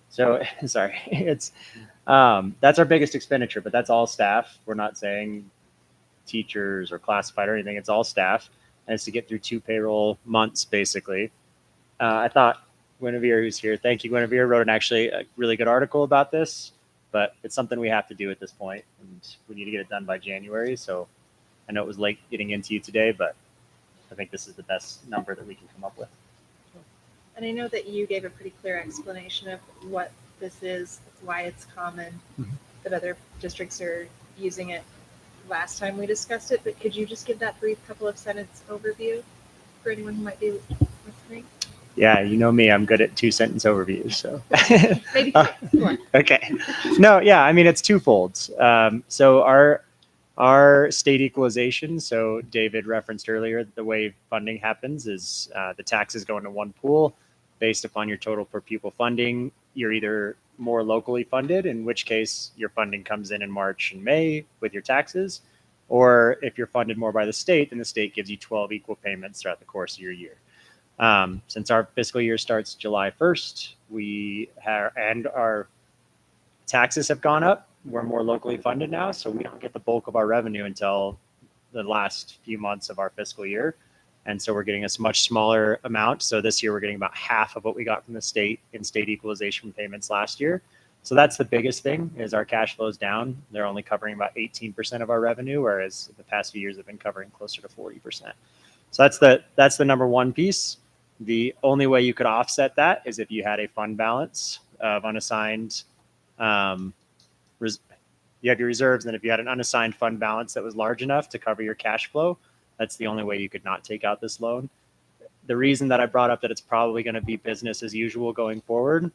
it's that's our biggest expenditure, but that's all staff. We're not saying teachers or classified or anything. It's all staff. And it's to get through 2 payroll months, basically. I thought Guinevere, who's here, thank you, Guinevere, wrote actually a really good article about this. But it's something we have to do at this point, and we need to get it done by January. So I know it was late getting into you today, but I think this is the best number that we can come up with. And I know that you gave a pretty clear explanation of what this is, why it's common, that other districts are using it last time we discussed it. But could you just give that brief couple of sentence overview for anyone who might be listening? Yeah, you know me, I'm good at 2-sentence overviews. So Maybe okay. No, yeah, I mean, it's twofold. So our state equalization, so David referenced earlier, the way funding happens is the taxes go into one pool based upon your total per pupil funding. You're either more locally funded, in which case your funding comes in March and May with your taxes, or if you're funded more by the state, then the state gives you 12 equal payments throughout the course of your year. Since our fiscal year starts July 1st, and our taxes have gone up. We're more locally funded now, so we don't get the bulk of our revenue until the last few months of our fiscal year. And so we're getting a much smaller amount. So this year we're getting about half of what we got from the state in state equalization payments last year. So that's the biggest thing is our cash flow is down. They're only covering about 18% of our revenue, whereas the past few years have been covering closer to 40%. So that's the number one piece. The only way you could offset that is if you had a fund balance of unassigned, you have your reserves, and if you had an unassigned fund balance that was large enough to cover your cash flow, that's the only way you could not take out this loan. The reason that I brought up that it's probably going to be business as usual going forward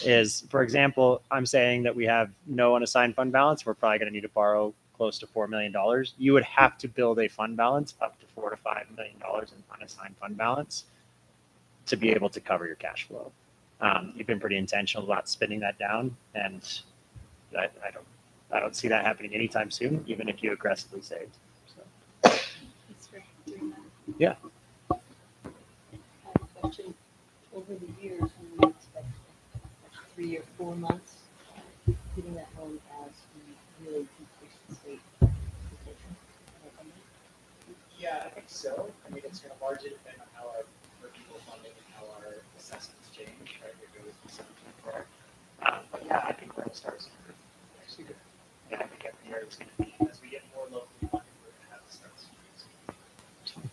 is, for example, I'm saying that we have no unassigned fund balance. We're probably going to need to borrow close to $4 million. You would have to build a fund balance up to $4 to $5 million in unassigned fund balance to be able to cover your cash flow. You've been pretty intentional about spending that down, and I don't see that happening anytime soon, even if you aggressively saved. So. Thanks for doing that. Yeah. I have a question. Over the years, when we expect 3 or 4 months, getting that loan as we really decrease the state position. Yeah, I think so. I mean, it's going to largely depend on how our people funding and how our assessments change, right? There goes to something for. But yeah, I think we're going to start seeing it next year. And I think every year it's going to be, as we get more locally funded, we're going to have to start seeing it.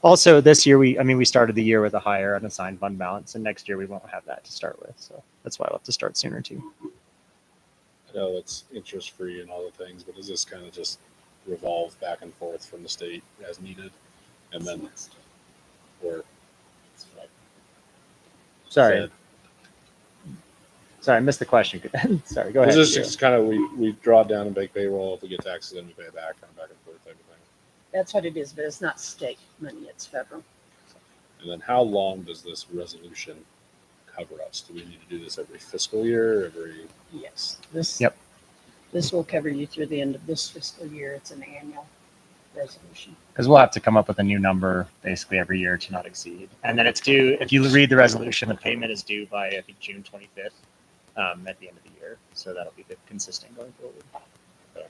Also, this year we started the year with a higher unassigned fund balance, and next year we won't have that to start with. So that's why we'll have to start sooner too. I know it's interest free and all the things, but does this kind of just revolve back and forth from the state as needed, and then or Sorry, I missed the question. Sorry, go ahead. Is this just kind of we draw it down and make payroll? If we get taxes, then we pay it back, kind of back and forth type of thing. That's what it is, but it's not state money, it's federal. And then how long does this resolution cover us? Do we need to do this every fiscal year? Yes. This Yep. This will cover you through the end of this fiscal year. It's an annual resolution. Because we'll have to come up with a new number basically every year to not exceed. And then it's due, if you read the resolution, the payment is due by, I think, June 25th at the end of the year. So that'll be consistent going forward. Okay.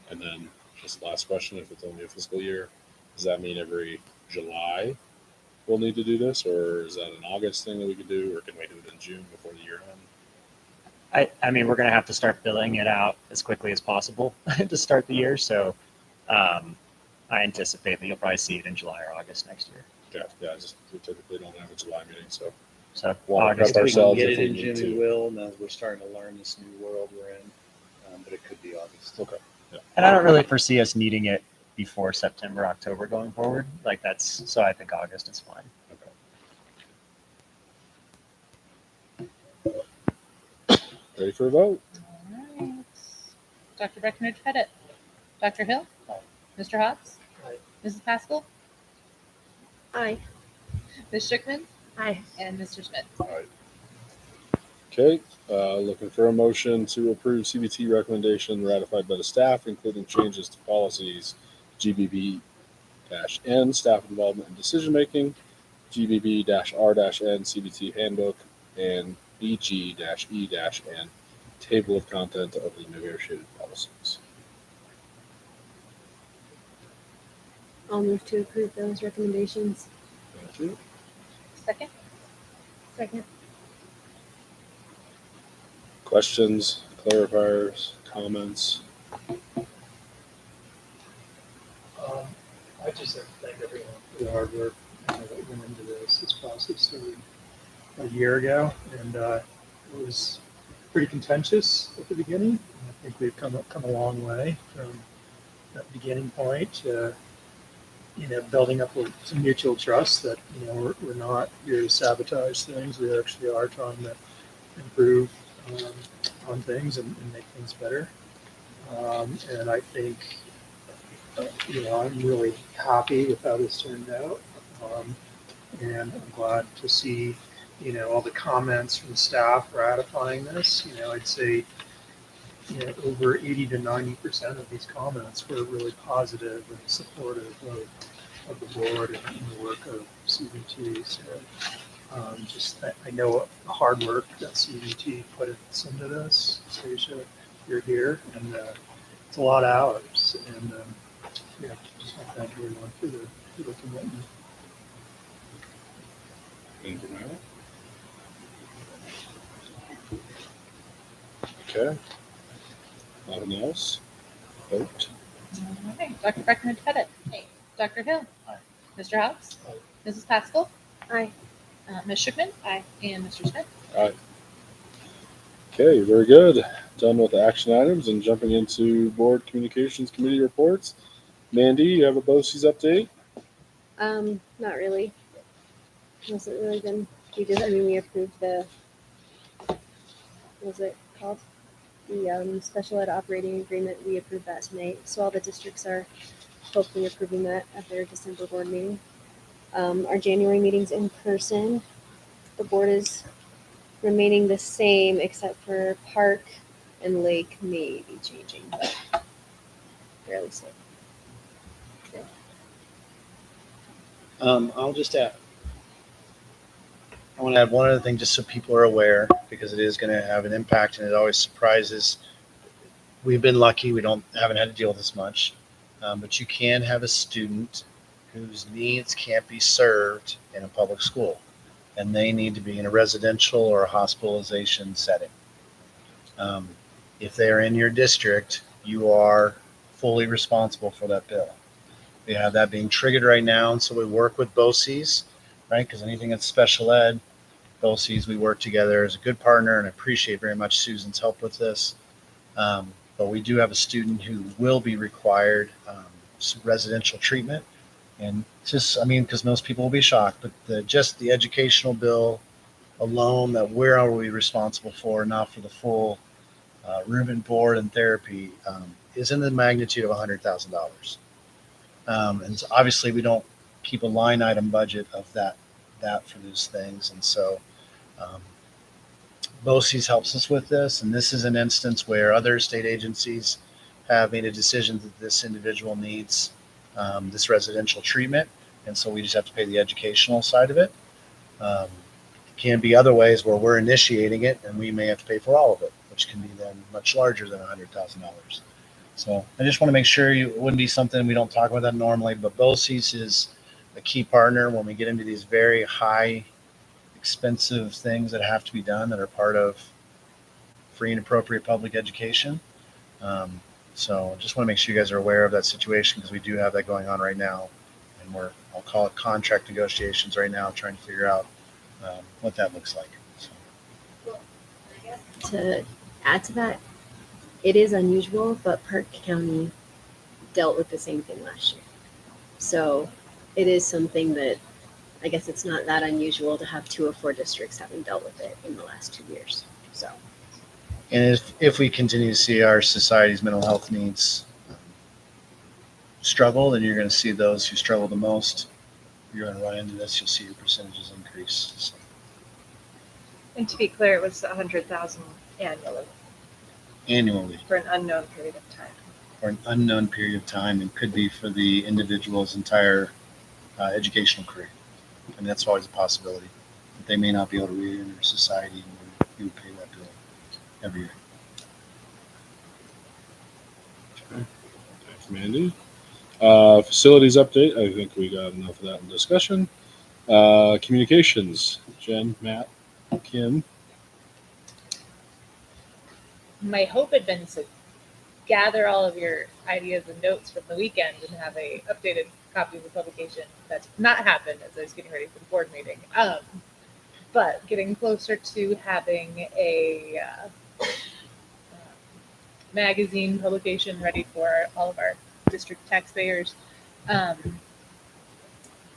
And then just last question, if it's only a fiscal year, does that mean every July we'll need to do this? Or is that an August thing that we could do? Or can we do it in June before the year end? I mean, we're going to have to start billing it out as quickly as possible to start the year. So I anticipate that you'll probably see it in July or August next year. Yeah. Just we typically don't have a July meeting, so we'll If we can get it in June, we will. Now we're starting to learn this new world we're in, but it could be August. Okay. Yeah. And I don't really foresee us needing it before September, October going forward. So I think August is fine. Okay. Ready for a vote? All right. Dr. Breckenridge Pettit. Dr. Hill. Mr. Hobbs. Mrs. Pascal. Aye. Ms. Schickman. Aye. And Mr. Schmidt. All right. Okay, looking for a motion to approve CBT recommendation ratified by the staff, including changes to policies GBB-N, staff involvement and decision making, GBB-R-N, CBT handbook, and BG-E-N, table of content of the negotiated policies. I'll move to approve those recommendations. Thank you. Second. Second. Questions, clarifiers, comments? I just have to thank everyone for the hard work that went into this process started a year ago, and it was pretty contentious at the beginning. I think we've come a long way from that beginning point to building up some mutual trust that we're not here to sabotage things. We actually are trying to improve on things and make things better. And I think I'm really happy with how this turned out, and I'm glad to see all the comments from staff ratifying this. I'd say over 80 to 90% of these comments were really positive and supportive of the board and the work of CBT. So I know the hard work that CBT put into this. Stacia, you're here, and it's a lot of hours. And Yeah, just want to thank everyone for the commitment. Thank you, Matt. Okay. Nothing else? Vote. Okay, Dr. Beckman Pettit. Aye. Dr. Hill. Aye. Mr. House. Mrs. Pascal. Aye. Ms. Schiffman. Aye. And Mr. Smith. All right. Okay, very good. Done with the action items and jumping into board communications committee reports. Mandy, you have a BOCES update? Not really. Hasn't really been. We approved the. What was it called? The special ed operating agreement. We approved that tonight. So all the districts are hopefully approving that at their December board meeting. Our January meeting's in person. The board is remaining the same except for Park and Lake may be changing, but fairly slow. I'll just add. I want to add one other thing just so people are aware because it is going to have an impact and it always surprises. We've been lucky; we haven't had to deal with this much, but you can have a student whose needs can't be served in a public school, and they need to be in a residential or a hospitalization setting. If they are in your district, you are fully responsible for that bill. We have that being triggered right now, and so we work with BOCES, right? Because anything that's special ed, BOCES, we work together as a good partner, and I appreciate very much Susan's help with this. But we do have a student who will be required some residential treatment, and because most people will be shocked, but just the educational bill alone that where are we responsible for, not for the full room and board and therapy, is in the magnitude of $100,000. And so obviously we don't keep a line item budget of that for those things. And so BOCES helps us with this. And this is an instance where other state agencies have made a decision that this individual needs this residential treatment. And so we just have to pay the educational side of it. It can be other ways where we're initiating it and we may have to pay for all of it, which can be then much larger than $100,000. So I just want to make sure it wouldn't be something we don't talk about that normally, but BOCES is a key partner when we get into these very high, expensive things that have to be done that are part of free and appropriate public education. So I just want to make sure you guys are aware of that situation because we do have that going on right now. And I'll call it contract negotiations right now, trying to figure out what that looks like. So. To add to that, it is unusual, but Park County dealt with the same thing last year. So it is something that I guess it's not that unusual to have 2 of 4 districts having dealt with it in the last 2 years. So. And if we continue to see our society's mental health needs struggle, then you're going to see those who struggle the most. You're going to run into this. You'll see your percentages increase. So. And to be clear, it was 100,000 annually. Annually. For an unknown period of time. For an unknown period of time, and could be for the individual's entire educational career. And that's always a possibility. That they may not be able to re-enter society and you would pay that bill every year. Okay. Thanks, Mandy. Facilities update. I think we got enough of that in discussion. Communications. Jen, Matt, Kim. My hope had been to gather all of your ideas and notes from the weekend and have a updated copy of the publication. That did not happen as I was getting ready for the board meeting. But getting closer to having a magazine publication ready for all of our district taxpayers.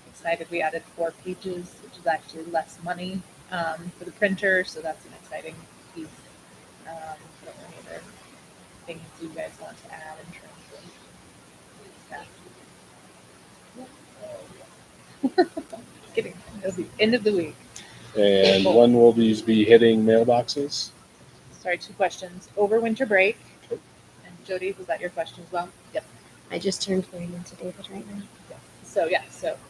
Excited we added 4 pages, which is actually less money for the printer, so that's an exciting piece. I don't know any other things you guys want to add in terms of that. Kidding. It'll be end of the week. And when will these be hitting mailboxes? Sorry, 2 questions. Over winter break. And Jody, was that your question as well? Yep. I just turned mine into David right now. So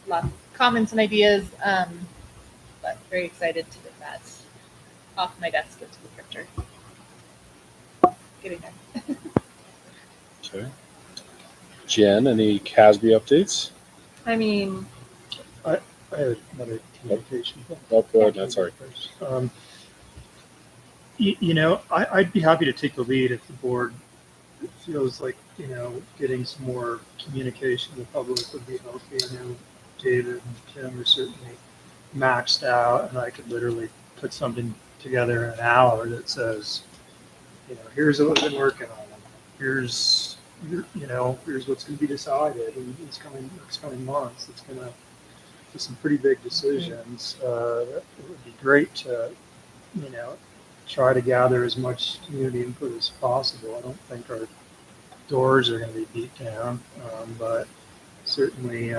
lots of comments and ideas, but very excited to get that off my desk into the printer. Getting there. Okay. Jen, any CASB updates? I mean, I had another communication. Oh, go ahead. That's sorry. I'd be happy to take the lead if the board feels like, getting some more communication with the public would be healthy. I know David and Kim are certainly maxed out, and I could literally put something together in an hour that says, here's what we've been working on. Here's what's going to be decided in these coming months. It's going to be some pretty big decisions. It would be great to, try to gather as much community input as possible. I don't think our doors are going to be beat down, but certainly,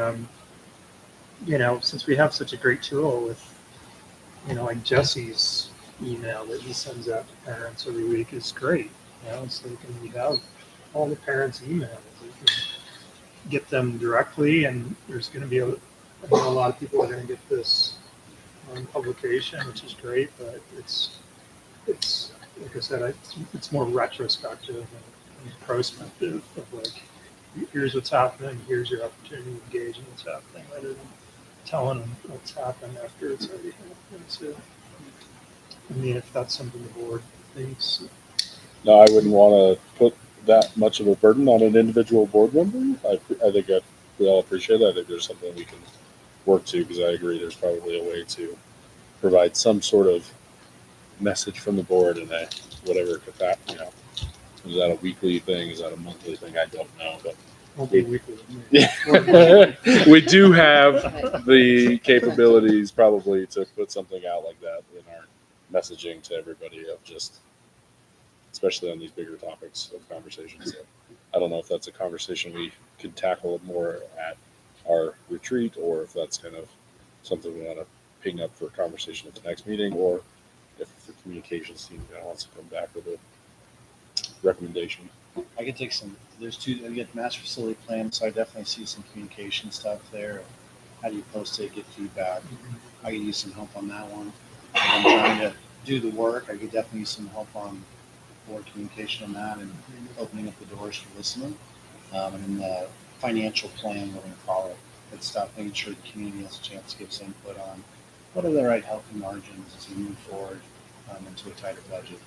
since we have such a great tool with, like Jesse's email that he sends out to parents every week is great. So we have all the parents' emails. We can get them directly, and there's going to be I know a lot of people are going to get this on publication, which is great, but it's like I said, it's more retrospective and prospective of like, here's what's happening, here's your opportunity to engage in what's happening, rather than telling them what's happened after it's already happened. So, I mean, if that's something the board thinks. No, I wouldn't want to put that much of a burden on an individual board member. I think we all appreciate that. I think there's something we can work to, because I agree there's probably a way to provide some sort of message from the board in a whatever capacity. Is that a weekly thing? Is that a monthly thing? I don't know, but Won't be weekly. we do have the capabilities probably to put something out like that in our messaging to everybody, of just, especially on these bigger topics of conversations. So I don't know if that's a conversation we could tackle more at our retreat, or if that's kind of something we want to ping up for a conversation at the next meeting, or if the communications team wants to come back with a recommendation. I could take some. There's two. I get master facility plan, so I definitely see some communication stuff there. How do you post it? Get feedback. I could use some help on that one. If I'm trying to do the work, I could definitely use some help on board communication on that, and opening up the doors for listening. And then the financial plan, we're going to call it. It's stuff making sure the community has a chance to give some input on what are the right healthy margins as we move forward into a tighter budget.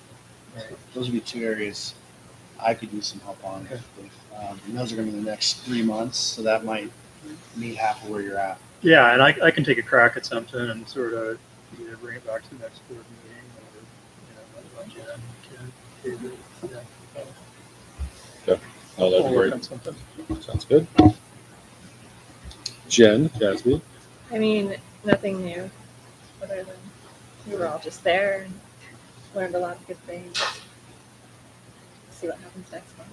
So those would be two areas I could use some help on. And those are going to be the next 3 months, so that might meet half of where you're at. Yeah, and I can take a crack at something and sort of either bring it back to the next board meeting, or Jen can. Okay. Oh, that'd be We'll work great. on something. Sounds good. Jen, Casby. I mean, nothing new, other than we were all just there and learned a lot of good things. See what happens next month.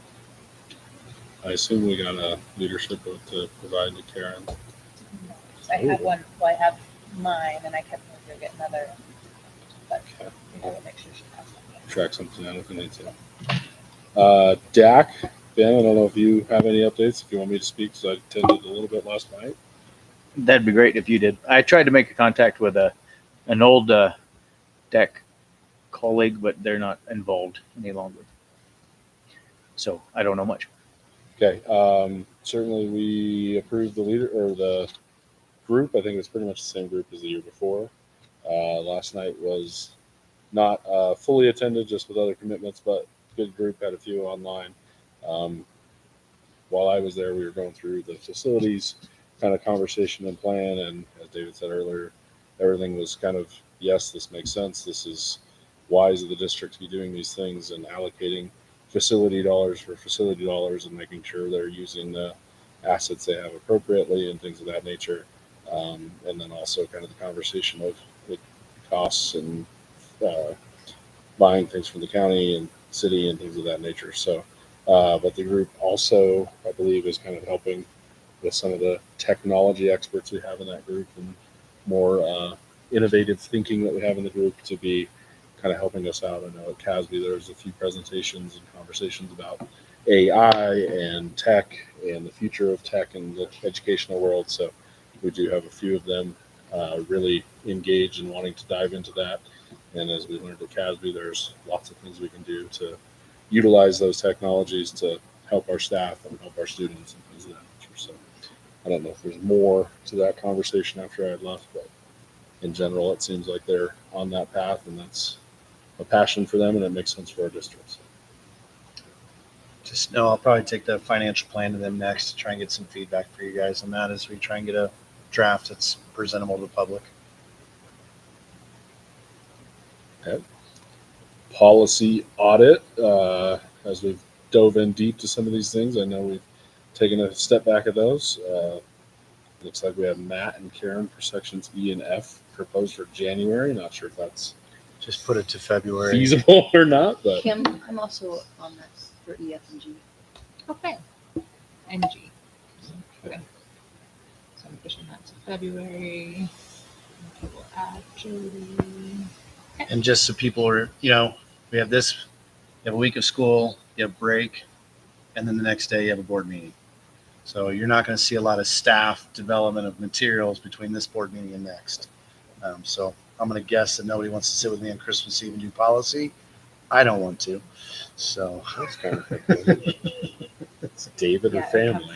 I assume we got a leadership vote to provide to Karen. I have one. Well, I have mine, and I kept going to get another. But we will make sure she has one. Track something out if we need to. Dak, Ben, I don't know if you have any updates. If you want me to speak, because I attended a little bit last night. That'd be great if you did. I tried to make a contact with an old deck colleague, but they're not involved any longer. So I don't know much. Okay. Certainly, we approved the leader or the group. I think it's pretty much the same group as the year before. Last night was not fully attended, just with other commitments, but good group. Had a few online. While I was there, we were going through the facilities kind of conversation and plan, and as David said earlier, everything was kind of, yes, this makes sense. This is wise of the district to be doing these things and allocating facility dollars for facility dollars, and making sure they're using the assets they have appropriately and things of that nature. And then also kind of the conversation of the costs and buying things from the county and city and things of that nature. So, but the group also, I believe, is kind of helping with some of the technology experts we have in that group, and more innovative thinking that we have in the group to be kind of helping us out. I know at CASB there's a few presentations and conversations about AI and tech and the future of tech in the educational world. So we do have a few of them really engaged and wanting to dive into that. And as we learned at CASB, there's lots of things we can do to utilize those technologies to help our staff and help our students and things of that nature. So I don't know if there's more to that conversation after I had left, but in general, it seems like they're on that path, and that's a passion for them, and it makes sense for our district. So, Just know I'll probably take the financial plan to them next to try and get some feedback for you guys on that as we try and get a draft that's presentable to the public. okay. Policy audit. As we've dove in deep to some of these things, I know we've taken a step back at those. Looks like we have Matt and Karen for sections E and F proposed for January. Not sure if that's Just put it to February. feasible or not, but Kim, I'm also on that for EF and G. Okay. And G. Okay. So I'm pushing that to February. Okay, we'll add Jody. And just so people are, we have this, you have a week of school, you have break, and then the next day you have a board meeting. So you're not going to see a lot of staff development of materials between this board meeting and next. So I'm going to guess that nobody wants to sit with me on Christmas Eve and do policy. I don't want to. So that's kind of it's David or family.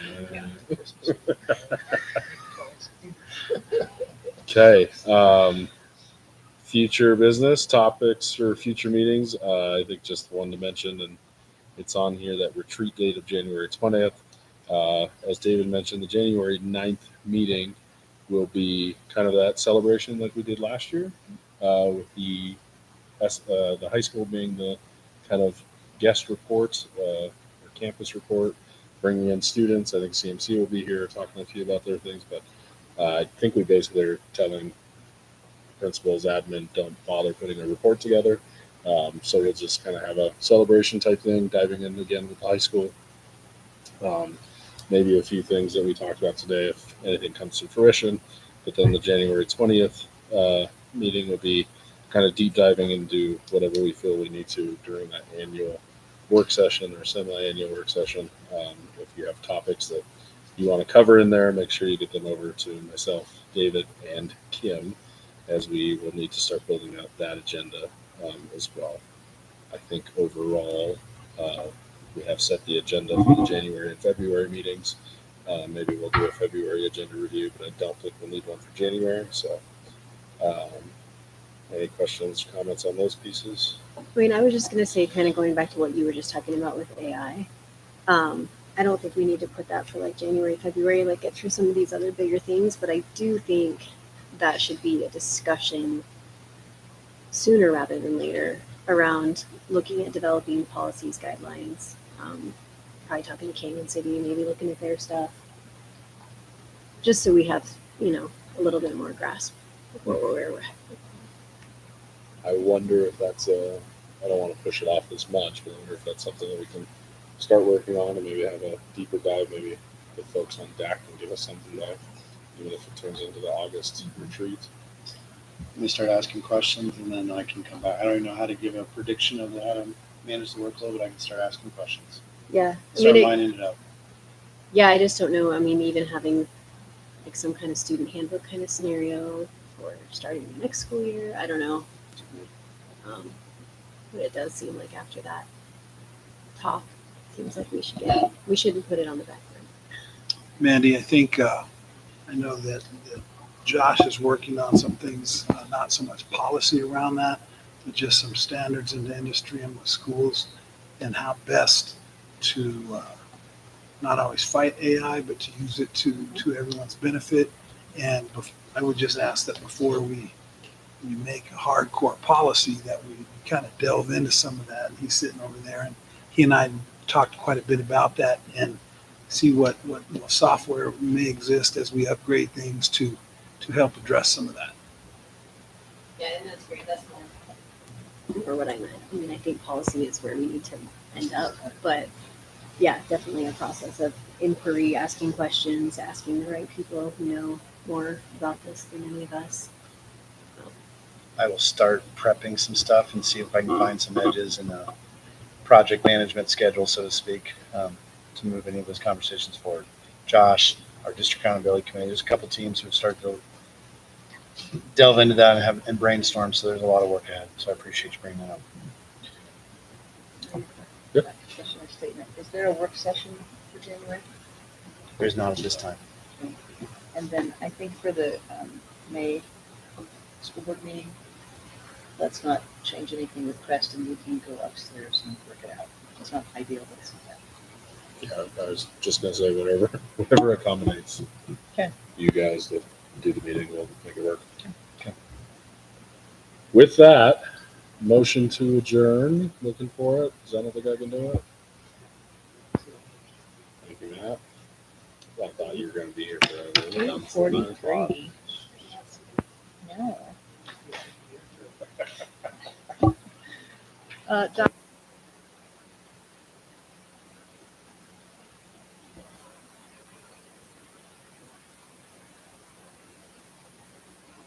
Okay. Future business topics for future meetings. I think just one to mention, and it's on here, that retreat date of January 20th. As David mentioned, the January 9th meeting will be kind of that celebration like we did last year, with the high school being the kind of guest report, or campus report, bringing in students. I think CMC will be here talking to you about their things, but I think we basically are telling principals, admin, don't bother putting a report together. So we'll just kind of have a celebration type thing, diving in again with the high school. Maybe a few things that we talked about today, if anything comes to fruition. But then the January 20th meeting will be kind of deep diving into whatever we feel we need to during that annual work session or semi-annual work session. If you have topics that you want to cover in there, make sure you get them over to myself, David, and Kim, as we will need to start building out that agenda as well. I think overall, we have set the agenda for the January and February meetings. Maybe we'll do a February agenda review, but I don't think we'll need one for January. So, any questions, comments on those pieces? I mean, I was just going to say, kind of going back to what you were just talking about with AI. I don't think we need to put that for like January, February, like get through some of these other bigger things, but I do think that should be a discussion sooner rather than later around looking at developing policies, guidelines, probably talking to Canyon City, maybe looking at their stuff, just so we have, a little bit more grasp of where we're at. I wonder if that's I don't want to push it off as much, but I wonder if that's something that we can start working on and maybe have a deeper dive. Maybe the folks on DAC can give us something back, even if it turns into the August retreat. Let me start asking questions, and then I can come back. I don't even know how to give a prediction of how to manage the workload, but I can start asking questions. Yeah. Start lining it up. Yeah, I just don't know. I mean, even having like some kind of student handbook kind of scenario for starting the next school year, I don't know. But it does seem like after that talk, seems like we shouldn't put it on the back burner. Mandy, I think I know that Josh is working on some things, not so much policy around that, but just some standards in the industry and with schools, and how best to not always fight AI, but to use it to everyone's benefit. And I would just ask that before we make a hardcore policy, that we kind of delve into some of that. And he's sitting over there, and he and I talked quite a bit about that, and see what software may exist as we upgrade things to help address some of that. Yeah, and that's great. That's more for what I meant. I mean, I think policy is where we need to end up, but yeah, definitely a process of inquiry, asking questions, asking the right people who know more about this than any of us. I will start prepping some stuff and see if I can find some edges in the project management schedule, so to speak, to move any of those conversations forward. Josh, our district accountability committee, there's a couple teams who have started to delve into that and brainstorm, so there's a lot of work ahead. So I appreciate you bringing that up. Yep. statement. Is there a work session for January? There's not at this time. And then I think for the May school board meeting, let's not change anything with Preston. We can go upstairs and work it out. It's not ideal, but it's not bad. Yeah, I was just gonna say whatever accommodates Okay. you guys to do the meeting, we'll make it work. Okay. With that, motion to adjourn. Looking for it. Does anyone think I can do it? Thank you, Matt. I thought you were gonna be here forever. We're done before 9 o'clock. 8:43. No. Don,